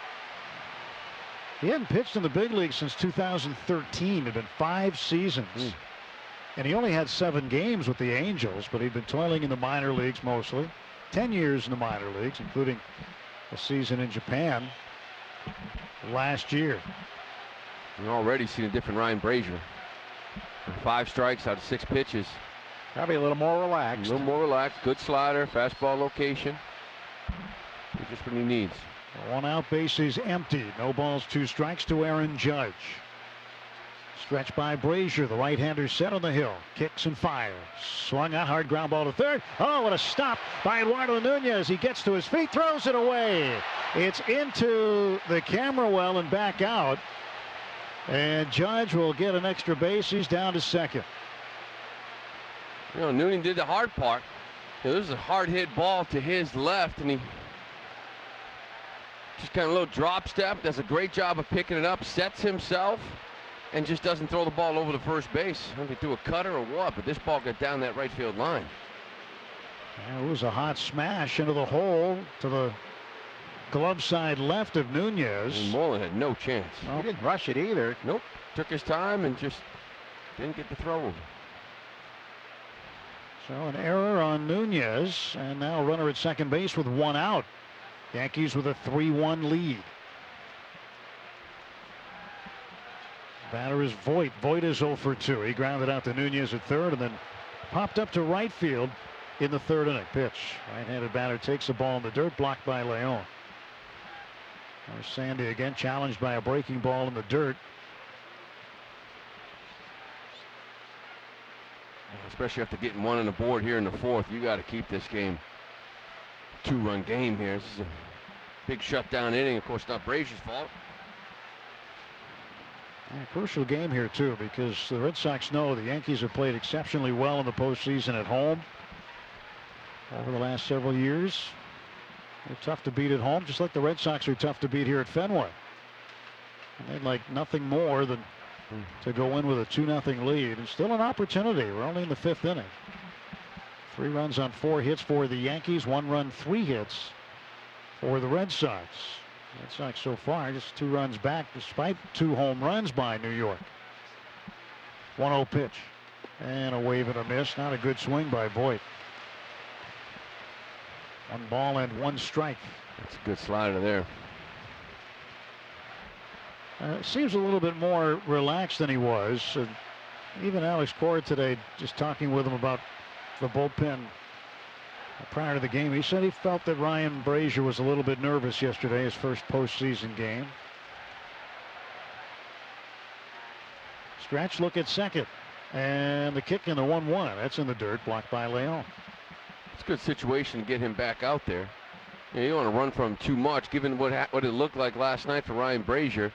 He hadn't pitched in the big league since 2013. It had been 5 seasons. And he only had 7 games with the Angels, but he'd been toiling in the minor leagues mostly. 10 years in the minor leagues, including a season in Japan last year. We've already seen a different Ryan Brazier. 5 strikes out of 6 pitches. Probably a little more relaxed. A little more relaxed. Good slider, fastball location. Just what he needs. 1 out, bases empty. No balls, 2 strikes to Aaron Judge. Stretch by Brazier. The right-hander set on the hill. Kicks and fires. Swung out, hard ground ball to third. Oh, what a stop by Eduardo Nunez. He gets to his feet, throws it away. It's into the camera well and back out. And Judge will get an extra base. He's down to second. You know, Noonan did the hard part. You know, this is a hard hit ball to his left, and he just kind of a little drop step, does a great job of picking it up, sets himself, and just doesn't throw the ball over the first base. I don't know if he threw a cutter or what, but this ball got down that right field line. Yeah, it was a hot smash into the hole to the glove side left of Nunez. And Moreland had no chance. He didn't rush it either. Nope. Took his time and just didn't get the throw. So an error on Nunez, and now a runner at second base with 1 out. Yankees with a 3-1 lead. Batter is Voit. Voit is 0 for 2. He grounded out to Nunez at third and then popped up to right field in the third inning. Pitch. Right-handed batter takes the ball in the dirt, blocked by Leon. There's Sandy again, challenged by a breaking ball in the dirt. Especially after getting 1 on the board here in the 4th, you got to keep this game 2-run game here. This is a big shutdown inning. Of course, not Brazier's fault. And a crucial game here, too, because the Red Sox know the Yankees have played exceptionally well in the postseason at home over the last several years. They're tough to beat at home, just like the Red Sox are tough to beat here at Fenway. And they'd like nothing more than to go in with a 2-0 lead. And still an opportunity. We're only in the 5th inning. 3 runs on 4 hits for the Yankees. 1 run, 3 hits for the Red Sox. Red Sox so far just 2 runs back despite 2 home runs by New York. 1-0 pitch. And a wave and a miss. Not a good swing by Voit. 1 ball and 1 strike. That's a good slider there. Seems a little bit more relaxed than he was. Even Alex Cora today, just talking with him about the bullpen prior to the game, he said he felt that Ryan Brazier was a little bit nervous yesterday, his first postseason game. Scratch look at second. And the kick in the 1-1. That's in the dirt, blocked by Leon. It's a good situation to get him back out there. You don't want to run from him too much, given what it looked like last night for Ryan Brazier.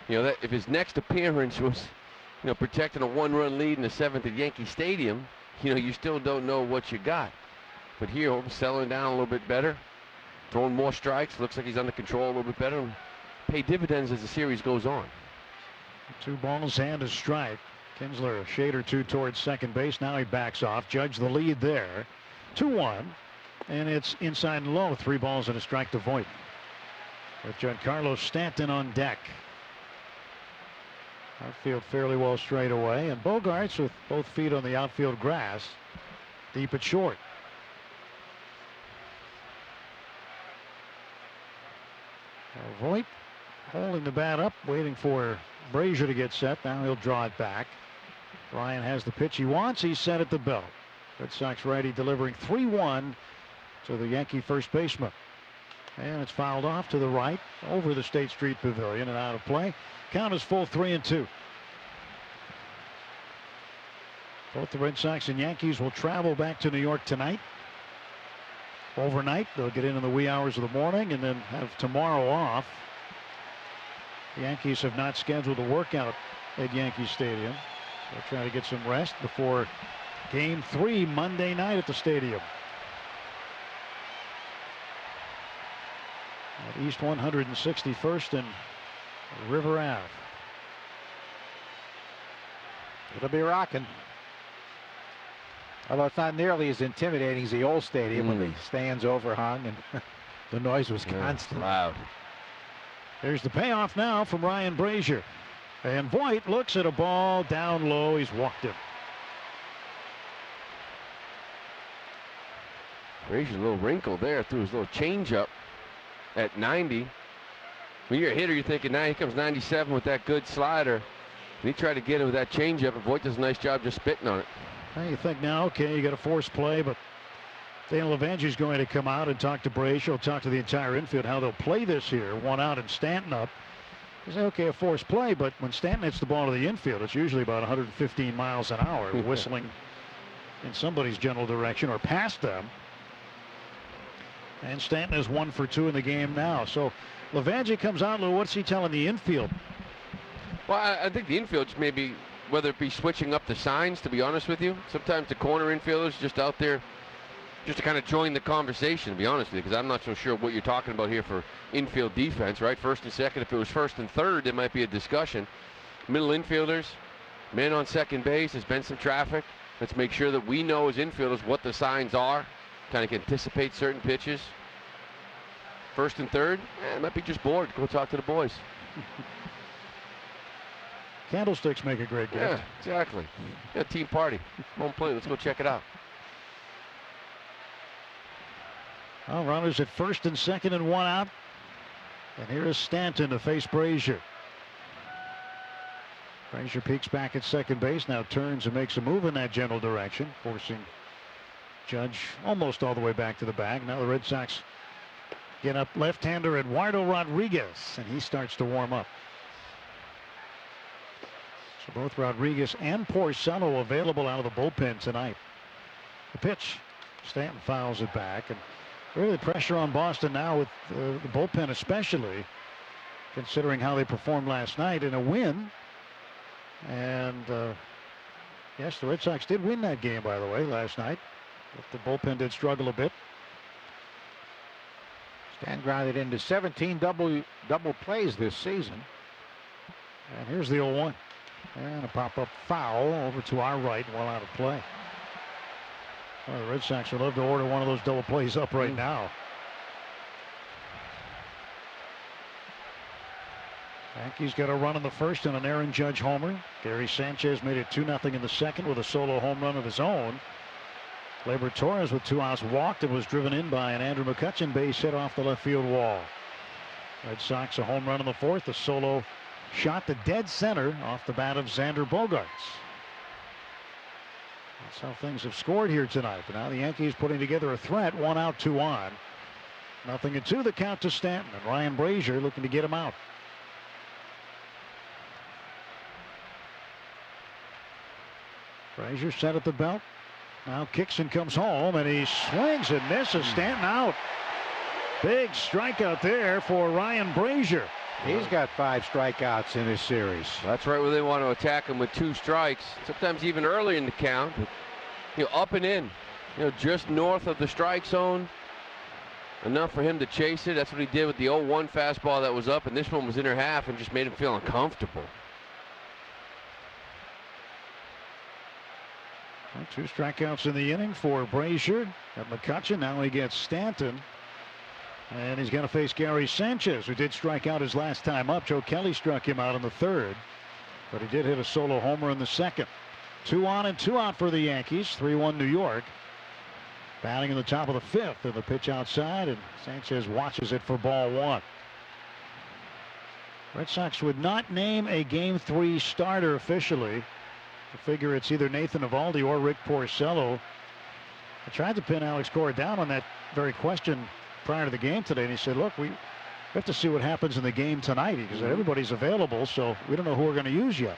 That if his next appearance was, protecting a 1-run lead in the 7th at Yankee Stadium, you still don't know what you got. But here, settling down a little bit better, throwing more strikes. Looks like he's under control a little bit better. Pay dividends as the series goes on. 2 balls and a strike. Kinsler a shade or 2 towards second base. Now he backs off. Judge the lead there. 2-1. And it's inside and low. 3 balls and a strike to Voit. With Giancarlo Stanton on deck. Outfield fairly well straight away. And Bogarts with both feet on the outfield grass. Deep at short. Voit holding the bat up, waiting for Brazier to get set. Now he'll draw it back. Ryan has the pitch he wants. He's set at the belt. Red Sox righty delivering 3-1 to the Yankee first baseman. And it's fouled off to the right over the State Street Pavilion and out of play. Count is full, 3-2. Both the Red Sox and Yankees will travel back to New York tonight. Overnight, they'll get in the wee hours of the morning and then have tomorrow off. The Yankees have not scheduled a workout at Yankee Stadium. They'll try to get some rest before Game 3 Monday night at the stadium. At East 161st and River Ave. It'll be rocking. Although it's not nearly as intimidating as the old stadium when the stands overhung and the noise was constant. Loud. There's the payoff now from Ryan Brazier. And Voit looks at a ball down low. He's walked him. Brazier's a little wrinkle there through his little changeup at 90. When you're a hitter, you're thinking, now here comes 97 with that good slider. And he tried to get him with that changeup, and Voit does a nice job just spitting on it. Now you think now, okay, you got a forced play, but Daniel Levangi's going to come out and talk to Brazier. He'll talk to the entire infield how they'll play this here. 1 out and Stanton up. You say, okay, a forced play, but when Stanton hits the ball to the infield, it's usually about 115 miles an hour, whistling in somebody's general direction or past them. And Stanton is 1 for 2 in the game now. So Levangi comes out, Lou, what's he telling the infield? Well, I think the infield just maybe, whether it be switching up the signs, to be honest with you. Sometimes the corner infielders just out there just to kind of join the conversation, to be honest with you, because I'm not so sure what you're talking about here for infield defense, right? First and second. If it was first and third, there might be a discussion. Middle infielders, men on second base, there's been some traffic. Let's make sure that we know as infielders what the signs are, kind of anticipate certain pitches. First and third, it might be just bored. Go talk to the boys. Candlesticks make a great gift. Yeah, exactly. Yeah, team party. Home plate. Let's go check it out. Well, runners at first and second and 1 out. And here is Stanton to face Brazier. Brazier peeks back at second base, now turns and makes a move in that general direction, forcing Judge almost all the way back to the bag. Now the Red Sox get up left-hander Eduardo Rodriguez, and he starts to warm up. So both Rodriguez and Porcello available out of the bullpen tonight. The pitch, Stanton fouls it back, and Really pressure on Boston now with the bullpen, especially considering how they performed last night in a win. And yes, the Red Sox did win that game, by the way, last night. But the bullpen did struggle a bit. Stan grounded into 17 double plays this season. And here's the 0-1. And a pop-up foul over to our right, well out of play. Well, the Red Sox would love to order one of those double plays up right now. Yankees got a run in the first and an Aaron Judge homer. Gary Sanchez made it 2-0 in the second with a solo home run of his own. Gleyber Torres with 2 outs walked and was driven in by an Andrew McCutchen base hit off the left field wall. Red Sox a home run in the fourth, a solo shot to dead center off the bat of Xander Bogaerts. That's how things have scored here tonight. But now the Yankees putting together a threat. 1 out, 2 on. 0-2 the count to Stanton, and Ryan Brazier looking to get him out. Brazier set at the belt. Now kicks and comes home, and he swings and misses. Stanton out. Big strikeout there for Ryan Brazier. He's got 5 strikeouts in this series. That's right, where they want to attack him with 2 strikes. Sometimes even early in the count. Up and in. Just north of the strike zone. Enough for him to chase it. That's what he did with the 0-1 fastball that was up, and this one was inner half and just made him feel uncomfortable. 2 strikeouts in the inning for Brazier. At McCutchen, now he gets Stanton. And he's going to face Gary Sanchez, who did strike out his last time up. Joe Kelly struck him out in the third, but he did hit a solo homer in the second. 2 on and 2 out for the Yankees. 3-1 New York. Batting in the top of the fifth, and the pitch outside, and Sanchez watches it for ball 1. Red Sox would not name a Game 3 starter officially. I figure it's either Nathan Eovaldi or Rick Porcello. I tried to pin Alex Cora down on that very question prior to the game today, and he said, look, we have to see what happens in the game tonight, because everybody's available, so we don't know who we're going to use yet.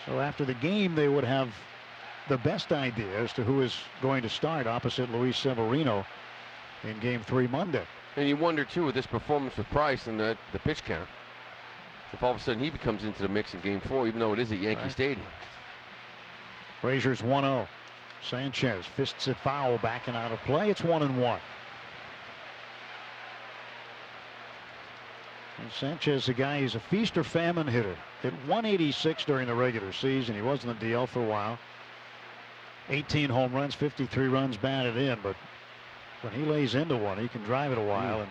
So after the game, they would have the best idea as to who is going to start opposite Luis Severino in Game 3 Monday. And you wonder, too, with this performance with Price and the pitch count, if all of a sudden he becomes into the mix in Game 4, even though it is at Yankee Stadium. Brazier's 1-0. Sanchez fists it foul, backing out of play. It's 1-1. And Sanchez, a guy, he's a feast or famine hitter. Hit 186 during the regular season. He was in the DL for a while. 18 home runs, 53 runs batted in, but when he lays into one, he can drive it a while. And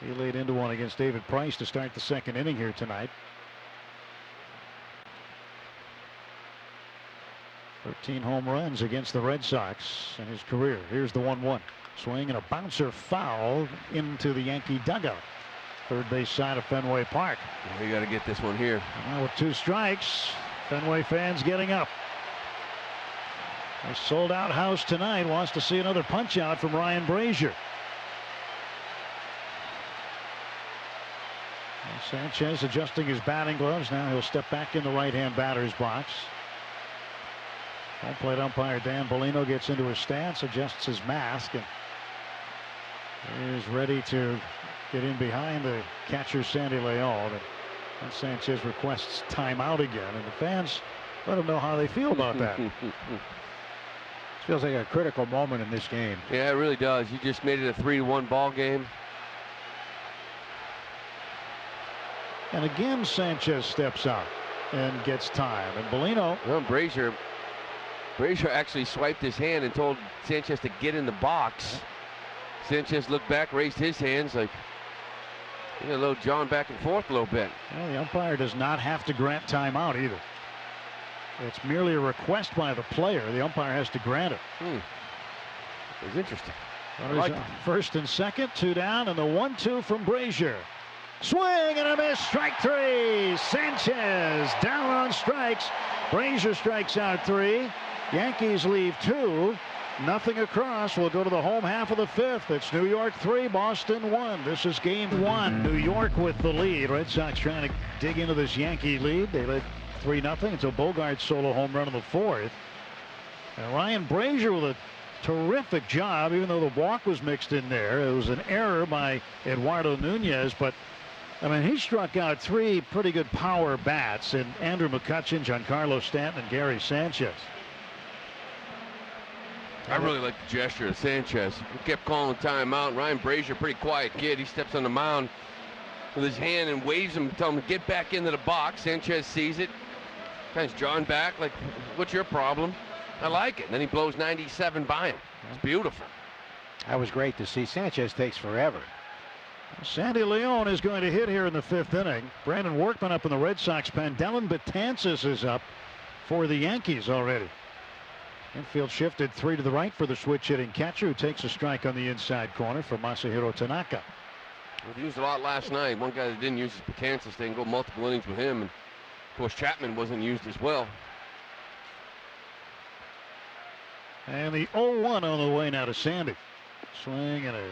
he laid into one against David Price to start the second inning here tonight. 13 home runs against the Red Sox in his career. Here's the 1-1. Swing and a bouncer foul into the Yankee dugout. Third base side of Fenway Park. We got to get this one here. Now with 2 strikes, Fenway fans getting up. A sold-out house tonight wants to see another punch-out from Ryan Brazier. And Sanchez adjusting his batting gloves. Now he'll step back in the right-hand batter's box. Home plate umpire Dan Bellino gets into his stance, adjusts his mask, and is ready to get in behind the catcher Sandy Leon. And Sanchez requests timeout again, and the fans let him know how they feel about that. Feels like a critical moment in this game. Yeah, it really does. You just made it a 3-1 ball game. And again, Sanchez steps out and gets time. And Bellino. Well, Brazier actually swiped his hand and told Sanchez to get in the box. Sanchez looked back, raised his hands, like a little John back and forth a little bit. Well, the umpire does not have to grant timeout either. It's merely a request by the player. The umpire has to grant it. It's interesting. First and second, 2 down, and the 1-2 from Brazier. Swing and a miss, strike 3. Sanchez down on strikes. Brazier strikes out 3. Yankees leave 2. Nothing across. We'll go to the home half of the fifth. It's New York 3, Boston 1. This is Game 1. New York with the lead. Red Sox trying to dig into this Yankee lead. They led 3-0 until Bogaerts' solo home run in the fourth. And Ryan Brazier with a terrific job, even though the walk was mixed in there. It was an error by Eduardo Nunez, but I mean, he struck out 3 pretty good power bats in Andrew McCutchen, Giancarlo Stanton, and Gary Sanchez. I really like the gesture of Sanchez. He kept calling timeout. Ryan Brazier, pretty quiet kid. He steps on the mound with his hand and waves him, telling him to get back into the box. Sanchez sees it. Kind of drawn back, like, what's your problem? I like it. And then he blows 97 by him. It's beautiful. That was great to see. Sanchez takes forever. Sandy Leon is going to hit here in the 5th inning. Brandon Workman up in the Red Sox pen. Dylan Betances is up for the Yankees already. Infield shifted 3 to the right for the switch hitting catcher, who takes a strike on the inside corner for Masahiro Tanaka. We used a lot last night. One guy that didn't use his Betances, they can go multiple innings with him. And of course, Chapman wasn't used as well. And the 0-1 on the way now to Sandy. Swing and a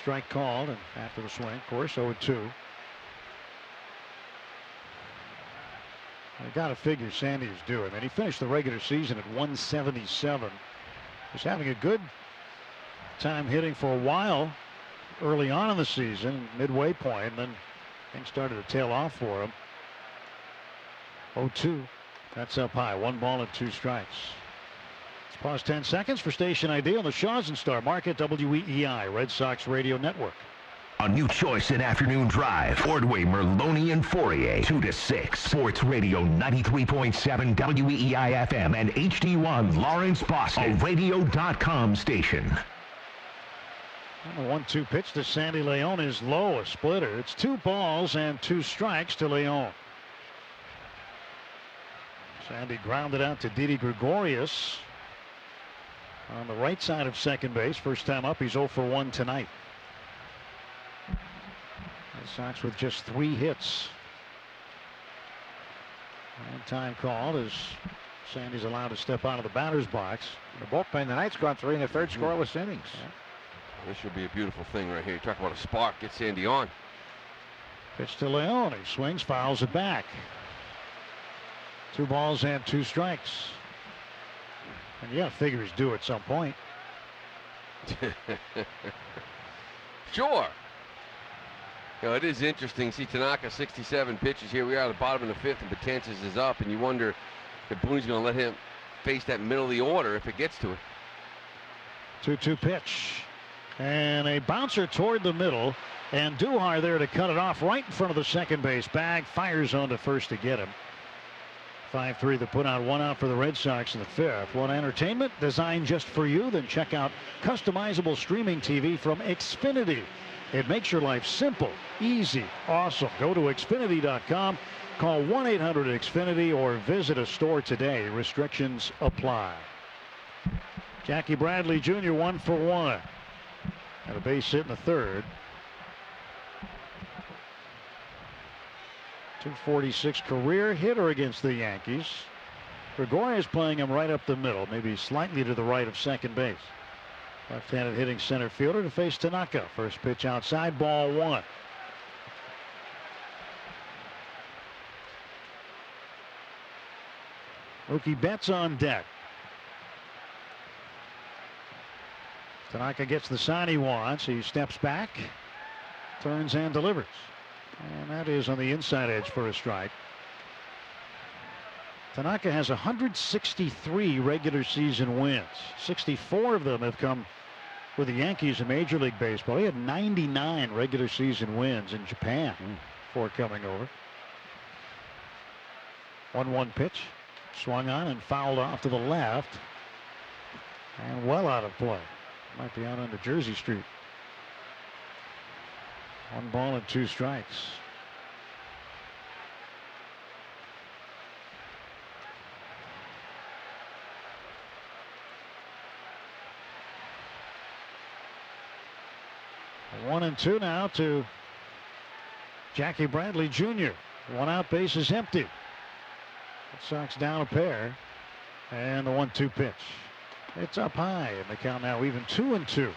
strike called, and after the swing, of course, 0-2. I got to figure Sandy is due. I mean, he finished the regular season at 177. Was having a good time hitting for a while early on in the season, midway point, and then things started to tail off for him. 0-2. That's up high. 1 ball and 2 strikes. Let's pause 10 seconds for station ID on the Shaws and Star Market, WEEI, Red Sox Radio Network. A new choice in afternoon drive. Ordway, Merloni, and Fourier, 2 to 6. Sports Radio 93.7 WEEI FM and HD1 Lawrence, Boston. A radio.com station. And the 1-2 pitch to Sandy Leon is low, a splitter. It's 2 balls and 2 strikes to Leon. Sandy grounded out to Didi Gregorius on the right side of second base. First time up, he's 0 for 1 tonight. The Sox with just 3 hits. And time called as Sandy's allowed to step out of the batter's box. The bullpen tonight's gone 3 1/3 scoreless innings. This should be a beautiful thing right here. You talk about a spark. Get Sandy on. Pitch to Leone. He swings, fouls it back. 2 balls and 2 strikes. And you got to figure he's due at some point. Sure. You know, it is interesting. See Tanaka 67 pitches. Here we are at the bottom of the 5th, and Betances is up, and you wonder if Boone's going to let him face that middle of the order if it gets to it. 2-2 pitch. And a bouncer toward the middle, and Duhar there to cut it off right in front of the second base bag. Fires on to first to get him. 5-3 to put out 1 out for the Red Sox in the 5th. Want entertainment designed just for you? Then check out customizable streaming TV from Xfinity. It makes your life simple, easy, awesome. Go to Xfinity.com, call 1-800-XFINITY, or visit a store today. Restrictions apply. Jackie Bradley Jr. 1 for 1. Had a base hit in the 3rd. 246 career hitter against the Yankees. Gregorius playing him right up the middle, maybe slightly to the right of second base. Left-handed hitting center fielder to face Tanaka. First pitch outside, ball 1. Mookie Betts on deck. Tanaka gets the sign he wants. He steps back, turns and delivers. And that is on the inside edge for a strike. Tanaka has 163 regular season wins. 64 of them have come with the Yankees in Major League Baseball. He had 99 regular season wins in Japan before coming over. 1-1 pitch. Swung on and fouled off to the left. And well out of play. Might be out onto Jersey Street. 1 ball and 2 strikes. One and 2 now to Jackie Bradley Jr. 1 out, base is empty. Red Sox down a pair. And the 1-2 pitch. It's up high, and the count now even 2-2.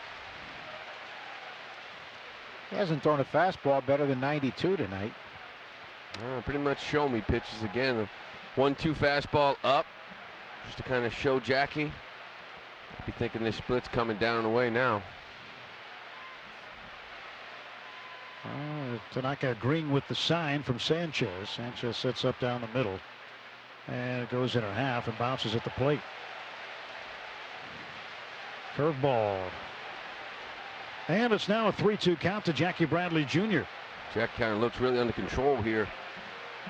He hasn't thrown a fastball better than 92 tonight. Pretty much show me pitches again. A 1-2 fastball up, just to kind of show Jackie Be thinking this split's coming down the way now. Tanaka agreeing with the sign from Sanchez. Sanchez sets up down the middle. And it goes in her half and bounces at the plate. Curveball. And it's now a 3-2 count to Jackie Bradley Jr. Jack kind of looks really under control here.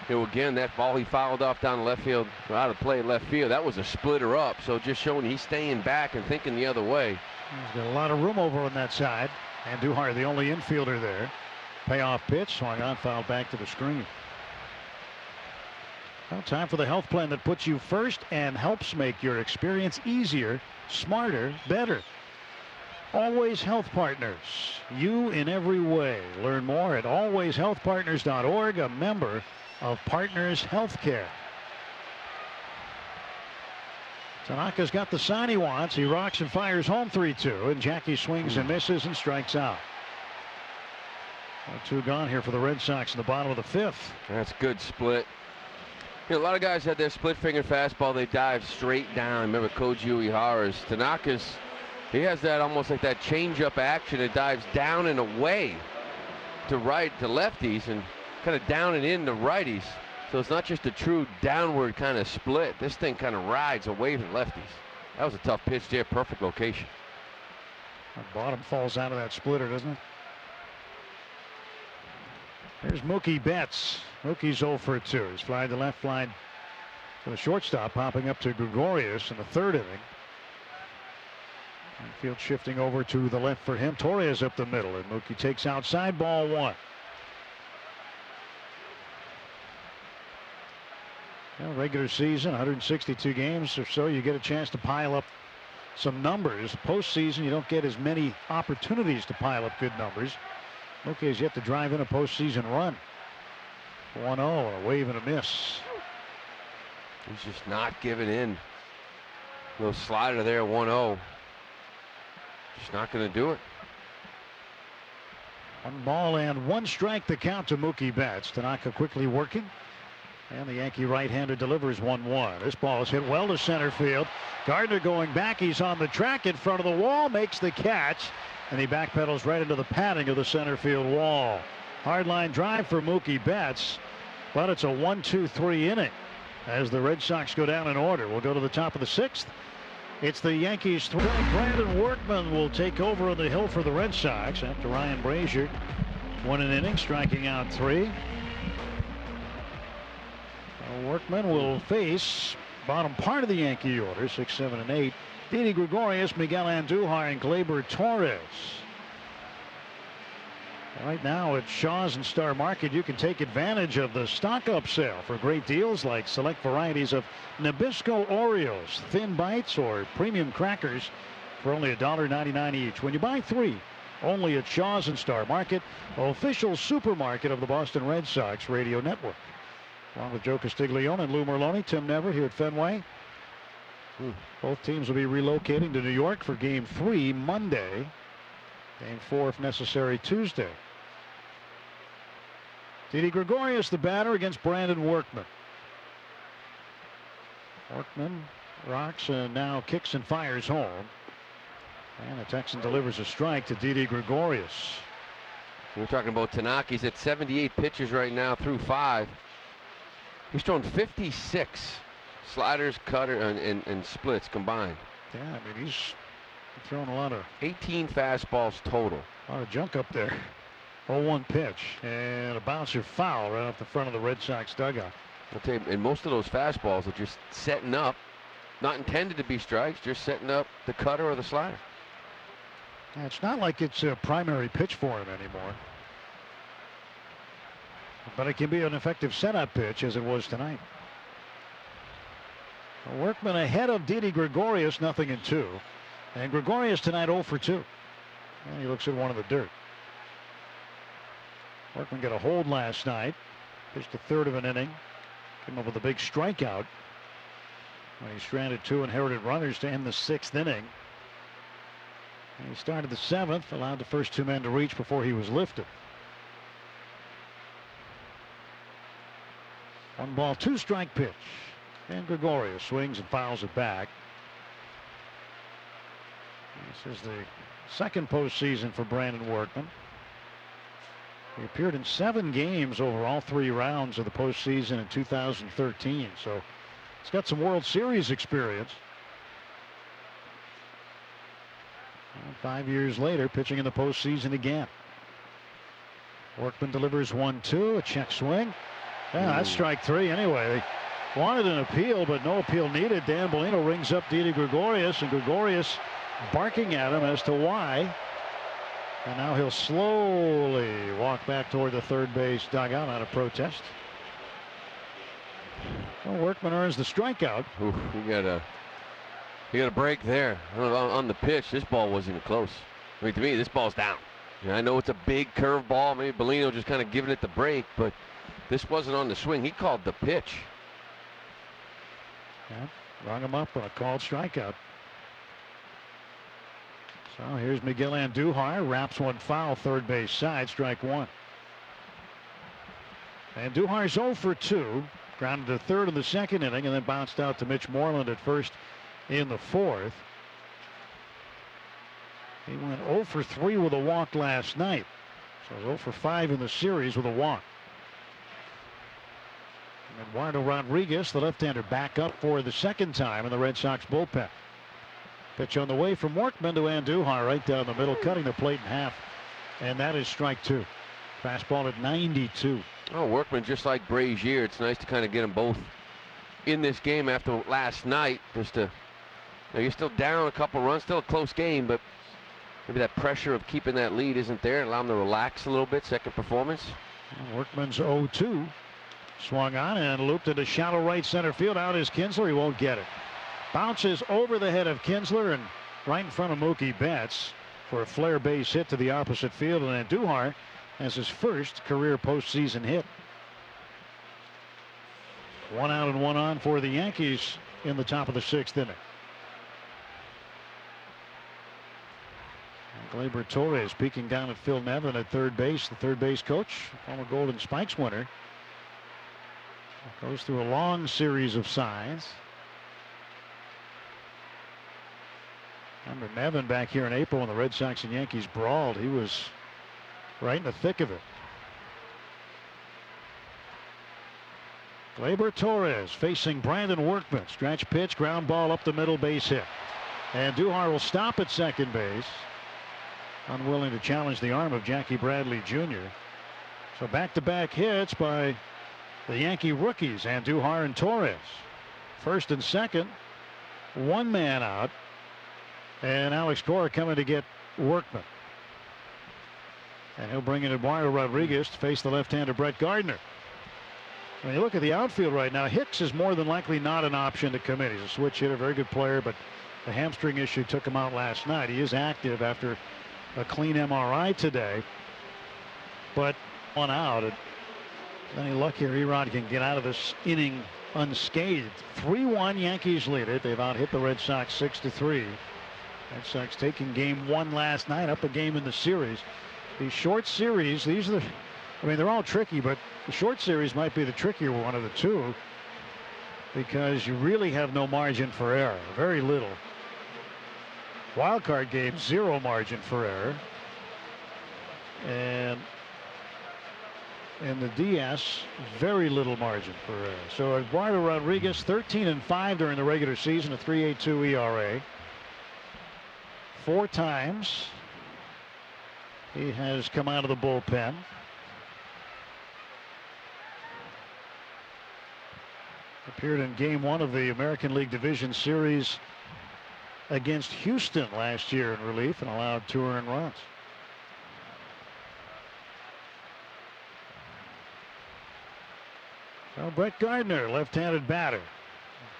Again, that ball he fouled off down the left field, out of play left field, that was a splitter up. So just showing he's staying back and thinking the other way. He's got a lot of room over on that side. And Duhar, the only infielder there. Payoff pitch, swung on, fouled back to the screen. Well, time for the health plan that puts you first and helps make your experience easier, smarter, better. Always Health Partners, you in every way. Learn more at alwayshealthpartners.org, a member of Partners Healthcare. Tanaka's got the sign he wants. He rocks and fires home 3-2, and Jackie swings and misses and strikes out. 2 gone here for the Red Sox in the bottom of the 5th. That's good split. You know, a lot of guys had their split finger fastball. They dive straight down. Remember Koji Uehara's. Tanaka's, he has that almost like that change-up action. It dives down and away to lefties and kind of down and in to righties. So it's not just a true downward kind of split. This thing kind of rides away from lefties. That was a tough pitch there. Perfect location. The bottom falls out of that splitter, doesn't it? There's Mookie Betts. Mookie's 0 for 2. He's flying to left, flying to the shortstop, popping up to Gregorius in the 3rd inning. Field shifting over to the left for him. Torres up the middle, and Mookie takes outside, ball 1. Well, regular season, 162 games or so, you get a chance to pile up some numbers. Postseason, you don't get as many opportunities to pile up good numbers. Mookie has yet to drive in a postseason run. 1-0, a wave and a miss. He's just not giving in. Little slider there, 1-0. Just not going to do it. 1 ball and 1 strike the count to Mookie Betts. Tanaka quickly working. And the Yankee right-hander delivers 1-1. This ball is hit well to center field. Gardner going back. He's on the track in front of the wall, makes the catch, and he backpedals right into the padding of the center field wall. Hard line drive for Mookie Betts, but it's a 1-2-3 inning as the Red Sox go down in order. We'll go to the top of the 6th. It's the Yankees 3. Brandon Workman will take over on the hill for the Red Sox after Ryan Brazier won an inning, striking out 3. Workman will face bottom part of the Yankee order, 6, 7, and 8. Didi Gregorius, Miguel Andujar, and Gleyber Torres. Right now at Shaw's and Star Market, you can take advantage of the stock-up sale for great deals like select varieties of Nabisco Oreos, thin bites, or premium crackers for only $1.99 each. When you buy 3, only at Shaw's and Star Market, official supermarket of the Boston Red Sox radio network. Along with Joe Castiglione and Lou Merloni, Tim Neverett here at Fenway. Both teams will be relocating to New York for Game 3 Monday. Game 4, if necessary, Tuesday. Didi Gregorius, the batter, against Brandon Workman. Workman rocks and now kicks and fires home. And the Texan delivers a strike to Didi Gregorius. We're talking about Tanaka. He's at 78 pitches right now through 5. He's thrown 56 sliders, cutter, and splits combined. Yeah, I mean, he's thrown a lot of 18 fastballs total. A lot of junk up there. 0-1 pitch and a bouncer foul right off the front of the Red Sox dugout. I'll tell you, and most of those fastballs are just setting up, not intended to be strikes, just setting up the cutter or the slider. Yeah, it's not like it's a primary pitch for him anymore. But it can be an effective setup pitch as it was tonight. Workman ahead of Didi Gregorius, 0-2. And Gregorius tonight 0 for 2. And he looks at one of the dirt. Workman got a hold last night. Pitched a 3rd of an inning. Came up with a big strikeout when he stranded 2 inherited runners to end the 6th inning. And he started the 7th, allowed the first 2 men to reach before he was lifted. 1 ball, 2 strike pitch. And Gregorius swings and fouls it back. This is the second postseason for Brandon Workman. He appeared in 7 games over all 3 rounds of the postseason in 2013. So he's got some World Series experience. 5 years later, pitching in the postseason again. Workman delivers 1-2, a check swing. Yeah, that's strike 3 anyway. They wanted an appeal, but no appeal needed. Dan Bellino rings up Didi Gregorius, and Gregorius barking at him as to why. And now he'll slowly walk back toward the third base dugout out of protest. Well, Workman earns the strikeout. Oof, he got a break there on the pitch. This ball wasn't even close. I mean, to me, this ball's down. I know it's a big curve ball. Maybe Bellino just kind of giving it the break, but this wasn't on the swing. He called the pitch. Yeah, rung him up on a called strikeout. So here's Miguel Andujar, wraps one foul, third base side, strike 1. Andujar's 0 for 2, grounded to third in the second inning, and then bounced out to Mitch Moreland at first in the 4th. He went 0 for 3 with a walk last night, so 0 for 5 in the series with a walk. And Eduardo Rodriguez, the left-hander, back up for the second time in the Red Sox bullpen. Pitch on the way from Workman to Andujar, right down the middle, cutting the plate in half. And that is strike 2. Fastball at 92. Oh, Workman, just like Brazier, it's nice to kind of get them both in this game after last night. Just to, you're still down a couple runs, still a close game, but maybe that pressure of keeping that lead isn't there. Allow him to relax a little bit. Second performance. Workman's 0-2. Swung on and looped into shallow right center field. Out is Kinsler. He won't get it. Bounces over the head of Kinsler and right in front of Mookie Betts for a flare base hit to the opposite field. And Andujar has his first career postseason hit. 1 out and 1 on for the Yankees in the top of the 6th inning. Gleyber Torres peeking down at Phil Nevin at third base. The third base coach, former Golden Spikes winner, goes through a long series of signs. Remember Nevin back here in April when the Red Sox and Yankees brawled. He was right in the thick of it. Gleyber Torres facing Brandon Workman. Stretch pitch, ground ball up the middle, base hit. And Andujar will stop at second base, unwilling to challenge the arm of Jackie Bradley Jr. So back-to-back hits by the Yankee rookies, Andujar and Torres. First and second, 1 man out. And Alex Cora coming to get Workman. And he'll bring in Eduardo Rodriguez to face the left-hander Brett Gardner. When you look at the outfield right now, Hicks is more than likely not an option to come in. He's a switch hitter, very good player, but the hamstring issue took him out last night. He is active after a clean MRI today. But 1 out. And any luck here, Erod can get out of this inning unscathed. 3-1 Yankees lead it. They've out hit the Red Sox 6-3. Red Sox taking game 1 last night, up a game in the series. These short series, these are the, I mean, they're all tricky, but the short series might be the trickier one of the two because you really have no margin for error, very little. Wild card game, 0 margin for error. And in the DS, very little margin for error. So Eduardo Rodriguez, 13-5 during the regular season, a 3.82 ERA. 4 times he has come out of the bullpen. Appeared in game 1 of the American League Division Series against Houston last year in relief and allowed 2 earned runs. So Brett Gardner, left-handed batter,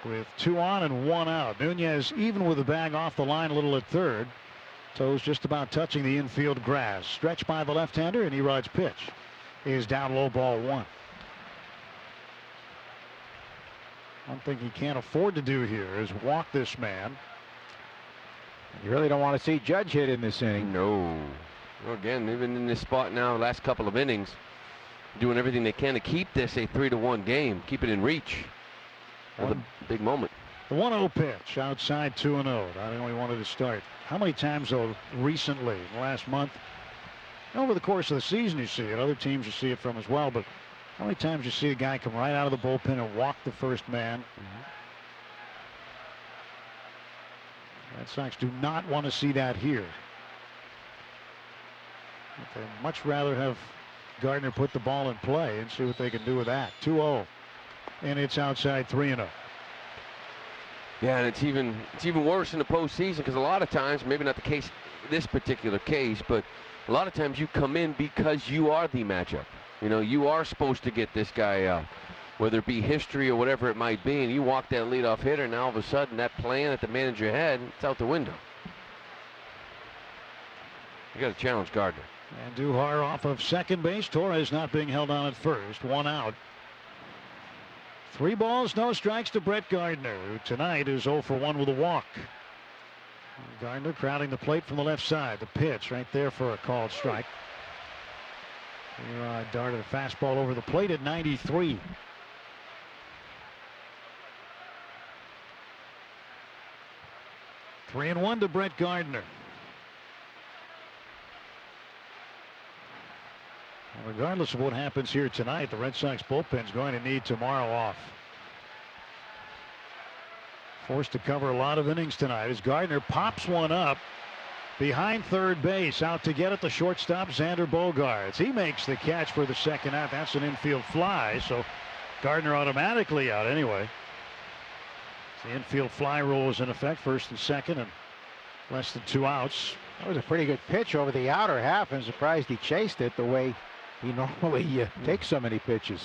with 2 on and 1 out. Nunez even with the bag off the line a little at third. Toes just about touching the infield grass. Stretched by the left-hander, and Erod's pitch is down low, ball 1. One thing he can't afford to do here is walk this man. You really don't want to see Judge hit in this inning. No. Well, again, even in this spot now, last couple of innings, doing everything they can to keep this a 3-1 game, keep it in reach. Another big moment. The 1-0 pitch outside 2-0. I don't know he wanted to start. How many times, though, recently, in the last month, over the course of the season you see it, other teams you see it from as well, but how many times you see a guy come right out of the bullpen and walk the first man? Red Sox do not want to see that here. They'd much rather have Gardner put the ball in play and see what they can do with that. 2-0, and it's outside 3-0. Yeah, and it's even worse in the postseason because a lot of times, maybe not the case, this particular case, but a lot of times you come in because you are the matchup. You know, you are supposed to get this guy out, whether it be history or whatever it might be, and you walk that leadoff hitter, and all of a sudden that plan that the manager had, it's out the window. You got to challenge Gardner. And Duhar off of second base. Torres not being held on at first. 1 out. 3 balls, no strikes to Brett Gardner, who tonight is 0 for 1 with a walk. Gardner crowding the plate from the left side. The pitch right there for a called strike. He darted a fastball over the plate at 93. Three and 1 to Brett Gardner. Regardless of what happens here tonight, the Red Sox bullpen's going to need tomorrow off. Forced to cover a lot of innings tonight as Gardner pops one up behind third base. Out to get it, the shortstop, Xander Bogaerts. He makes the catch for the second out. That's an infield fly, so Gardner automatically out anyway. The infield fly rule is in effect, first and second, and less than 2 outs. That was a pretty good pitch over the outer half. I'm surprised he chased it the way he normally takes so many pitches.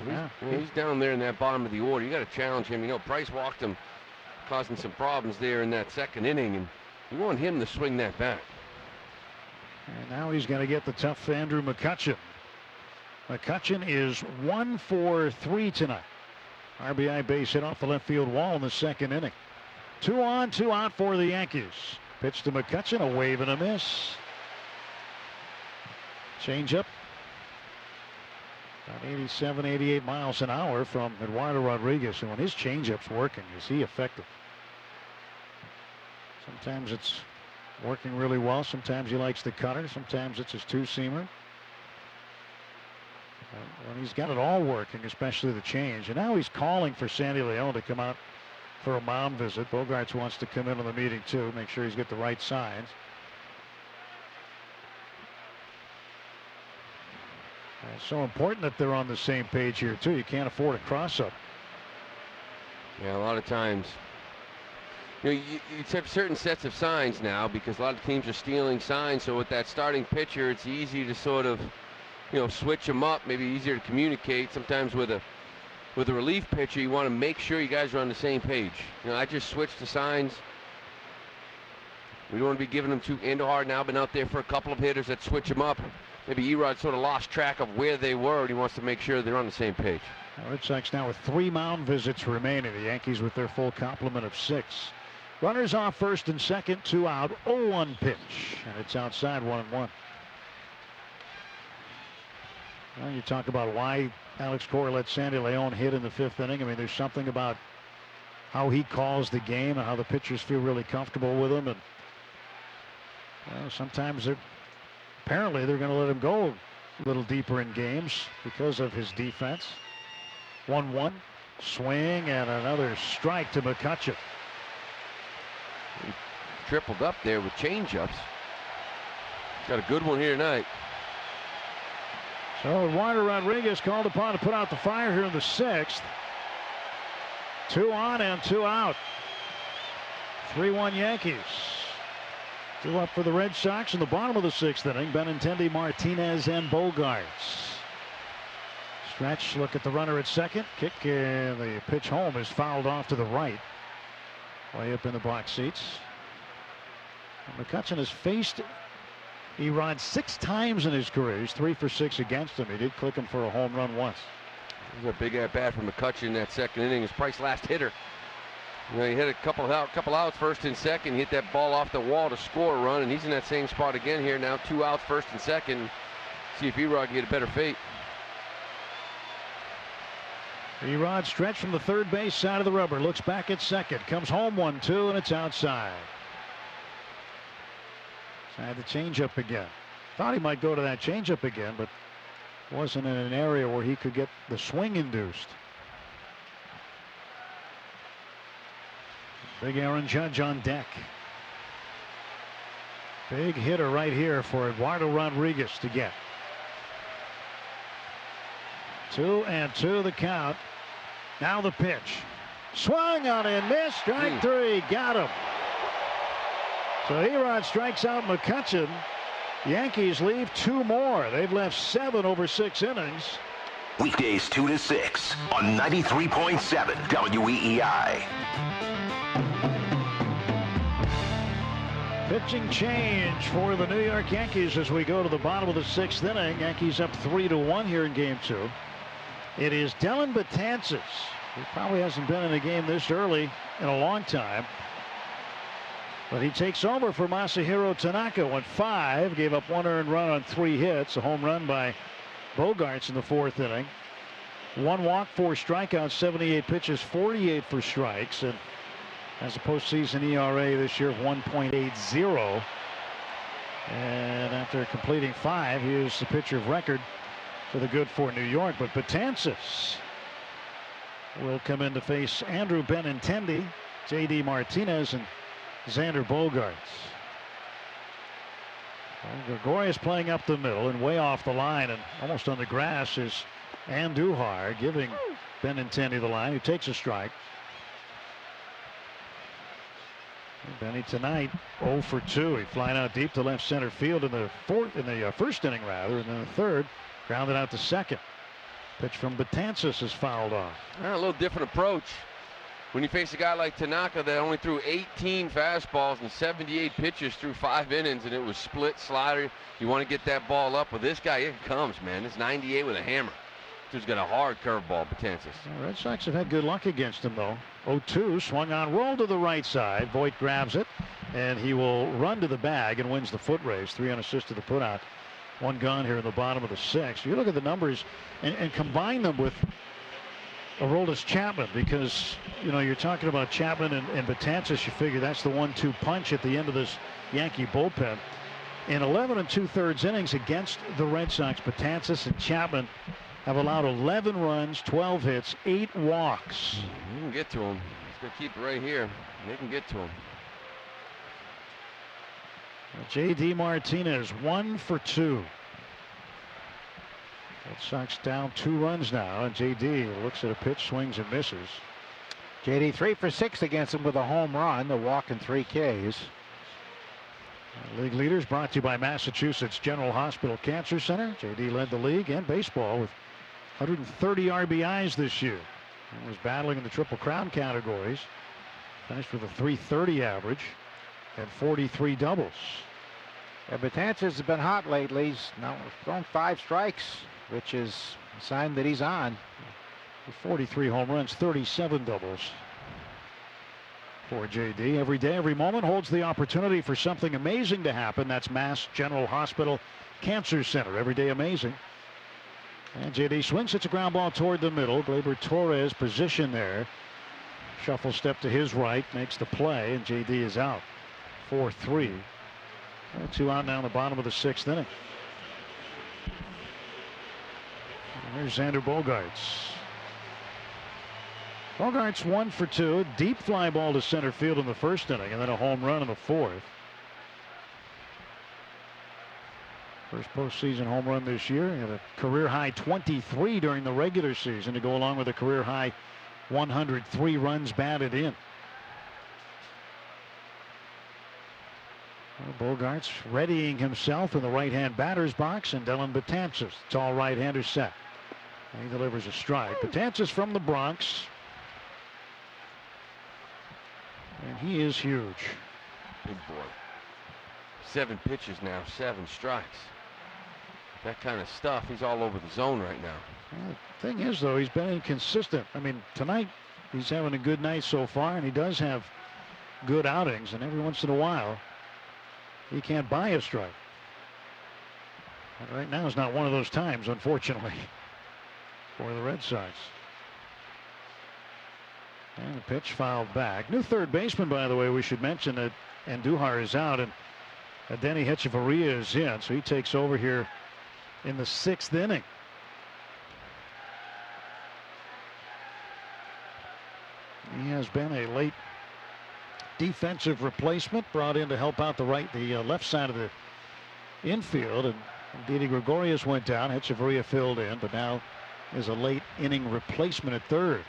Yeah. He's down there in that bottom of the order. You got to challenge him. You know, Price walked him, causing some problems there in that second inning, and you want him to swing that back. And now he's going to get the tough Andrew McCutchen. McCutchen is 1 for 3 tonight. RBI base hit off the left field wall in the second inning. 2 on, 2 out for the Yankees. Pitch to McCutchen, a wave and a miss. Changeup. About 87, 88 miles an hour from Eduardo Rodriguez. And when his changeup's working, is he effective? Sometimes it's working really well. Sometimes he likes the cutter. Sometimes it's his two-seamer. When he's got it all working, especially the change. And now he's calling for Sandy Leon to come out for a mound visit. Bogaerts wants to come in on the meeting too, make sure he's got the right signs. It's so important that they're on the same page here too. You can't afford a cross-up. Yeah, a lot of times, you know, you have certain sets of signs now because a lot of teams are stealing signs. So with that starting pitcher, it's easy to sort of, you know, switch them up. Maybe easier to communicate. Sometimes with a relief pitcher, you want to make sure you guys are on the same page. You know, I just switched the signs. We don't want to be giving them too hard now. Been out there for a couple of hitters that switch them up. Maybe Erod sort of lost track of where they were, and he wants to make sure they're on the same page. The Red Sox now with 3 mound visits remaining. The Yankees with their full complement of 6. Runners off first and second, 2 out, 0-1 pitch, and it's outside 1-1. Well, you talk about why Alex Cora let Sandy Leon hit in the 5th inning. I mean, there's something about how he calls the game and how the pitchers feel really comfortable with him. And sometimes apparently they're going to let him go a little deeper in games because of his defense. 1-1, swing, and another strike to McCutchen. He tripled up there with changeups. Got a good one here tonight. So Eduardo Rodriguez called upon to put out the fire here in the 6th. 2 on and 2 out. 3-1 Yankees. 2 up for the Red Sox in the bottom of the 6th inning. Benintendi, Martinez, and Bogaerts. Stretch, look at the runner at second. Kick, and the pitch home is fouled off to the right. Way up in the box seats. And McCutchen has faced Erod 6 times in his career. He's 3 for 6 against him. He did click him for a home run once. It was a big at-bat from McCutchen in that second inning. His Price's last hitter. You know, he hit a couple outs, first and second. He hit that ball off the wall to score a run, and he's in that same spot again here now. 2 outs, first and second. See if Erod can get a better fate. Erod stretched from the third base side of the rubber. Looks back at second. Comes home 1-2, and it's outside. Tried the changeup again. Thought he might go to that changeup again, but wasn't in an area where he could get the swing induced. Big Aaron Judge on deck. Big hitter right here for Eduardo Rodriguez to get. 2-2 the count. Now the pitch. Swung on and missed. Strike three. Got him. So Erod strikes out McCutchen. Yankees leave 2 more. They've left 7 over 6 innings. Weekdays 2 to 6 on 93.7 WEEI. Pitching change for the New York Yankees as we go to the bottom of the 6th inning. Yankees up 3-1 here in game 2. It is Dellin Betances. He probably hasn't been in a game this early in a long time. But he takes over for Masahiro Tanaka. Went 5, gave up 1 earned run on 3 hits. A home run by Bogaerts in the 4th inning. 1 walk, 4 strikeouts, 78 pitches, 48 for strikes, and has a postseason ERA this year of 1.80. And after completing 5, he is the pitcher of record for the good for New York. But Betances will come in to face Andrew Benintendi, J.D. Martinez, and Xander Bogaerts. Gregorius playing up the middle and way off the line and almost on the grass is Andujar, giving Benintendi the line, who takes a strike. Benny tonight 0 for 2. He flying out deep to left center field in the first inning rather, and then the third grounded out to second. Pitch from Betances is fouled off. A little different approach. When you face a guy like Tanaka that only threw 18 fastballs and 78 pitches through 5 innings, and it was split slider, you want to get that ball up. With this guy, it comes, man. It's 98 with a hammer. He's got a hard curveball, Betances. The Red Sox have had good luck against him, though. 0-2, swung on, roll to the right side. Voit grabs it, and he will run to the bag and wins the foot race. 3 unassisted to put out. 1 gone here in the bottom of the 6th. You look at the numbers and combine them with Aroldis Chapman, because you're talking about Chapman and Betances. You figure that's the 1-2 punch at the end of this Yankee bullpen. In 11 2/3 innings against the Red Sox, Betances and Chapman have allowed 11 runs, 12 hits, 8 walks. You can get to him. He's going to keep it right here. They can get to him. J.D. Martinez 1 for 2. Red Sox down 2 runs now, and J.D. looks at a pitch, swings and misses. J.D. 3 for 6 against him with a home run, the walk and 3 Ks. League leaders brought to you by Massachusetts General Hospital Cancer Center. J.D. led the league and baseball with 130 RBIs this year. He was battling in the Triple Crown categories. Finished with a .330 average and 43 doubles. Betances has been hot lately. He's now thrown 5 strikes, which is a sign that he's on. 43 home runs, 37 doubles for J.D. Every day, every moment holds the opportunity for something amazing to happen. That's Mass General Hospital Cancer Center. Every day amazing. And J.D. swings, hits a ground ball toward the middle. Gleyber Torres position there. Shuffle step to his right, makes the play, and J.D. is out. 4-3. 2 out now in the bottom of the 6th inning. And there's Xander Bogaerts. Bogaerts 1 for 2. Deep fly ball to center field in the 1st inning, and then a home run in the 4th. First postseason home run this year. He had a career high 23 during the regular season to go along with a career high 103 runs batted in. Well, Bogaerts readying himself in the right-hand batter's box, and Dellin Betances, tall right-hander, set. And he delivers a strike. Betances from the Bronx. And he is huge. Big boy. 7 pitches now, 7 strikes. That kind of stuff, he's all over the zone right now. Well, the thing is, though, he's been inconsistent. I mean, tonight he's having a good night so far, and he does have good outings, and every once in a while he can't buy a strike. But right now is not one of those times, unfortunately, for the Red Sox. And the pitch fouled back. New third baseman, by the way, we should mention that Andujar is out and Denny Hechavarria is in, so he takes over here in the 6th inning. He has been a late defensive replacement, brought in to help out the left side of the infield, and Didi Gregorius went down. Hechavarria filled in, but now is a late inning replacement at third.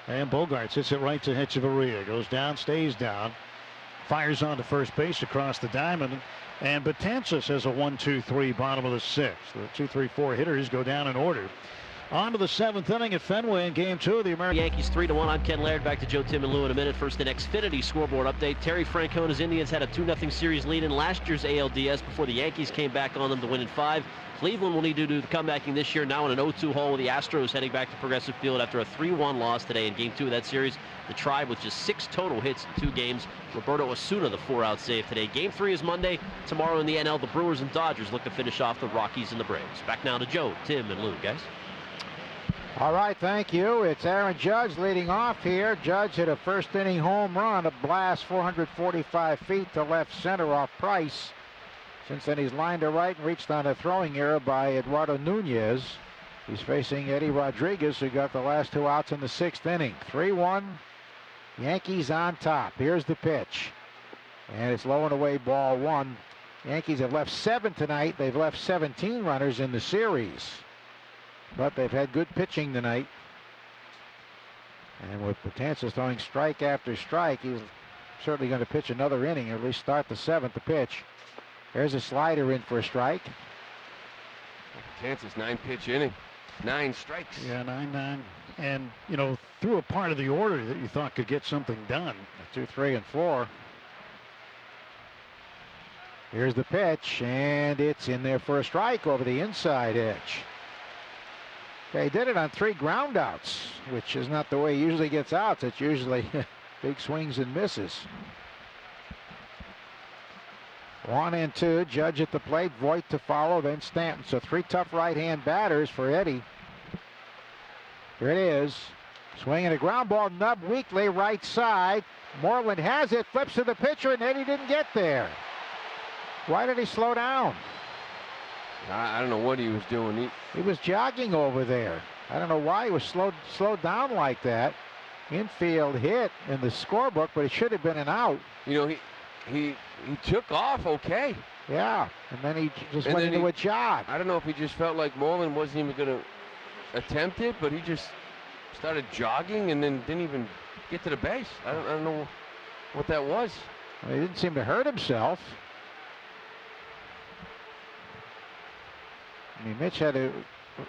And Bogaerts hits it right to Hechavarria. Goes down, stays down, fires on to first base across the diamond. And Betances has a 1-2-3 bottom of the 6th. The 2-3-4 hitters go down in order. On to the 7th inning at Fenway in Game 2 of the American Yankees 3-1. I'm Ken Laird. Back to Joe, Tim, and Lou in a minute. First, an Xfinity scoreboard update. Terry Francona's Indians had a 2-0 series lead in last year's ALDS before the Yankees came back on them to win in 5. Cleveland will need to do the comebacking this year, now in an 0-2 hole with the Astros heading back to Progressive Field after a 3-1 loss today in Game 2 of that series. The Tribe with just 6 total hits in 2 games. Roberto Osuna, the 4-out save today. Game 3 is Monday. Tomorrow in the NL, the Brewers and Dodgers look to finish off the Rockies and the Braves. Back now to Joe, Tim, and Lou, guys. All right, thank you. It's Aaron Judge leading off here. Judge hit a first inning home run, a blast 445 feet to left center off Price. Since then, he's lined to right and reached on a throwing error by Eduardo Nunez. He's facing Eddie Rodriguez, who got the last 2 outs in the 6th inning. 3-1, Yankees on top. Here's the pitch. And it's low and away, ball 1. Yankees have left 7 tonight. They've left 17 runners in the series. But they've had good pitching tonight. And with Betances throwing strike after strike, he's certainly going to pitch another inning, or at least start the 7th to pitch. There's a slider in for a strike. Betances 9-pitch inning, 9 strikes. Yeah, 9-9. And, you know, through a part of the order that you thought could get something done. 2, 3, and 4. Here's the pitch, and it's in there for a strike over the inside edge. Okay, he did it on 3 ground outs, which is not the way he usually gets outs. It's usually big swings and misses. 1-2, Judge at the plate, Voit to follow, then Stanton. So 3 tough right-hand batters for Eddie. Here it is. Swinging a ground ball, nub weakly, right side. Moreland has it, flips to the pitcher, and Eddie didn't get there. Why did he slow down? I don't know what he was doing. He was jogging over there. I don't know why he was slowed down like that. Infield hit in the scorebook, but it should have been an out. You know, he took off okay. Yeah, and then he just went into a jog. I don't know if he just felt like Moreland wasn't even going to attempt it, but he just started jogging and then didn't even get to the base. I don't know what that was. Well, he didn't seem to hurt himself. I mean, Mitch had to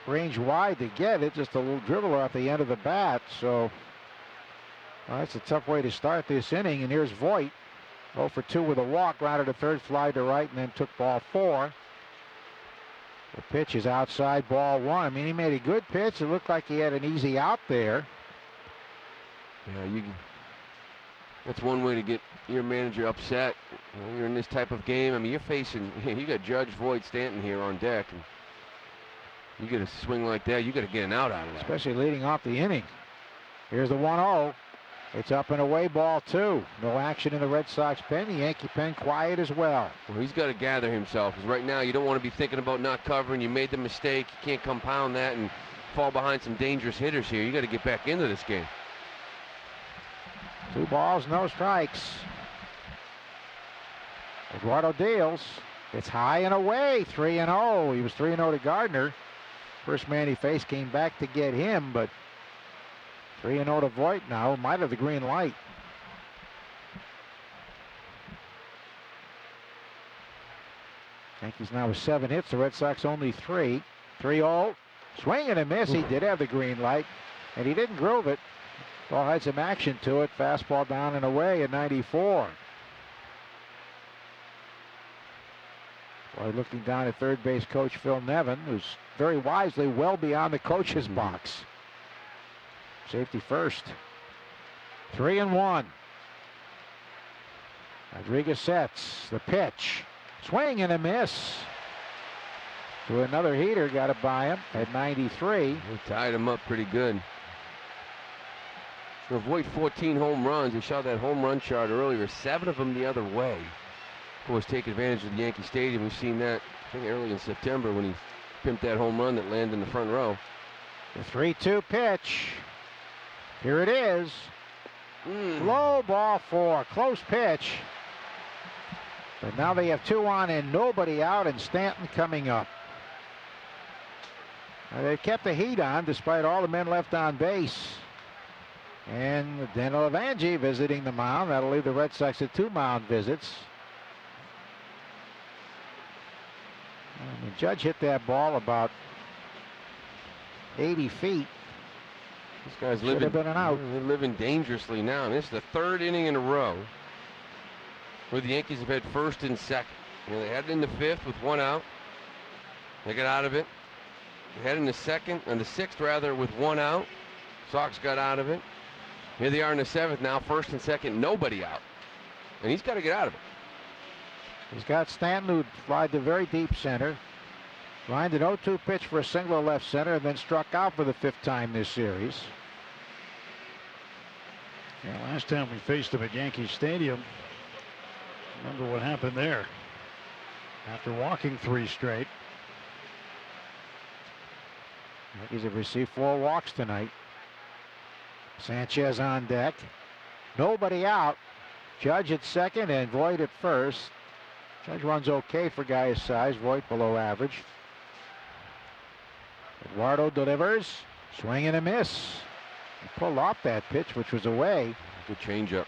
range wide to get it, just a little dribble off the end of the bat. So that's a tough way to start this inning. And here's Voit, 0 for 2 with a walk, grounded a third, fly to right, and then took ball 4. The pitch is outside, ball 1. I mean, he made a good pitch. It looked like he had an easy out there. Yeah, that's one way to get your manager upset. You know, you're in this type of game. I mean, you're facing, you got Judge, Voit, Stanton here on deck. And you get a swing like that, you got to get an out of that. Especially leading off the inning. Here's the 1-0. It's up and away, ball 2. No action in the Red Sox pen. The Yankee pen quiet as well. Well, he's got to gather himself, because right now you don't want to be thinking about not covering. You made the mistake. You can't compound that and fall behind some dangerous hitters here. You got to get back into this game. 2 balls, no strikes. Eduardo deals. It's high and away, 3-0. He was 3-0 to Gardner. First man he faced came back to get him, but 3-0 to Voit now. Might have the green light. Yankees now with 7 hits. The Red Sox only 3. 3-0. Swing and a miss. He did have the green light, and he didn't groove it. Ball had some action to it. Fastball down and away at 94. Boy, looking down at third base coach Phil Nevin, who's very wisely well beyond the coach's box. Safety first. 3-1. Rodriguez sets the pitch. Swing and a miss. To another heater, got it by him at 93. He tied him up pretty good. To avoid 14 home runs. We saw that home run chart earlier. 7 of them the other way. Of course, take advantage of the Yankee Stadium. We've seen that, I think, early in September when he pimped that home run that landed in the front row. The 3-2 pitch. Here it is. Low ball 4. Close pitch. But now they have 2 on and nobody out, and Stanton coming up. Now they've kept the heat on despite all the men left on base. And Daniel Evangi visiting the mound. That'll leave the Red Sox at 2 mound visits. And Judge hit that ball about 80 feet. This guy's Should living, have been an out. They're living dangerously now. And this is the 3rd inning in a row where the Yankees have had 1st and 2nd. You know, they had it in the 5th with 1 out. They got out of it. They had it in the 2nd, and the 6th rather, with 1 out. Sox got out of it. Here they are in the 7th now, 1st and 2nd, nobody out. And he's got to get out of it. He's got Stanton, who flied to very deep center. Lined an 0-2 pitch for a single left center, and then struck out for the 5th time this series. Yeah, last time we faced him at Yankee Stadium, remember what happened there. After walking 3 straight. Yankees have received 4 walks tonight. Sanchez on deck. Nobody out. Judge at second and Voit at first. Judge runs okay for guy his size. Voit below average. Eduardo delivers. Swing and a miss. He pulled off that pitch, which was away. Good changeup.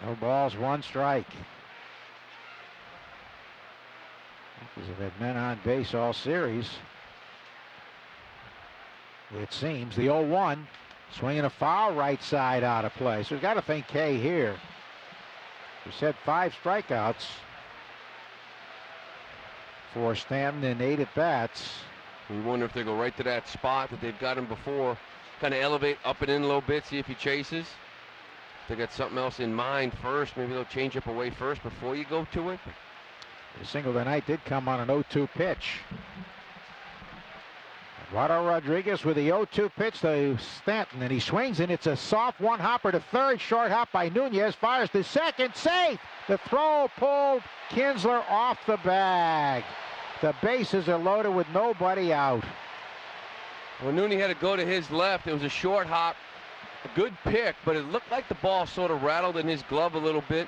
No balls, 1 strike. Yankees have had men on base all series. It seems. The 0-1. Swinging a foul, right side out of play. So we've got to think K here. We said 5 strikeouts for Stanton and 8 at bats. We wonder if they go right to that spot that they've got him before. Kind of elevate up and in a little bit, see if he chases. If they got something else in mind first, maybe they'll change up away first before you go to it. The single tonight did come on an 0-2 pitch. Eduardo Rodriguez with the 0-2 pitch to Stanton, and he swings, and it's a soft one-hopper to third. Short hop by Nunez, fires to second, safe! The throw pulled Kinsler off the bag. The bases are loaded with nobody out. Well, Nunez had to go to his left. It was a short hop, a good pick, but it looked like the ball sort of rattled in his glove a little bit.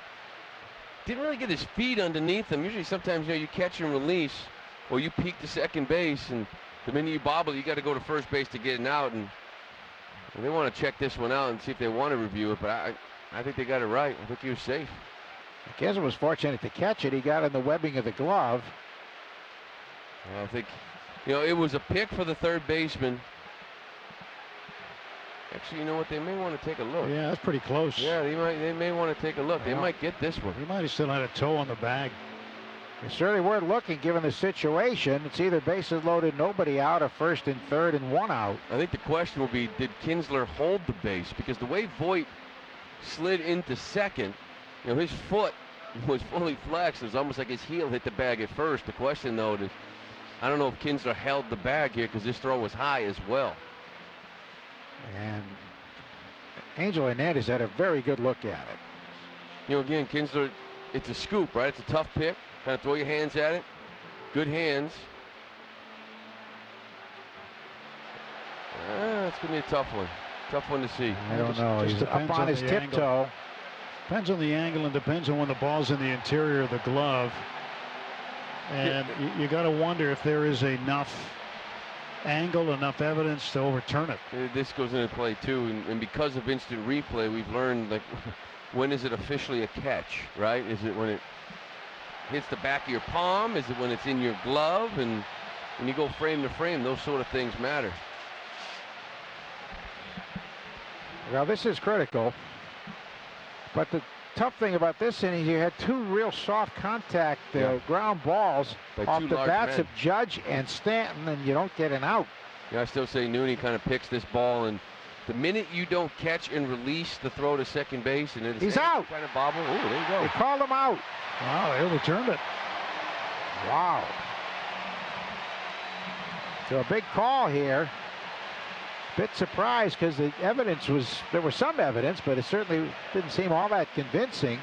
Didn't really get his feet underneath him. Usually sometimes, you know, you catch and release, or you peek to second base, and the minute you bobble, you got to go to first base to get it out, and they want to check this one out and see if they want to review it, but I think they got it right. I think he was safe. Kinsler was fortunate to catch it. He got in the webbing of the glove. I think, you know, it was a pick for the third baseman. Actually, you know what? They may want to take a look. Yeah, that's pretty close. Yeah, they may want to take a look. They might get this one. He might have still had a toe on the bag. It's certainly worth looking given the situation. It's either bases loaded, nobody out, or first and third and 1 out. I think the question will be, did Kinsler hold the base? Because the way Voit slid into second, you know, his foot was fully flexed. It was almost like his heel hit the bag at first. The question, though, is I don't know if Kinsler held the bag here because this throw was high as well. And Angel Hernandez had a very good look at it. You know, again, Kinsler, it's a scoop, right? It's a tough pick. Kind of throw your hands at it. Good hands. It's going to be a tough one. Tough one to see. I don't know. He's up on his tiptoe. Depends on the angle and depends on when the ball's in the interior of the glove. And you got to wonder if there is enough angle, enough evidence to overturn it. This goes into play too, and because of instant replay, we've learned, like, when is it officially a catch, right? Is it when it hits the back of your palm? Is it when it's in your glove? And when you go frame to frame, those sort of things matter. Well, this is critical. But the tough thing about this inning, you had 2 real soft contact ground balls off the bats of Judge and Stanton, and you don't get an out. Yeah, I still say Nunez kind of picks this ball, and the minute you don't catch and release the throw to second base, and he's out. Kind of bobble. Oh, there you go. They called him out. Wow, they overturned it. Wow. So a big call here. Bit surprised because the evidence was, there was some evidence, but it certainly didn't seem all that convincing.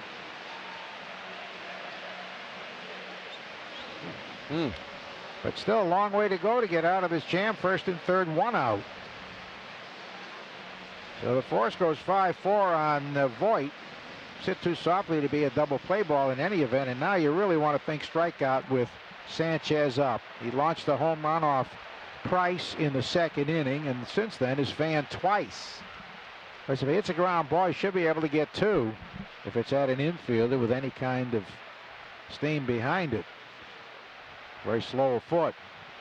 But still a long way to go to get out of this jam. First and third, 1 out. So the force goes 5-4 on Voigt. Sit too softly to be a double play ball in any event, and now you really want to think strikeout with Sanchez up. He launched a home run off Price in the second inning, and since then has fanned twice. But if he hits a ground ball, he should be able to get 2 if it's at an infielder with any kind of steam behind it. Very slow foot.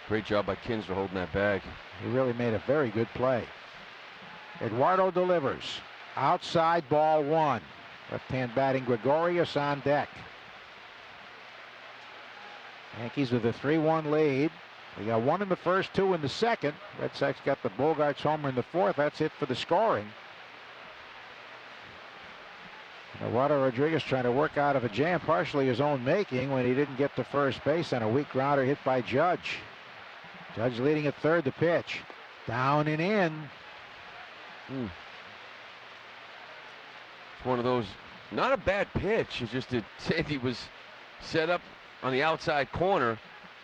Great job by Kinsler holding that bag. He really made a very good play. Eduardo delivers. Outside, ball 1. Left-hand batting Gregorius on deck. Yankees with a 3-1 lead. They got 1 in the first, 2 in the second. Red Sox got the Bogarts homer in the fourth. That's it for the scoring. Eduardo Rodriguez trying to work out of a jam, partially his own making, when he didn't get to first base on a weak grounder hit by Judge. Judge leading at third. The pitch. Down and in. It's one of those, not a bad pitch. It's just that Sandy was set up on the outside corner,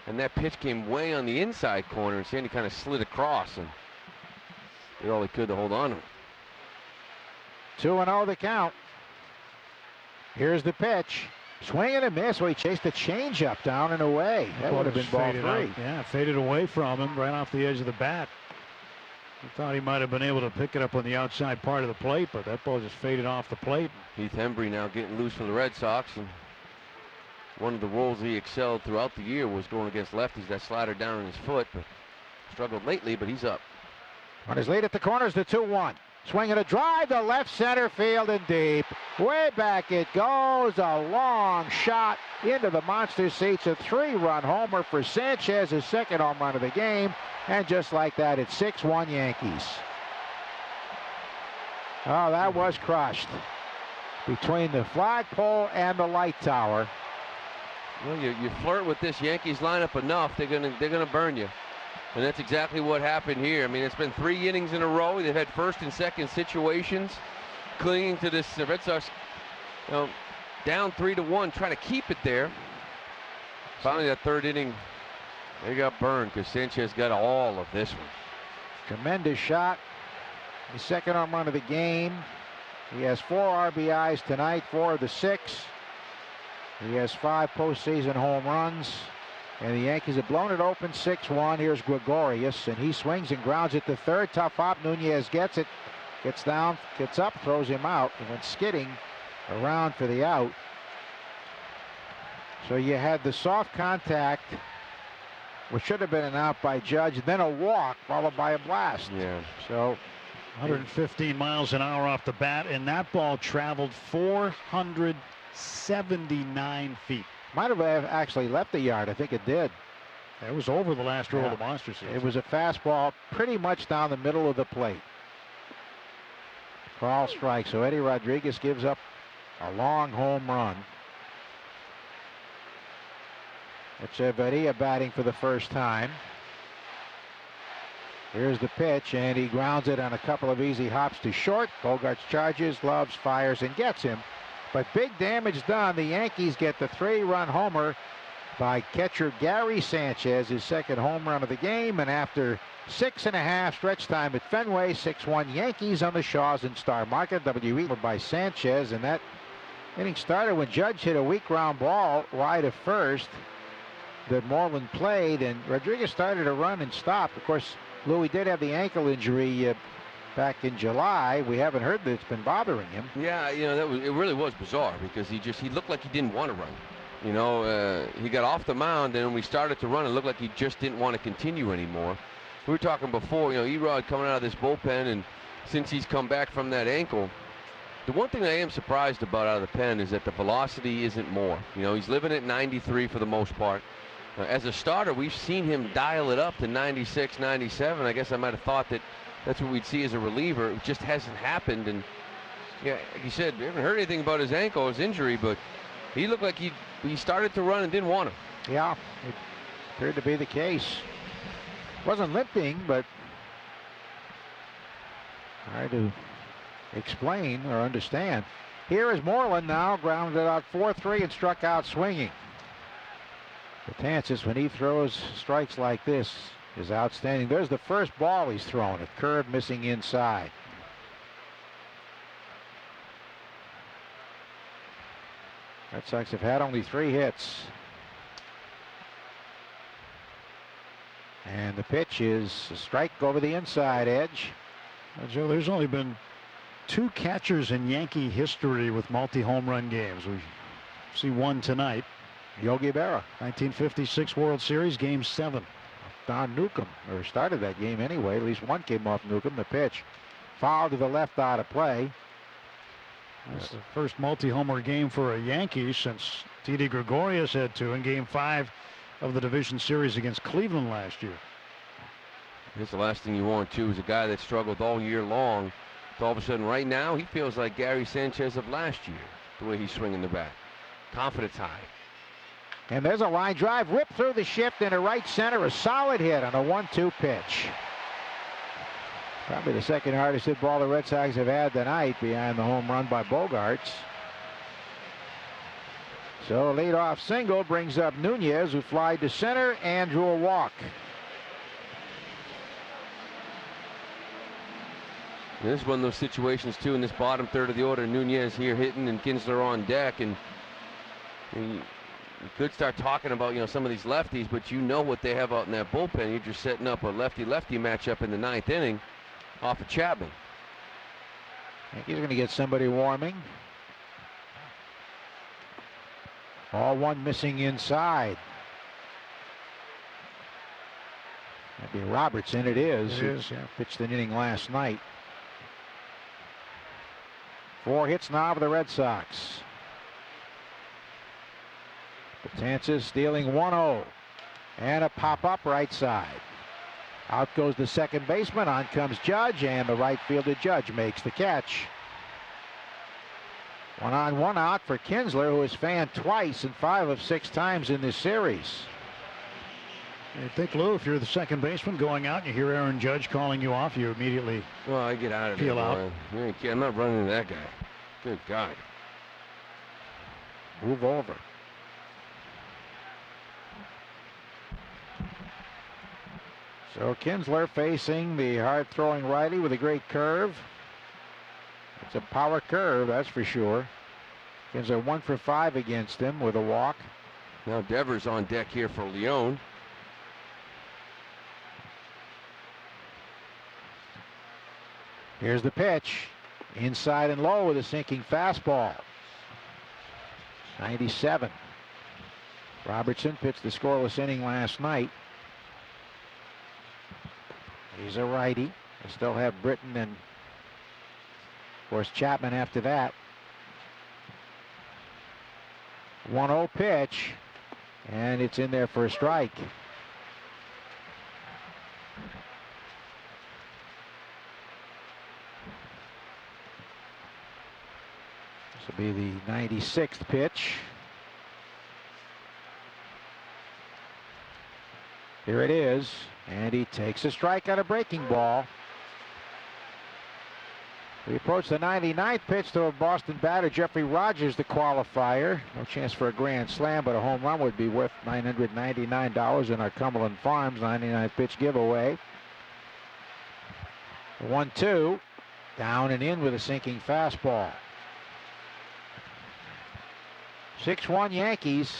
and that pitch came way on the inside corner, and Sandy kind of slid across and did all he could to hold on to it. 2-0 the count. Here's the pitch. Swing and a miss. Well, he chased the changeup down and away. That would have been ball 3. Yeah, faded away from him right off the edge of the bat. He thought he might have been able to pick it up on the outside part of the plate, but that ball just faded off the plate. Heath Hembree now getting loose for the Red Sox, and one of the roles he excelled throughout the year was going against lefties. That slider down on his foot, but struggled lately, but he's up. On his lead at the corners, the 2-1. Swing and a drive to left center field and deep. Way back it goes. A long shot into the monster seats. A 3-run homer for Sanchez, his second home run of the game. And just like that, it's 6-1 Yankees. Oh, that was crushed. Between the flagpole and the light tower. Well, you flirt with this Yankees lineup enough, they're gonna burn you. And that's exactly what happened here. I mean, it's been 3 innings in a row. They've had first and second situations, clinging to this Red Sox, down 3-1, trying to keep it there. Finally, that third inning, they got burned because Sanchez got all of this one. Tremendous shot. His second home run of the game. He has 4 RBIs tonight, 4 of the 6. He has 5 postseason home runs. And the Yankees have blown it open 6-1. Here's Gregorius, and he swings and grounds it to third. Tough hop. Nunez gets it, gets down, gets up, throws him out, and went skidding around for the out. So you had the soft contact, which should have been an out by Judge, then a walk followed by a blast. Yeah. So 115 miles an hour off the bat, and that ball traveled 479 feet. Might have actually left the yard. I think it did. It was over the last row of the monster seats. It was a fastball pretty much down the middle of the plate. Call strike. So Eddie Rodriguez gives up a long home run. Echeverria batting for the first time. Here's the pitch, and he grounds it on a couple of easy hops to short. Bogarts charges, loves, fires, and gets him. But big damage done. The Yankees get the 3-run homer by catcher Gary Sanchez, his second home run of the game. And after 6.5 stretch time at Fenway, 6-1 Yankees on the Shaws and Star Market. WEEI by Sanchez, and that inning started when Judge hit a weak ground ball wide of first that Moreland played, and Rodriguez started to run and stop. Of course, Louis did have the ankle injury back in July. We haven't heard that it's been bothering him. Yeah, it really was bizarre because he looked like he didn't want to run. He got off the mound, and when we started to run, it looked like he just didn't want to continue anymore. We were talking before, Erod coming out of this bullpen, and since he's come back from that ankle, the one thing I am surprised about out of the pen is that the velocity isn't more. He's living at 93 for the most part. As a starter, we've seen him dial it up to 96, 97. I guess I might have thought that that's what we'd see as a reliever. It just hasn't happened. And yeah, like you said, we haven't heard anything about his ankle, his injury, but he looked like he started to run and didn't want to. Yeah, it appeared to be the case. Wasn't limping, but hard to explain or understand. Here is Moreland now, grounded out 4-3 and struck out swinging. Sanchez, when he throws strikes like this, is outstanding. There's the first ball he's thrown. A curve missing inside. Red Sox have had only 3 hits. And the pitch is a strike over the inside edge. Well, Joe, there's only been 2 catchers in Yankee history with multi-home run games. We see one tonight. Yogi Berra. 1956 World Series, Game 7. Don Newcomb, or started that game anyway. At least one came off Newcomb. The pitch fouled to the left out of play. That's the first multi-homer game for a Yankee since Didi Gregorius had 2 in Game 5 of the division series against Cleveland last year. That's the last thing you want, too, is a guy that struggled all year long. So all of a sudden, right now, he feels like Gary Sanchez of last year, the way he's swinging the bat. Confidence high. And there's a line drive, ripped through the shift into right center. A solid hit on a 1-2 pitch. Probably the second hardest hit ball the Red Sox have had tonight, behind the home run by Bogaerts. So a leadoff single brings up Nunez, who flied to center and drew a walk. And this is one of those situations, too, in this bottom third of the order. Nunez here hitting and Kinsler on deck. And you could start talking about, some of these lefties, but you know what they have out in that bullpen. You're just setting up a lefty-lefty matchup in the 9th inning off of Chapman. He's going to get somebody warming. Ball 1 missing inside. That'd be Robertson. It is. It is, yeah. Pitched an inning last night. 4 hits now for the Red Sox. Sanchez stealing 1-0. And a pop-up right side. Out goes the second baseman. On comes Judge, and the right fielder Judge makes the catch. 1 on, 1 out for Kinsler, who has fanned twice and 5 of 6 times in this series. I think, Lou, if you're the second baseman going out and you hear Aaron Judge calling you off, you immediately I get out of there. Peel out. I'm not running into that guy. Good God. Move over. So Kinsler facing the hard-throwing righty with a great curve. It's a power curve, that's for sure. Kinsler 1 for 5 against him with a walk. Now Devers on deck here for Leone. Here's the pitch. Inside and low with a sinking fastball. 97. Robertson pitched the scoreless inning last night. He's a righty. They still have Britton and, of course, Chapman after that. 1-0 pitch, and it's in there for a strike. This will be the 96th pitch. Here it is, and he takes a strike on a breaking ball. We approach the 99th pitch to a Boston batter, Jeffrey Rogers, the qualifier. No chance for a grand slam, but a home run would be worth $999 in our Cumberland Farms 99th pitch giveaway. 1-2, down and in with a sinking fastball. 6-1 Yankees.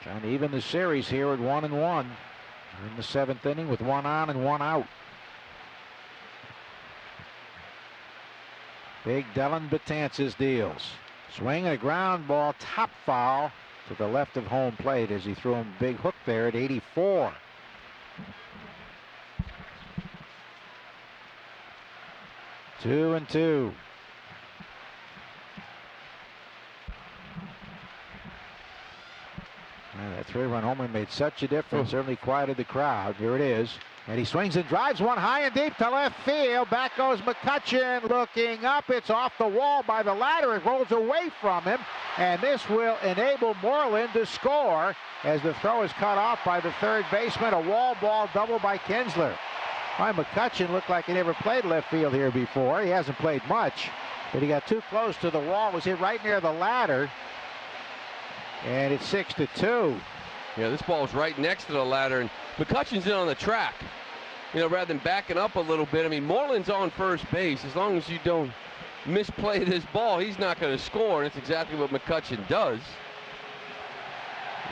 Trying to even the series here at 1-1 in the 7th inning with 1 on and 1 out. Big Dellin Betances deals. Swing and a ground ball, top foul to the left of home plate as he threw him a big hook there at 84. Two and two. That three-run homer made such a difference. Certainly quieted the crowd. Here it is. And he swings and drives one high and deep to left field. Back goes McCutchen looking up. It's off the wall by the ladder. It rolls away from him. And this will enable Moreland to score as the throw is cut off by the third baseman. A wall ball double by Kinsler. Why, McCutchen looked like he never played left field here before. He hasn't played much, but he got too close to the wall. Was hit right near the ladder. And it's 6-2. Yeah, this ball's right next to the ladder, and McCutchen's in on the track. You know, rather than backing up a little bit. I mean, Moreland's on first base. As long as you don't misplay this ball, he's not going to score, and it's exactly what McCutchen does.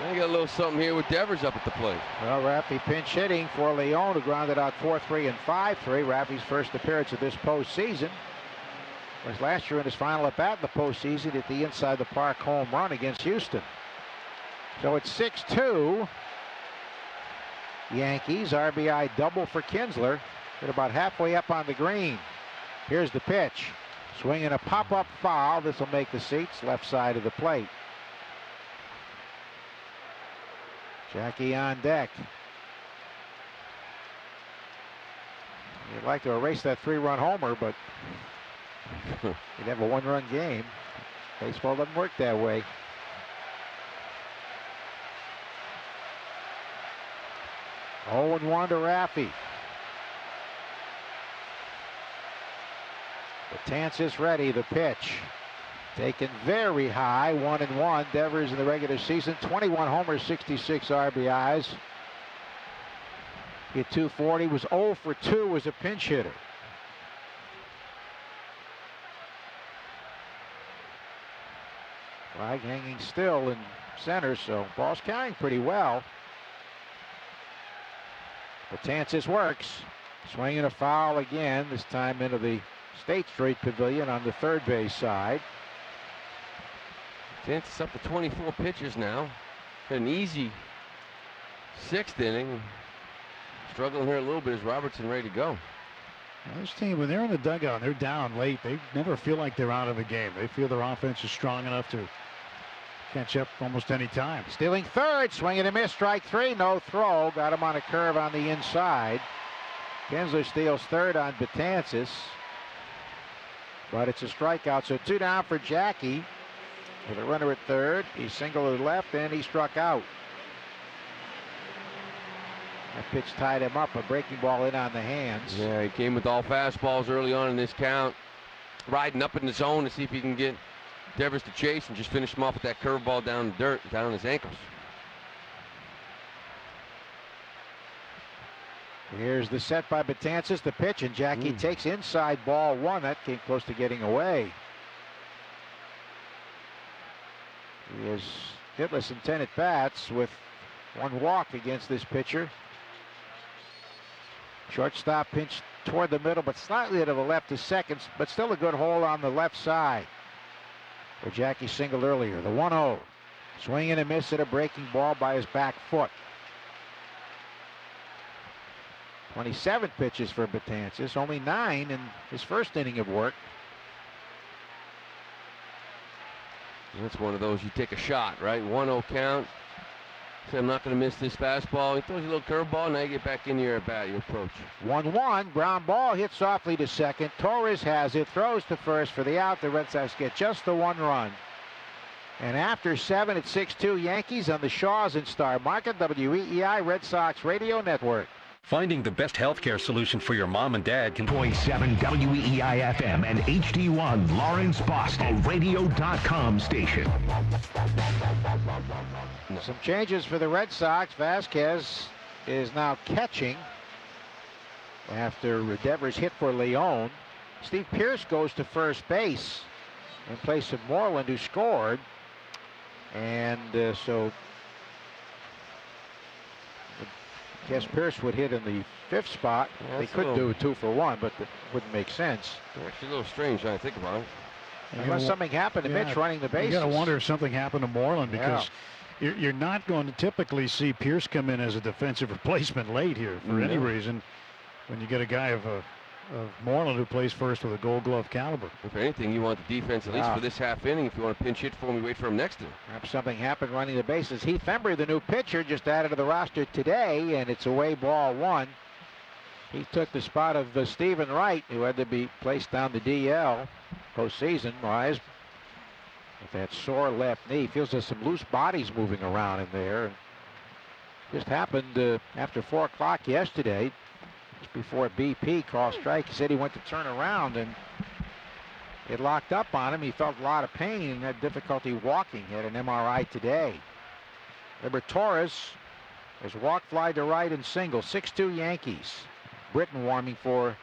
I got a little something here with Devers up at the plate. Well, Raffy pinch hitting for Leon, who grounded out 4-3 and 5-3. Raffy's first appearance of this postseason was last year in his final at bat in the postseason at the inside the park home run against Houston. So it's 6-2. Yankees. RBI double for Kinsler. At about halfway up on the green. Here's the pitch. Swinging a pop-up foul. This will make the seats left side of the plate. Jackie on deck. You'd like to erase that three-run homer, but you'd have a one-run game. Baseball doesn't work that way. Oh, and 1 to Raffy. Betances ready. The pitch. Taken very high. 1-1. Devers in the regular season. 21 homers, 66 RBIs. Hit 240. Was 0 for 2 as a pinch hitter. Flag hanging still in center, so ball's carrying pretty well. Betances works. Swinging a foul again, this time into the State Street Pavilion on the third base side. Betances up to 24 pitches now. Had an easy 6th inning. Struggling here a little bit as Robertson ready to go. Well, this team, when they're in the dugout and they're down late, they never feel like they're out of a game. They feel their offense is strong enough to catch up almost any time. Stealing third, swinging a miss, strike 3, no throw. Got him on a curve on the inside. Kinsler steals third on Betances. But it's a strikeout, so 2 down for Jackie. With a runner at third, he singled to the left and he struck out. That pitch tied him up, a breaking ball in on the hands. Yeah, he came with all fastballs early on in this count. Riding up in the zone to see if he can get Devers to chase and just finish him off with that curveball down the dirt, down his ankles. Here's the set by Betances, the pitch, and Jackie takes inside ball 1. That came close to getting away. He is hitless in 10 at-bats with 1 walk against this pitcher. Shortstop pinch toward the middle, but slightly to the left to second, but still a good hole on the left side where Jackie singled earlier. The 1-0. Swing and a miss at a breaking ball by his back foot. 27 pitches for Betances, only 9 in his first inning of work. That's one of those you take a shot, right? 1-0 count. Say, I'm not going to miss this fastball. He throws you a little curveball, now you get back in your at-bat, you approach. 1-1, ground ball hit softly to second. Torres has it, throws to first for the out. The Red Sox get just the 1 run. And after 7 at 6-2, Yankees on the Shaws and Star Market, WEEI Red Sox Radio Network. Finding the best healthcare solution for your mom and dad can... 0.7 WEEI FM and HD1 Lawrence, Boston, a radio.com station. Some changes for the Red Sox. Vasquez is now catching after Devers hit for Leon. Steve Pearce goes to first base in place of Moreland, who scored. And so I guess Pearce would hit in the 5th spot. Yeah, they could do a 2-for-1, but that wouldn't make sense. Actually a little strange when I think about it. Unless something happened to Mitch running the bases. You got to wonder if something happened to Moreland, because you're not going to typically see Pearce come in as a defensive replacement late here for any reason when you get a guy of of Moreland, who plays first with a Gold Glove caliber. If anything, you want the defense, at least for this half inning. If you want to pinch hit for him, you wait for him next to him. Perhaps something happened running the bases. Heath Embry, the new pitcher, just added to the roster today, and it's away ball one. He took the spot of Stephen Wright, who had to be placed on the DL postseason-wise with that sore left knee. Feels there's some loose bodies moving around in there. Just happened after 4 o'clock yesterday, just before BP called strike. He said he went to turn around and it locked up on him. He felt a lot of pain and had difficulty walking. He had an MRI today. Libert Torres has walked, fly to right, and single. 6-2 Yankees. Britton warming for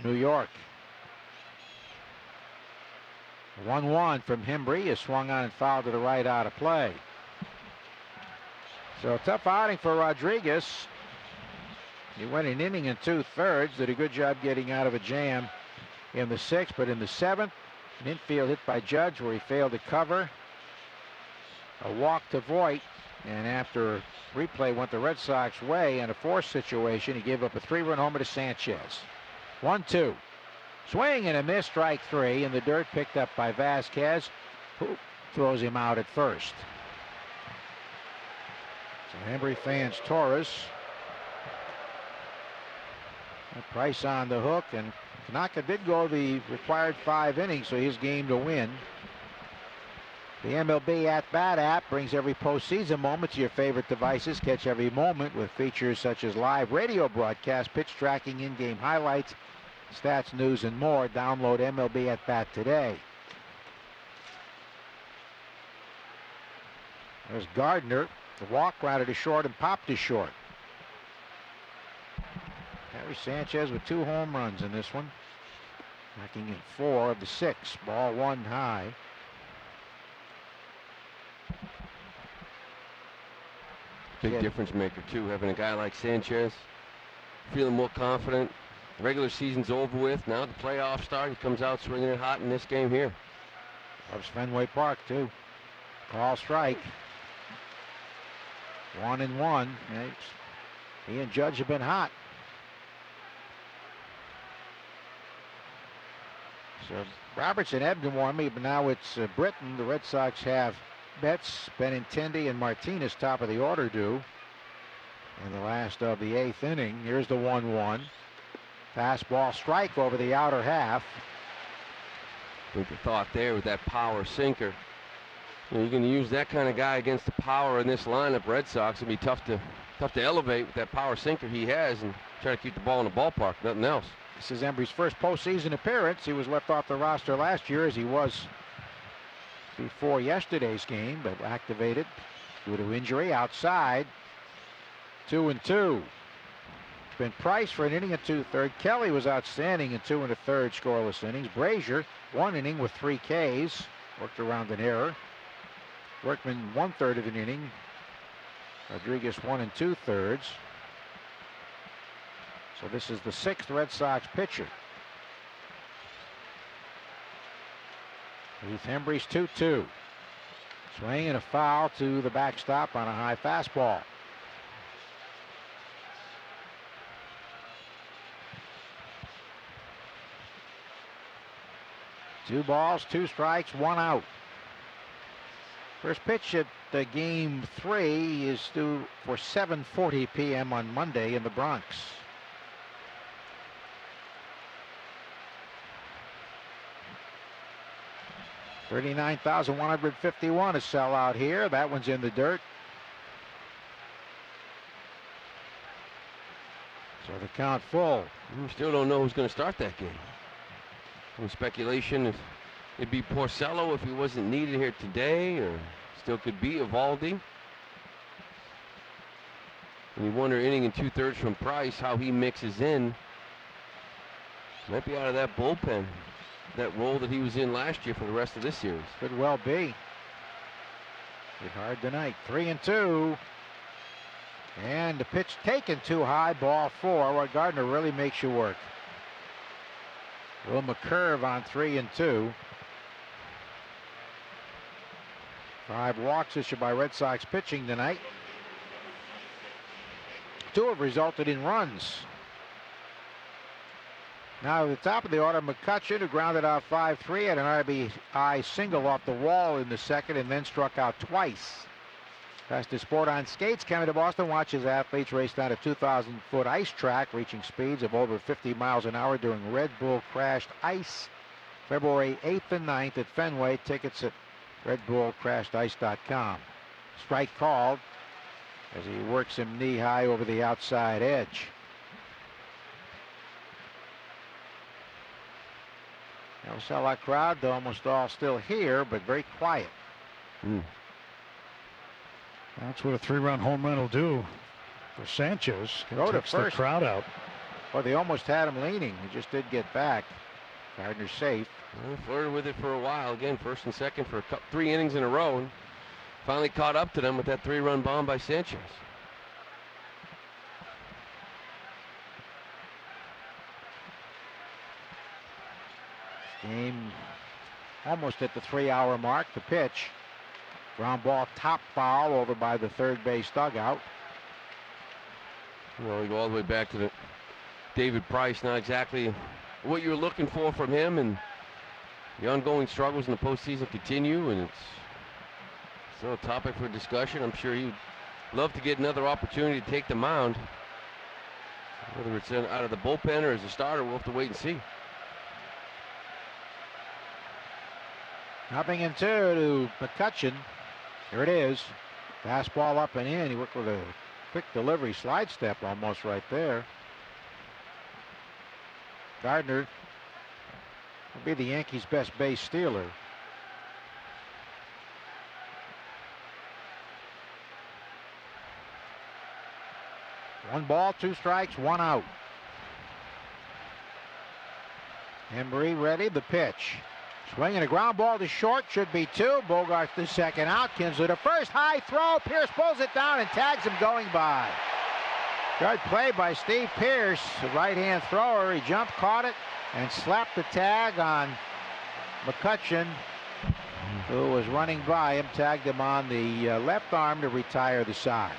New York. 1-1 from Hembree is swung on and fouled to the right, out of play. So a tough outing for Rodriguez. He went an inning and 2/3, did a good job getting out of a jam in the 6th, but in the 7th, an infield hit by Judge where he failed to cover. A walk to Voit, and after replay went the Red Sox way in a forced situation, he gave up a 3-run homer to Sanchez. 1-2. Swing and a miss, strike 3 in the dirt, picked up by Vasquez, who throws him out at first. So Hembree fans Torres. Price on the hook, and Tanaka did go the required 5 innings, so he's game to win. The MLB At-Bat app brings every postseason moment to your favorite devices. Catch every moment with features such as live radio broadcast, pitch tracking, in-game highlights, stats, news, and more. Download MLB At-Bat today. There's Gardner. The walk, grounded to short and popped to short. Harry Sanchez with 2 home runs in this one. Knocking in 4 of the 6. Ball 1 high. Big difference maker, too, having a guy like Sanchez. Feeling more confident. The regular season's over with. Now the playoffs start. He comes out swinging it hot in this game here. Loves Fenway Park, too. Call strike. 1-1. He and Judge have been hot. So Robertson, Ebden warming, but now it's Britton. The Red Sox have Betts, Benintendi, and Martinez top of the order due in the last of the 8th inning. Here's the 1-1. Fastball strike over the outer half. I think the thought there with that power sinker. You're going to use that kind of guy against the power in this lineup. Red Sox, it'll be tough to elevate with that power sinker he has and try to keep the ball in the ballpark, nothing else. This is Embry's first postseason appearance. He was left off the roster last year, as he was before yesterday's game, but activated due to injury. Outside, 2-2. It's been Price for an inning and 2/3. Kelly was outstanding in 2 1/3 scoreless innings. Brazier, 1 inning with 3 Ks, worked around an error. Workman, 1/3 of an inning. Rodriguez, 1 2/3. So this is the 6th Red Sox pitcher. Heath Hembree's 2-2. Swing and a foul to the backstop on a high fastball. Two balls, 2 strikes, 1 out. First pitch at game 3 is due for 7:40 p.m. on Monday in the Bronx. $39,151 a sellout here. That one's in the dirt. So the count full. We still don't know who's going to start that game. Some speculation if it'd be Porcello if he wasn't needed here today, or still could be Evaldi. And you wonder, inning and 2/3 from Price, how he mixes in. Might be out of that bullpen, that role that he was in last year for the rest of this series. Could well be. Hit hard tonight. 3-2. And the pitch taken too high, ball 4. Well, Gardner really makes you work. Will McCurve on 3-2. 5 walks issued by Red Sox pitching tonight. 2 have resulted in runs. Now, at the top of the order, McCutcheon, who grounded out 5-3, had an RBI single off the wall in the second and then struck out twice. Fastest sport on skates. Coming to Boston, watches athletes race down a 2,000-foot ice track, reaching speeds of over 50 miles an hour during Red Bull Crashed Ice. February 8th and 9th at Fenway. Tickets at redbullcrashedice.com. Strike called as he works him knee-high over the outside edge. El Sala crowd, though almost all still here, but very quiet. That's what a 3-run home run will do for Sanchez. Go to Takes the first. crowd out. Well, they almost had him leaning. He just did get back. Gardner safe. Well, flirted with it for a while. Again, first and second for 3 innings in a row. And finally caught up to them with that 3-run bomb by Sanchez. Game almost at the 3-hour mark. The pitch. Ground ball, top foul over by the third base dugout. Well, we go all the way back to the David Price. Not exactly what you're looking for from him, and the ongoing struggles in the postseason continue, and it's still a topic for discussion. I'm sure he would love to get another opportunity to take the mound. Whether it's out of the bullpen or as a starter, we'll have to wait and see. Hopping in to McCutcheon. Here it is. Fastball up and in. He worked with a quick delivery slide step almost right there. Gardner will be the Yankees' best base stealer. One ball, 2 strikes, 1 out. Embry ready, the pitch. Swinging a ground ball to short, should be 2. Bogarts to second out. Kinsler to first, high throw. Pierce pulls it down and tags him going by. Good play by Steve Pierce, the right-hand thrower. He jumped, caught it, and slapped the tag on McCutcheon, who was running by him, tagged him on the left arm to retire the side.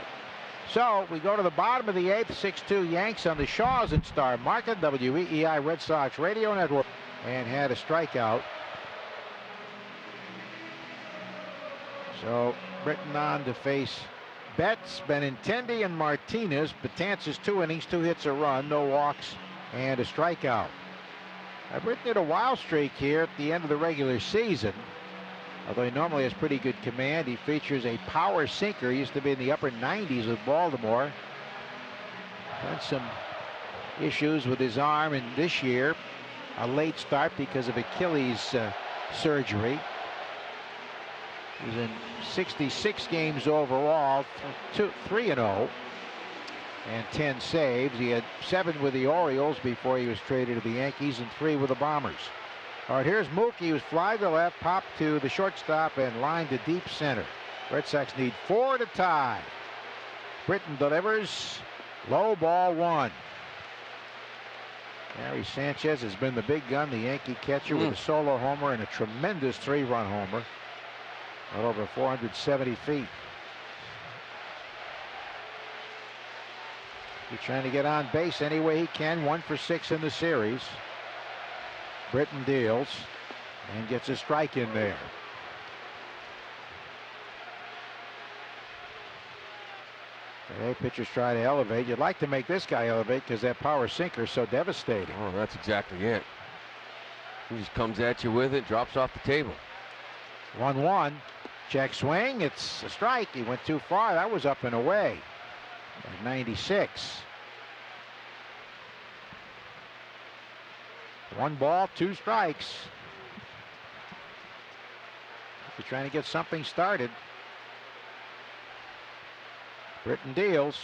So we go to the bottom of the 8th, 6-2 Yanks on the Shaws and Star Market, WEEI Red Sox Radio Network, and had a strikeout. So Britton on to face Betts, Benintendi, and Martinez. Betances 2 innings, 2 hits, a run, no walks, and a strikeout. Britton did a wild streak here at the end of the regular season. Although he normally has pretty good command, he features a power sinker. He used to be in the upper 90s with Baltimore. Had some issues with his arm, and this year a late start because of Achilles surgery. He's in 66 games overall, 3-0, and 10 saves. He had 7 with the Orioles before he was traded to the Yankees, and 3 with the Bombers. All right, here's Mookie, who's fly to left, popped to the shortstop, and line to deep center. Red Sox need 4 to tie. Britton delivers. Low ball 1. Gary Sanchez has been the big gun, the Yankee catcher, with a solo homer and a tremendous 3-run homer. At over 470 feet. He's trying to get on base any way he can. 1 for 6 in the series. Britton deals and gets a strike in there. Today pitchers try to elevate. You'd like to make this guy elevate because that power sinker is so devastating. Oh, that's exactly it. He just comes at you with it, drops off the table. 1-1. Check swing. It's a strike. He went too far. That was up and away at 96. 1 ball, 2 strikes. He's trying to get something started. Britton deals.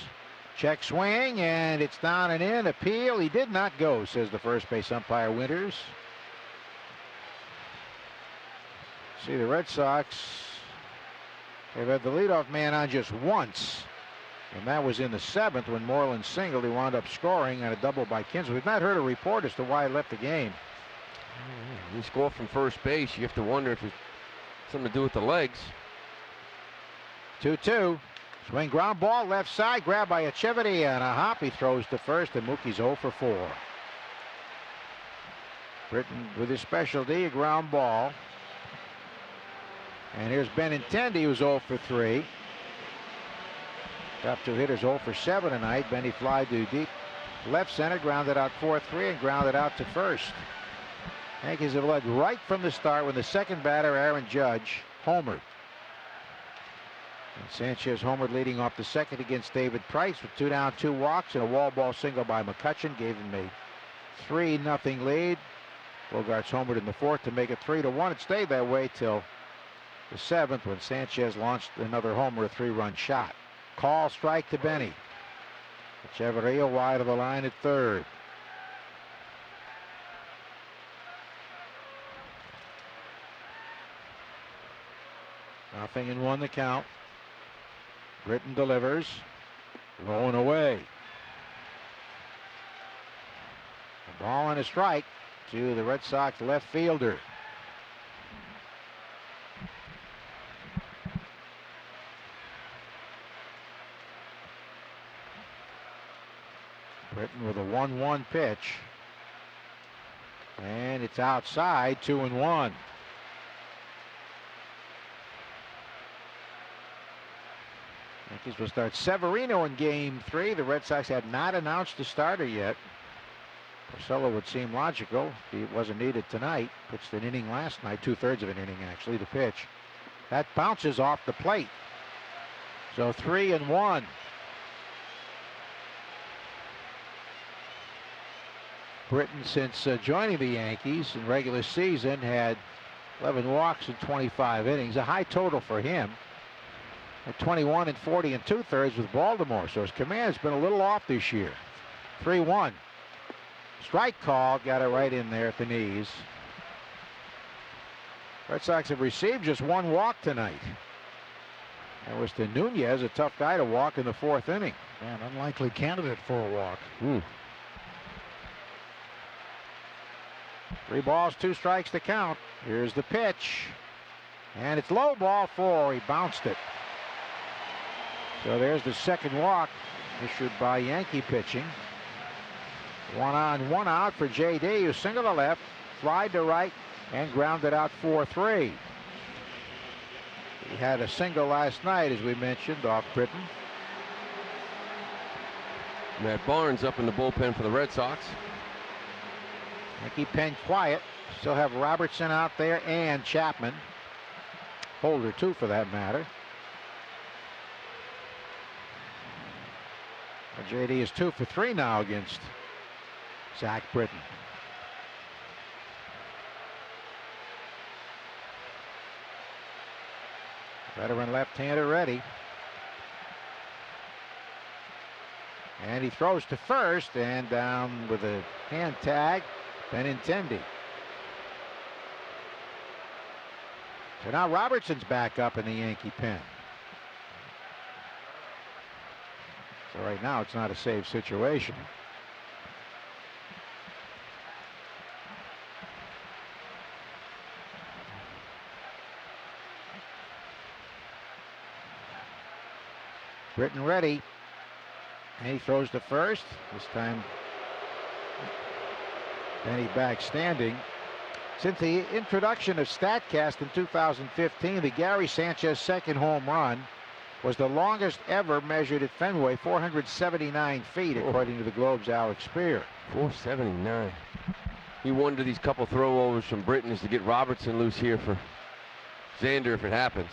Check swing, and it's down and in. Appeal. He did not go, says the first base umpire, Winters. See, the Red Sox, they've had the leadoff man on just once, and that was in the 7th when Moreland singled. He wound up scoring on a double by Kinsler. We've not heard a report as to why he left the game. You score from first base, you have to wonder if it's something to do with the legs. 2-2. Swing ground ball left side, grabbed by Echeverry, and a hop. He throws to first, and Mookie's 0 for 4. Britton with his specialty, a ground ball. And here's Benintendi, who's 0 for 3. Top two hitters 0 for 7 tonight. Benny fly to deep left center, grounded out 4-3 and grounded out to first. Yankees have led right from the start when the second batter, Aaron Judge, homered. And Sanchez homered leading off the second against David Price with 2 down, 2 walks, and a wall ball single by McCutchen gave him a 3-0 lead. Bogarts homered in the fourth to make it 3-1. It stayed that way till the seventh when Sanchez launched another homer, a 3-run shot. Call strike to Benny. Echeverria wide of the line at third. Nothing in one the count. Britton delivers. Low and away. A ball and a strike to the Red Sox left fielder. Britton with a 1-1 pitch. And it's outside, 2-1. Yankees will start Severino in game 3. The Red Sox had not announced the starter yet. Porcello would seem logical. He wasn't needed tonight. Pitched an inning last night, 2/3 of an inning actually, to pitch. That bounces off the plate. So 3-1. Britton, since joining the Yankees in regular season, had 11 walks in 25 innings, a high total for him. At 21 and 40 and 2/3 with Baltimore, so his command has been a little off this year. 3-1. Strike call, got it right in there at the knees. Red Sox have received just 1 walk tonight. That was to Nunez, a tough guy to walk in the 4th inning. An unlikely candidate for a walk. 3 balls, 2 strikes to count. Here's the pitch. And it's low, ball 4. He bounced it. So there's the second walk issued by Yankee pitching. 1 on, 1 out for J.D., who singled to left, flied to right, and grounded out 4-3. He had a single last night, as we mentioned, off Britton. Matt Barnes up in the bullpen for the Red Sox. Yankee pen quiet. Still have Robertson out there and Chapman. Holder, too, for that matter. J.D. is 2 for 3 now against Zach Britton. Veteran left-hander ready. And he throws to first, and down with a hand tag, Benintendi. So now Robertson's back up in the Yankee pen. So right now it's not a safe situation. Britton ready. And he throws to first. This time Benny back standing. Since the introduction of StatCast in 2015, the Gary Sanchez second home run was the longest ever measured at Fenway, 479 feet, according to the Globe's Alex Spear. 479. You wonder these couple throwovers from Britton is to get Robertson loose here for Xander if it happens.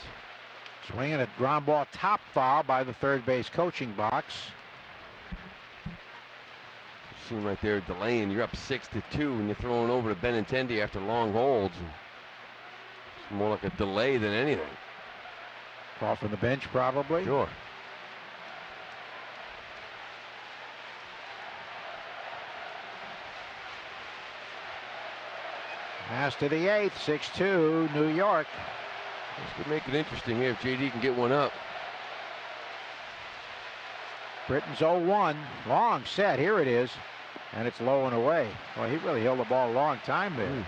Swinging a ground ball, top foul by the third base coaching box. See right there delaying. You're up 6-2 and you're throwing over to Benintendi after long holds. It's more like a delay than anything. Call from the bench, probably. Sure. Pass to the 8th, 6-2, New York. This could make it interesting here if JD can get one up. Britton's 0-1, long set, here it is, and it's low and away. Well, he really held the ball a long time there. Not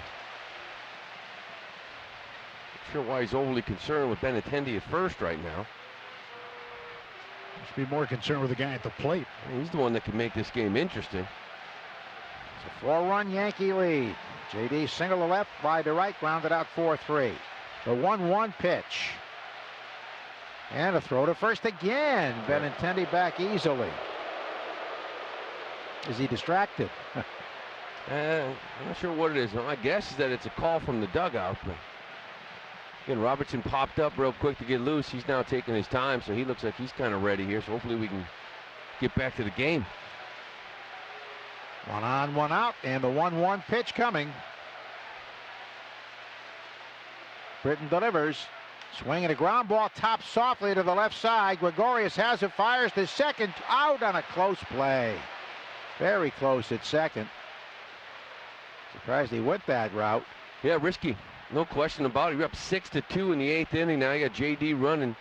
sure why he's overly concerned with Benintendi at first right now. Must be more concerned with the guy at the plate. He's the one that can make this game interesting. It's a 4-run Yankee lead. J.D. single to left, wide to right, grounded out 4-3. The 1-1 pitch. And a throw to first again. Benintendi back easily. Is he distracted? I'm not sure what it is. My guess is that it's a call from the dugout. But again, Robertson popped up real quick to get loose. He's now taking his time, so he looks like he's kind of ready here. So hopefully we can get back to the game. 1 on, 1 out, and the 1-1 pitch coming. Britton delivers. Swinging a ground ball, top softly to the left side. Gregorius has it, fires to second, out on a close play. Very close at second. Surprised he went that route. Yeah, risky. No question about it. You're up 6-2 in the 8th inning. Now you got J.D. running.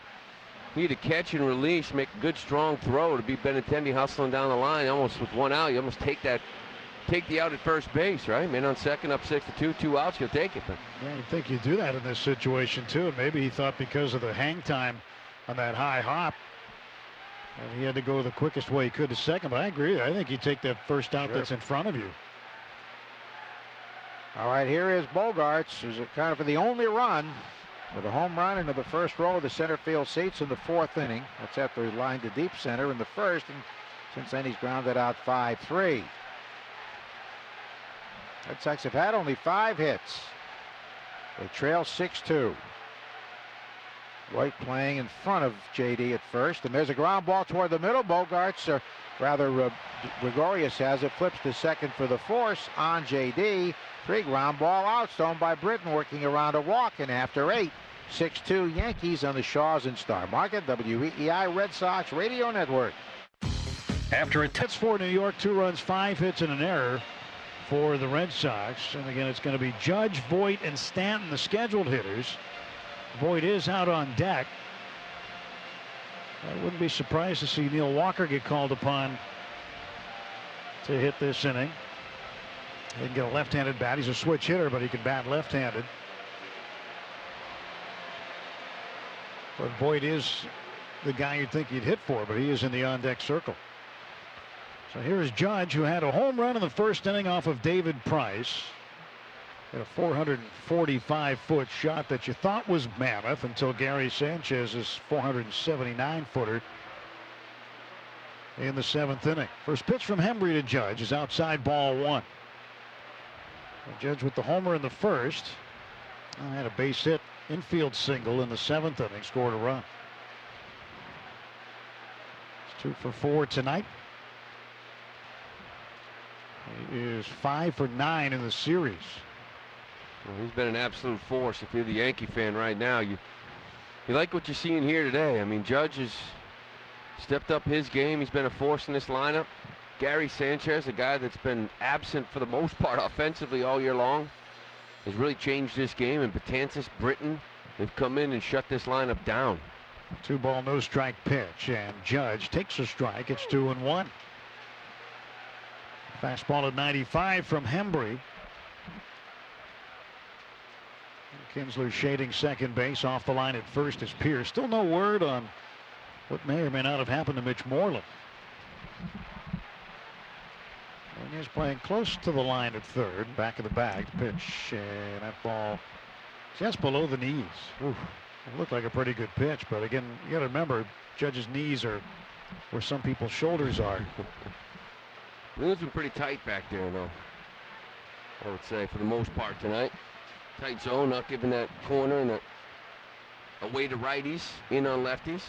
He had to catch and release, make a good strong throw to beat Benintendi hustling down the line. Almost with 1 out, you almost take the out at first base, right? Man on second, up 6-2, 2 outs, you'll take it. But yeah, you think you do that in this situation too. And maybe he thought because of the hang time on that high hop, and he had to go the quickest way he could to second. But I agree. I think you take that first out that's in front of you. All right, here is Bogarts, who's kind of for the only run with a home run into the first row of the center field seats in the 4th inning. That's after he lined to deep center in the first, and since then he's grounded out 5-3. Red Sox have had only 5 hits. They trail 6-2. White playing in front of J.D. at first, and there's a ground ball toward the middle. Bogarts, Gregorius has it, flips to second for the force on J.D. 3 ground ball out, stoned by Britton, working around a walk, and after 8, 6-2 Yankees on the Shaws and Star Market, WEEI Red Sox Radio Network. After a hits for New York, 2 runs, 5 hits and an error for the Red Sox. And again, it's going to be Judge, Voit, and Stanton, the scheduled hitters. Voit is out on deck. I wouldn't be surprised to see Neil Walker get called upon to hit this inning. He can get a left-handed bat. He's a switch hitter, but he can bat left-handed. But Voit is the guy you'd think he'd hit for, but he is in the on-deck circle. So here's Judge, who had a home run in the first inning off of David Price. Had a 445-foot shot that you thought was mammoth until Gary Sanchez's 479-footer in the 7th inning. First pitch from Hembree to Judge is outside, ball 1. Judge with the homer in the first. Had a base hit infield single in the 7th inning, scored a run. It's 2 for 4 tonight. He is 5 for 9 in the series. Well, he's been an absolute force. If you're the Yankee fan right now, you like what you're seeing here today. I mean, Judge has stepped up his game. He's been a force in this lineup. Gary Sanchez, a guy that's been absent for the most part offensively all year long, has really changed this game. And Betances, Britton, they've come in and shut this lineup down. 2-ball, no strike pitch, and Judge takes a strike. It's 2-1. Fastball at 95 from Hembree. Kinsler shading second base. Off the line at first is Pierce. Still no word on what may or may not have happened to Mitch Moreland. And he's playing close to the line at third. Back of the bag. Pitch, and that ball just below the knees. Oof. It looked like a pretty good pitch, but again, you got to remember, Judge's knees are where some people's shoulders are. It's been pretty tight back there, though, I would say, for the most part tonight. Tight zone, not giving that corner and away to righties, in on lefties.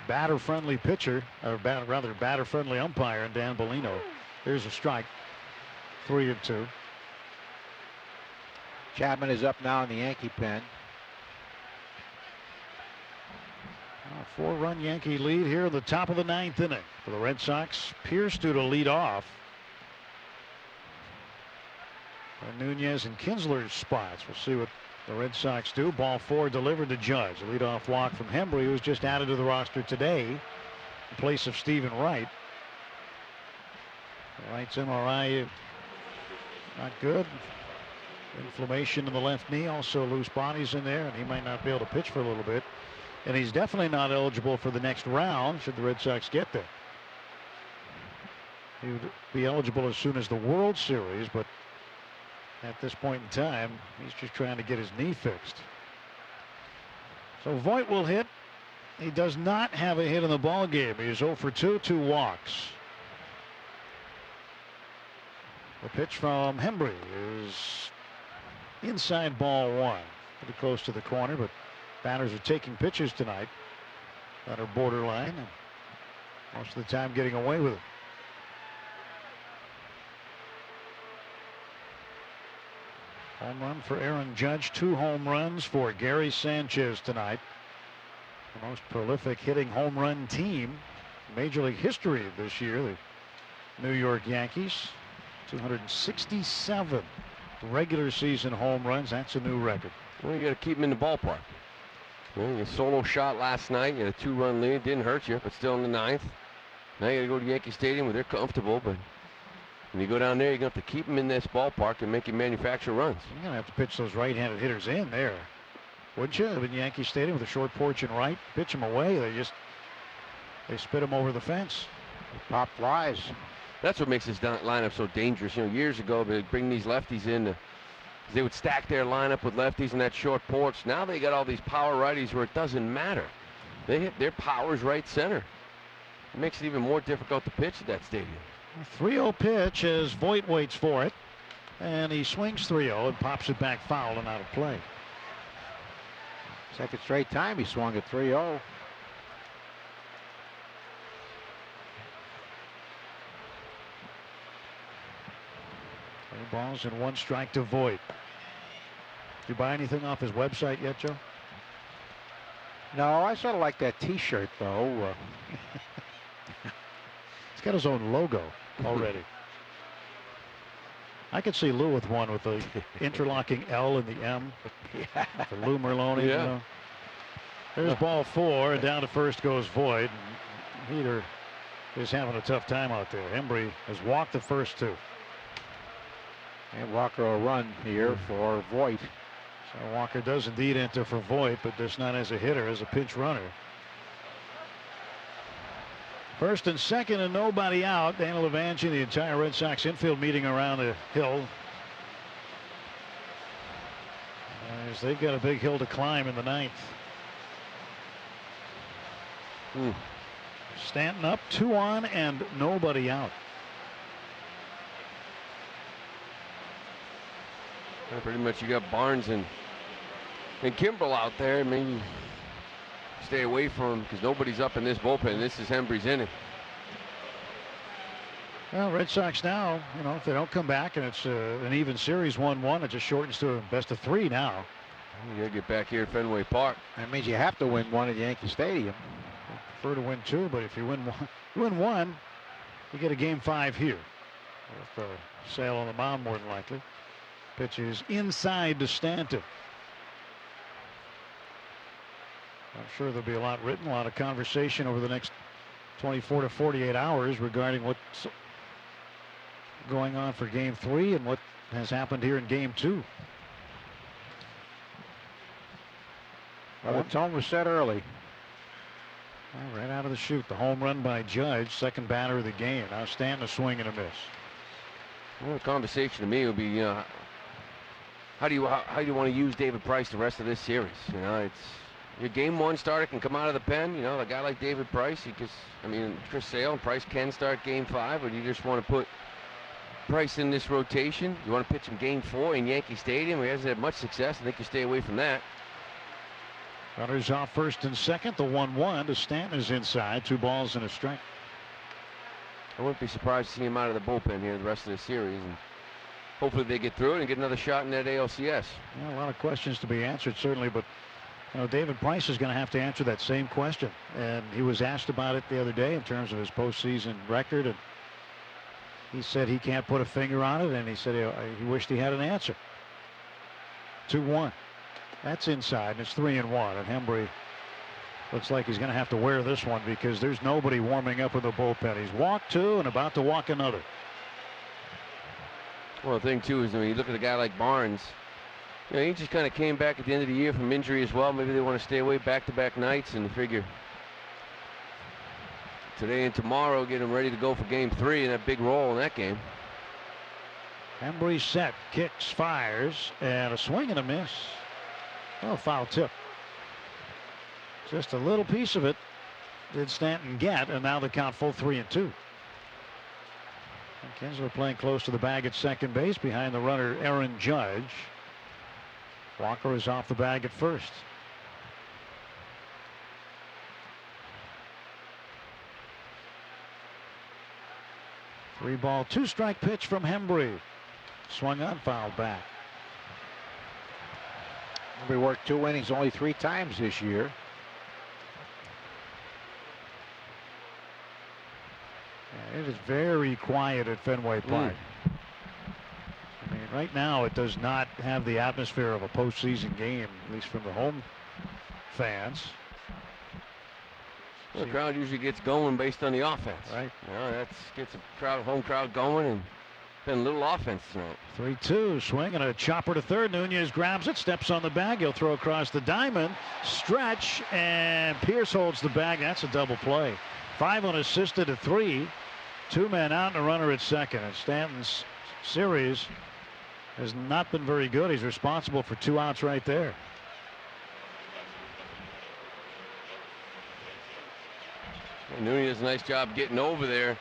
Batter-friendly pitcher, or batter-friendly umpire, and Dan Bellino. Here's a strike. 3-2. Chapman is up now in the Yankee pen. A 4-run Yankee lead here in the top of the 9th inning for the Red Sox. Pierce due to lead off. Nunez and Kinsler's spots. We'll see what the Red Sox do. Ball 4 delivered to Judge. A leadoff walk from Hembree, who was just added to the roster today in place of Stephen Wright. Wright's MRI not good. Inflammation in the left knee, also loose bodies in there, and he might not be able to pitch for a little bit. And he's definitely not eligible for the next round should the Red Sox get there. He would be eligible as soon as the World Series, but at this point in time. He's just trying to get his knee fixed. So Voit will hit. He does not have a hit in the ball game. He is 0 for 2, 2 walks. The pitch from Hembree is inside ball 1. Pretty close to the corner, but batters are taking pitches tonight that are borderline, and most of the time getting away with it. Home run for Aaron Judge, 2 home runs for Gary Sanchez tonight. The most prolific hitting home run team in Major League history this year, the New York Yankees. 267 regular season home runs. That's a new record. Well, you got to keep him in the ballpark. Well, your solo shot last night, you had a 2-run lead. Didn't hurt you, but still in the 9th. Now you got to go to Yankee Stadium where they're comfortable, but when you go down there, you're going to have to keep them in this ballpark and make him manufacture runs. You're going to have to pitch those right-handed hitters in there, wouldn't you? In Yankee Stadium with a short porch and right, pitch them away. They spit them over the fence. Pop flies. That's what makes this lineup so dangerous. You know, years ago, they'd bring these lefties in. They would stack their lineup with lefties in that short porch. Now they got all these power righties where it doesn't matter. They hit their powers right center. It makes it even more difficult to pitch at that stadium. 3-0 pitch as Voit waits for it. And he swings 3-0 and pops it back foul and out of play. Second straight time he swung at 3-0. 3 balls and 1 strike to Voit. Did you buy anything off his website yet, Joe? No, I sort of like that T-shirt though. He's got his own logo already. I could see Lou with one with the interlocking L and the M. Yeah. For Lou Merloni. Yeah. You know. There's ball 4, and down to first goes Voit. Heater is having a tough time out there. Hembree has walked the first 2. And Walker will run here for Voit. So Walker does indeed enter for Voit, but just not as a hitter, as a pinch runner. First and second and nobody out. Daniel Levangie, the entire Red Sox infield meeting around the hill. As they've got a big hill to climb in the 9th. Stanton up, 2 on and nobody out. Well, pretty much you got Barnes and Kimbrel out there. Maybe stay away from him because nobody's up in this bullpen. This is Hembree's inning. Well, Red Sox now, you know, if they don't come back and it's an even series 1-1, it just shortens to a best of 3 now. You gotta get back here at Fenway Park. That means you have to win 1 at Yankee Stadium. I prefer to win 2, but if you win 1, you get a game 5 here. With Sale on the mound more than likely. Pitch is inside to Stanton. I'm sure there'll be a lot written, a lot of conversation over the next 24 to 48 hours regarding what's going on for game 3 and what has happened here in game 2. Well, the tone was set early. Well, right out of the chute, the home run by Judge, second batter of the game. Now Stanton a swing and a miss. Well, the conversation to me would be, you know, how do you want to use David Price the rest of this series? You know, it's your game 1 starter can come out of the pen. You know, a guy like David Price, Chris Sale and Price can start game 5, but you just want to put Price in this rotation. You want to pitch him game 4 in Yankee Stadium. He hasn't had much success. I think you stay away from that. Runners off first and second. The 1-1 to Stanton is inside. 2 balls and a strike. I wouldn't be surprised to see him out of the bullpen here the rest of the series. And hopefully they get through it and get another shot in that ALCS. Yeah, a lot of questions to be answered, certainly, but you know, David Price is going to have to answer that same question. And he was asked about it the other day in terms of his postseason record, and he said he can't put a finger on it, and he said he wished he had an answer. 2-1. That's inside, and it's 3-1, and Hembree looks like he's going to have to wear this one because there's nobody warming up in the bullpen. He's walked 2 and about to walk another. Well, the thing, too, is when you look at a guy like Barnes, you know, he just kind of came back at the end of the year from injury as well. Maybe they want to stay away back-to-back nights and figure today and tomorrow get him ready to go for game 3 and that big role in that game. Embry set, kicks, fires, and a swing and a miss. Oh, foul tip. Just a little piece of it did Stanton get, and now the count full 3-2. And Kinsler playing close to the bag at second base behind the runner Aaron Judge. Walker is off the bag at first. Three ball, two strike pitch from Hembree. Swung on, fouled back. We worked 2 innings only 3 times this year. Yeah, it is very quiet at Fenway Park. I mean, right now it does not have the atmosphere of a postseason game, at least from the home fans. The crowd usually gets going based on the offense. Right. You know, that gets a home crowd going, and been a little offense tonight. 3-2, swing and a chopper to third. Nunez grabs it, steps on the bag. He'll throw across the diamond. Stretch, and Pierce holds the bag. That's a double play. 5 unassisted to 3. 2 men out and a runner at second. And Stanton's series has not been very good. He's responsible for 2 outs right there. Nunez does a nice job getting over there.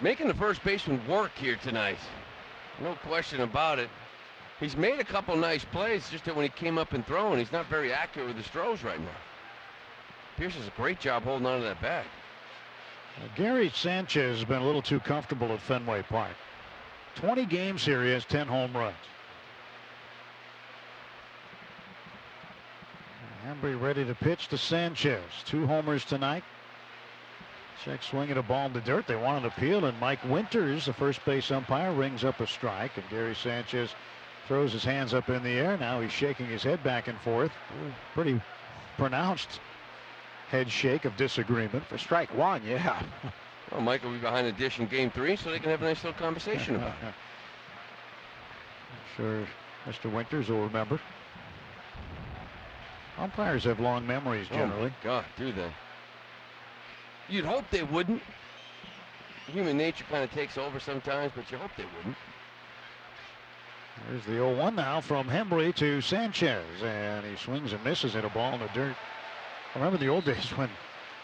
Making the first baseman work here tonight. No question about it. He's made a couple nice plays, just that when he came up and throwing, he's not very accurate with his throws right now. Pierce does a great job holding on to that bag. Gary Sanchez has been a little too comfortable at Fenway Park. 20 games here, he has 10 home runs. Hembree ready to pitch to Sanchez. 2 homers tonight. Check swing at a ball in the dirt. They want an appeal, and Mike Winters, the first base umpire, rings up a strike. And Gary Sanchez throws his hands up in the air. Now he's shaking his head back and forth. Pretty pronounced head shake of disagreement. For strike 1, yeah. Well, Mike will be behind the dish in game 3, so they can have a nice little conversation about it. I'm sure Mr. Winters will remember. Umpires have long memories generally. Oh, God, do they? You'd hope they wouldn't. Human nature kind of takes over sometimes, but you hope they wouldn't. There's the 0-1 now from Hembree to Sanchez, and he swings and misses at a ball in the dirt. I remember the old days when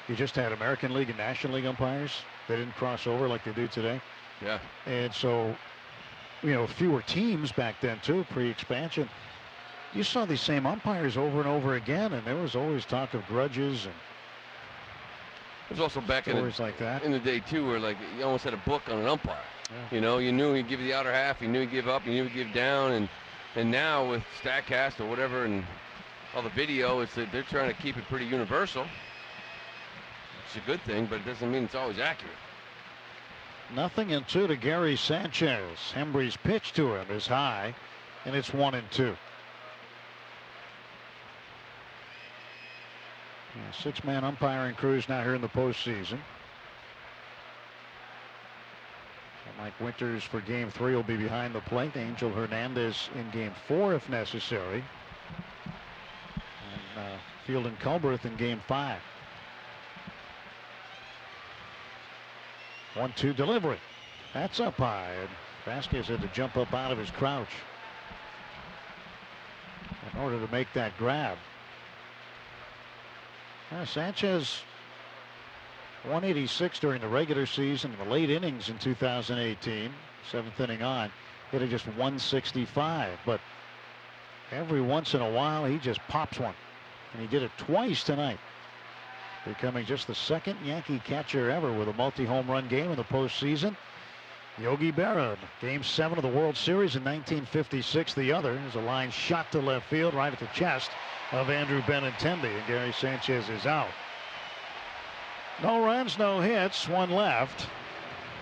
you just had American League and National League umpires. They didn't cross over like they do today. Yeah. And so, you know, fewer teams back then too, pre-expansion. You saw these same umpires over and over again, and there was always talk of grudges and there's also back like that in the day too, where like you almost had a book on an umpire. Yeah. You know, you knew he'd give you the outer half, you knew he'd give up, you knew he'd give down, and now with StatCast or whatever and all the video, it's that they're trying to keep it pretty universal. It's a good thing, but it doesn't mean it's always accurate. 0-2 to Gary Sanchez. Hembree's pitch to him is high, and it's 1-2. 6-man umpiring crews now here in the postseason. Mike Winters for game 3 will be behind the plate. Angel Hernandez in game 4 if necessary. And Field and Culberth in game 5. 1-2 delivery. That's up high. And Vasquez had to jump up out of his crouch in order to make that grab. Sanchez 186 during the regular season. In the late innings in 2018, 7th inning on, hit it just 165. But every once in a while, he just pops one. And he did it twice tonight, becoming just the 2nd Yankee catcher ever with a multi-home run game in the postseason. Yogi Berra, Game 7 of the World Series in 1956. The other is a line shot to left field right at the chest of Andrew Benintendi, and Gary Sanchez is out. No runs, no hits, 1 left.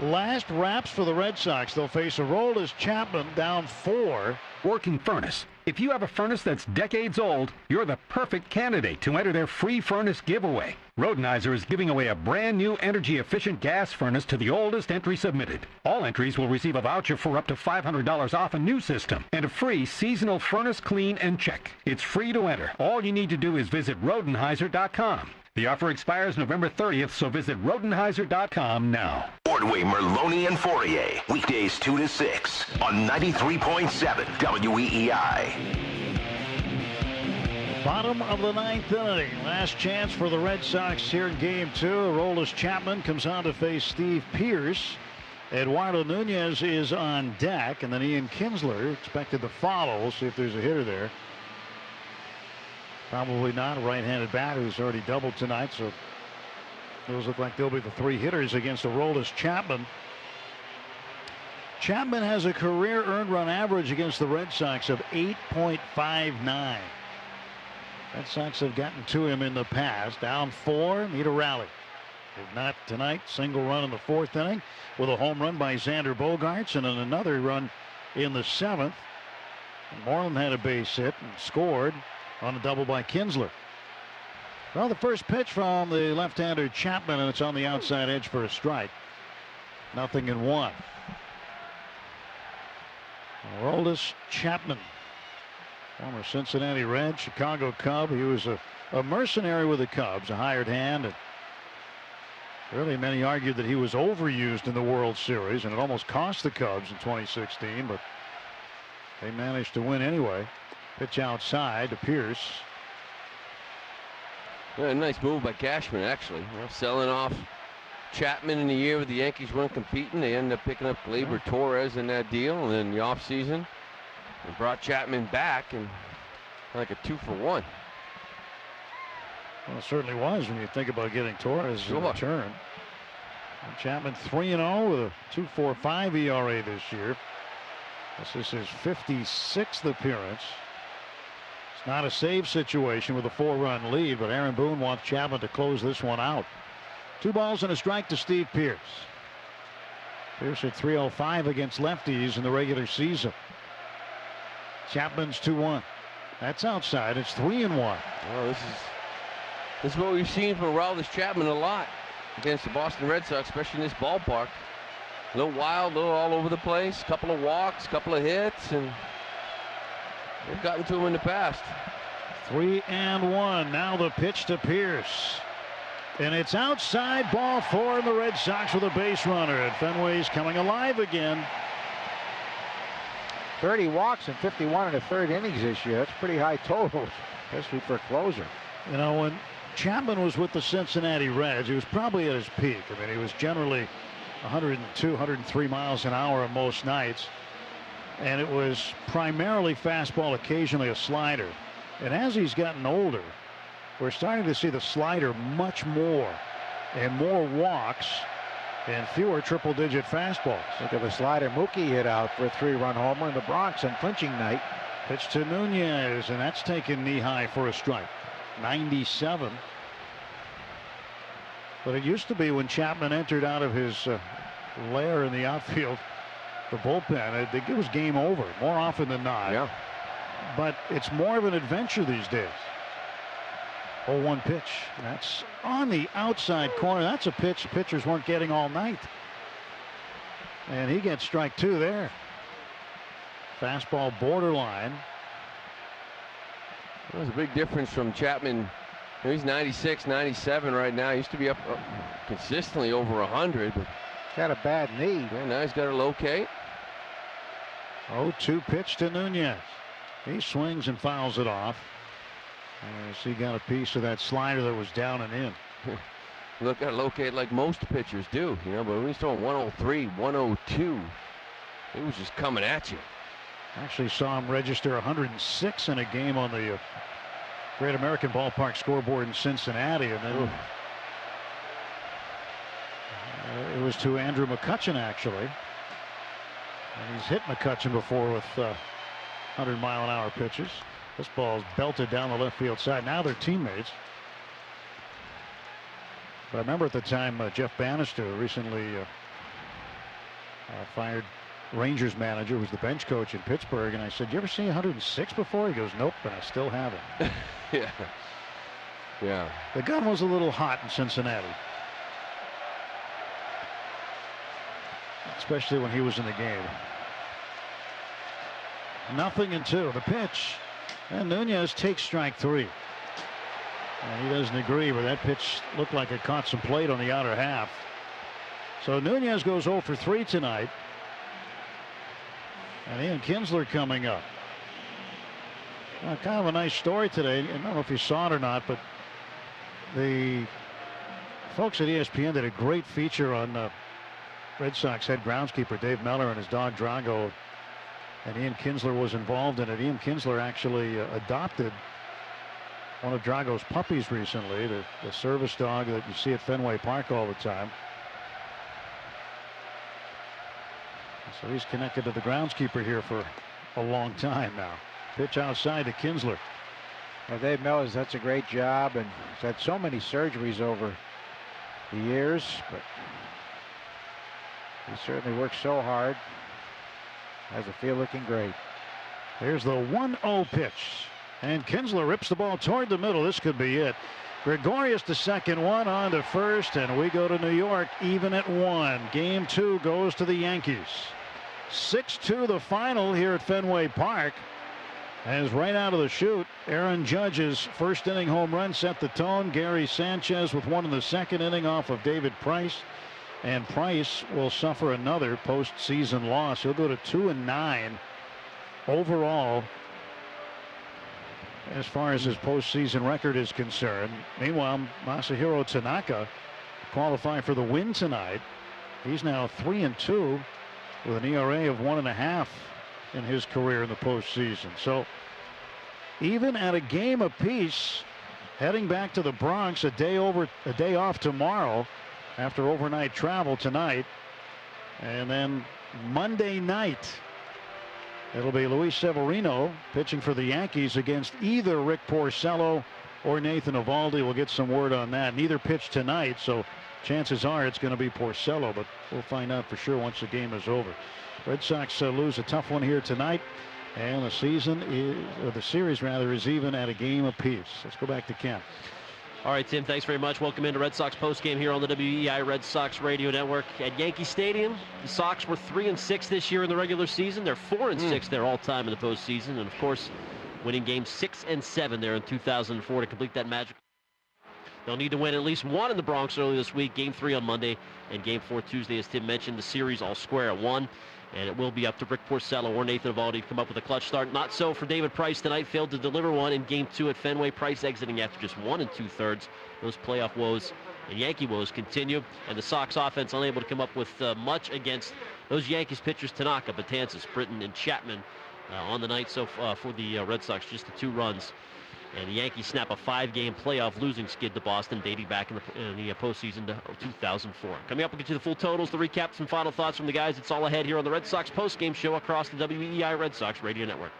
Last wraps for the Red Sox. They'll face Aroldis Chapman down 4. Working furnace. If you have a furnace that's decades old, you're the perfect candidate to enter their free furnace giveaway. Rodenizer is giving away a brand new energy-efficient gas furnace to the oldest entry submitted. All entries will receive a voucher for up to $500 off a new system and a free seasonal furnace clean and check. It's free to enter. All you need to do is visit Rodenizer.com. The offer expires November 30th, so visit Rodenhiser.com now. Ordway, Merloni, and Fourier. Weekdays 2 to 6 on 93.7 WEEI. Bottom of the ninth inning. Last chance for the Red Sox here in Game 2. Aroldis Chapman comes on to face Steve Pearce. Eduardo Nunez is on deck, and then Ian Kinsler expected to follow. We'll see if there's a hitter there. Probably not. A right-handed bat who's already doubled tonight, so those look like they'll be the three hitters against Aroldis Chapman. Chapman has a career earned run average against the Red Sox of 8.59. Red Sox have gotten to him in the past. Down 4, need a rally. If not tonight, single run in the 4th inning with a home run by Xander Bogaerts, and then another run in the 7th. And Moreland had a base hit and scored on a double by Kinsler. Well, the first pitch from the left-hander Chapman, and it's on the outside edge for a strike. 0-1. Aroldis Chapman, former Cincinnati Red, Chicago Cub. He was a mercenary with the Cubs, a hired hand. And really, many argued that he was overused in the World Series, and it almost cost the Cubs in 2016, but they managed to win anyway. Pitch outside to Pearce. Yeah, a nice move by Cashman, actually. Selling off Chapman in the year with the Yankees weren't competing. They ended up picking up Gleyber Torres in that deal, and then the offseason they brought Chapman back, and like a 2-for-1. Well, it certainly was when you think about getting Torres in return. And Chapman 3-0 with a 2.45 ERA this year. This is his 56th appearance. It's not a save situation with a 4-run lead, but Aaron Boone wants Chapman to close this one out. 2 balls and a strike to Steve Pearce. Pearce at 305 against lefties in the regular season. Chapman's 2-1. That's outside. It's 3-1. Oh, this is what we've seen from Aroldis Chapman a lot against the Boston Red Sox, especially in this ballpark. A little wild, a little all over the place. Couple of walks, couple of hits, and they've gotten to him in the past. 3-1. Now the pitch to Pearce. And it's outside, ball 4, and the Red Sox with a base runner. And Fenway's coming alive again. 30 walks and 51 in the 3rd innings this year. That's pretty high total, especially for a closer. You know, when Chapman was with the Cincinnati Reds, he was probably at his peak. I mean, he was generally 102, 103 miles an hour on most nights. And it was primarily fastball, occasionally a slider. And as he's gotten older, we're starting to see the slider much more, and more walks and fewer triple-digit fastballs. Look at the slider Mookie hit out for a 3-run homer in the Bronx on clinching night. Pitch to Nunez, and that's taken knee-high for a strike. 97. But it used to be when Chapman entered out of his lair in the outfield, the bullpen, it was game over more often than not. Yeah. But it's more of an adventure these days. 0-1 pitch. That's on the outside corner. That's a pitch pitchers weren't getting all night. And he gets strike 2 there. Fastball borderline. There's a big difference from Chapman. He's 96, 97 right now. He used to be up consistently over 100. But got a bad knee. Yeah, now he's got to locate. 0-2 pitch to Nunez. He swings and fouls it off. As he got a piece of that slider that was down and in. Look at locate like most pitchers do, you know, but when he's throwing 103, 102, it was just coming at you. Actually saw him register 106 in a game on the Great American Ballpark scoreboard in Cincinnati, and then it was to Andrew McCutchen, actually. And he's hit McCutchen before with 100-mile-an-hour pitches. This ball's belted down the left field side. Now they're teammates. But I remember at the time Jeff Bannister, recently fired Rangers manager, was the bench coach in Pittsburgh, and I said, "You ever see 106 before?" He goes, "Nope," and I still haven't. Yeah. The gun was a little hot in Cincinnati, especially when he was in the game. 0-2. The pitch. And Nunez takes strike 3. And he doesn't agree, but that pitch looked like it caught some plate on the outer half. So Nunez goes 0 for 3 tonight. And Ian Kinsler coming up. Kind of a nice story today. I don't know if you saw it or not, but the folks at ESPN did a great feature on Red Sox head groundskeeper Dave Meller and his dog Drago. And Ian Kinsler was involved in it. Ian Kinsler actually adopted one of Drago's puppies recently, the service dog that you see at Fenway Park all the time. So he's connected to the groundskeeper here for a long time now. Pitch outside to Kinsler. Well, Dave Mellors, that's a great job, and he's had so many surgeries over the years, but he certainly works so hard. Has the field looking great. Here's the 1-0 pitch. And Kinsler rips the ball toward the middle. This could be it. Gregorius the second one on to first, and we go to New York even at 1. Game 2 goes to the Yankees. 6-2 the final here at Fenway Park. As right out of the chute, Aaron Judge's first inning home run set the tone. Gary Sanchez with one in the second inning off of David Price. And Price will suffer another postseason loss. He'll go to 2-9 overall as far as his postseason record is concerned. Meanwhile, Masahiro Tanaka qualified for the win tonight. He's now 3-2 with an ERA of 1.5 in his career in the postseason. So even at a game apiece, heading back to the Bronx a day off tomorrow after overnight travel tonight, and then Monday night it'll be Luis Severino pitching for the Yankees against either Rick Porcello or Nathan Eovaldi. We'll get some word on that. Neither pitch tonight, so chances are it's going to be Porcello, but we'll find out for sure once the game is over. Red Sox lose a tough one here tonight, and the series is even at a game apiece. Let's go back to Ken. All right, Tim, thanks very much. Welcome into Red Sox postgame here on the WEEI Red Sox Radio Network at Yankee Stadium. The Sox were 3-6 this year in the regular season. They're 4-6 there all time in the postseason, and of course, winning games 6 and 7 there in 2004 to complete that magic. They'll need to win at least one in the Bronx early this week. Game 3 on Monday and Game 4 Tuesday, as Tim mentioned. The series all square at 1. And it will be up to Rick Porcello or Nathan Eovaldi to come up with a clutch start. Not so for David Price tonight. Failed to deliver one in Game 2 at Fenway. Price exiting after just 1 2/3. Those playoff woes and Yankee woes continue. And the Sox offense unable to come up with much against those Yankees pitchers, Tanaka, Betances, Britton, and Chapman on the night. So for the Red Sox, just the 2 runs. And the Yankees snap a 5-game playoff losing skid to Boston, dating back in the postseason to 2004. Coming up, we'll get you the full totals, the recaps, some final thoughts from the guys. It's all ahead here on the Red Sox postgame show across the WEEI Red Sox Radio Network.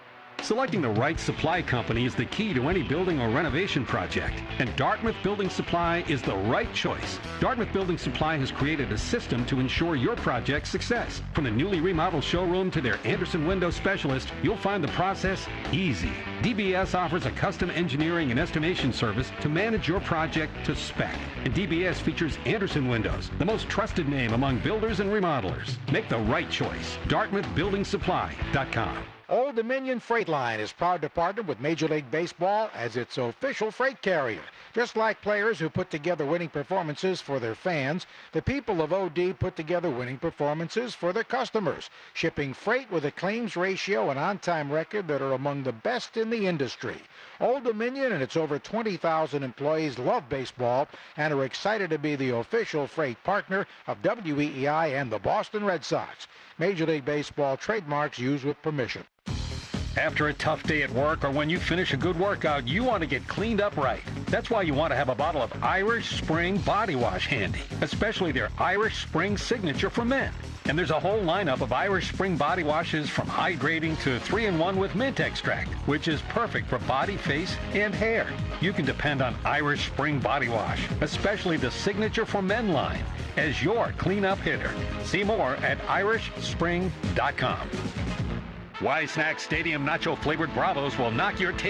Selecting the right supply company is the key to any building or renovation project, and Dartmouth Building Supply is the right choice. Dartmouth Building Supply has created a system to ensure your project's success. From the newly remodeled showroom to their Anderson window specialist, you'll find the process easy. DBS offers a custom engineering and estimation service to manage your project to spec. And DBS features Anderson Windows, the most trusted name among builders and remodelers. Make the right choice. DartmouthBuildingSupply.com. Old Dominion Freight Line is proud to partner with Major League Baseball as its official freight carrier. Just like players who put together winning performances for their fans, the people of OD put together winning performances for their customers, shipping freight with a claims ratio and on-time record that are among the best in the industry. Old Dominion and its over 20,000 employees love baseball and are excited to be the official freight partner of WEEI and the Boston Red Sox. Major League Baseball trademarks used with permission. After a tough day at work or when you finish a good workout, you want to get cleaned up right. That's why you want to have a bottle of Irish Spring Body Wash handy, especially their Irish Spring Signature for men. And there's a whole lineup of Irish Spring body washes from hydrating to 3-in-1 with mint extract, which is perfect for body, face, and hair. You can depend on Irish Spring Body Wash, especially the Signature for Men line, as your cleanup hitter. See more at irishspring.com. Why Snack Stadium Nacho Flavored Bravos will knock your taste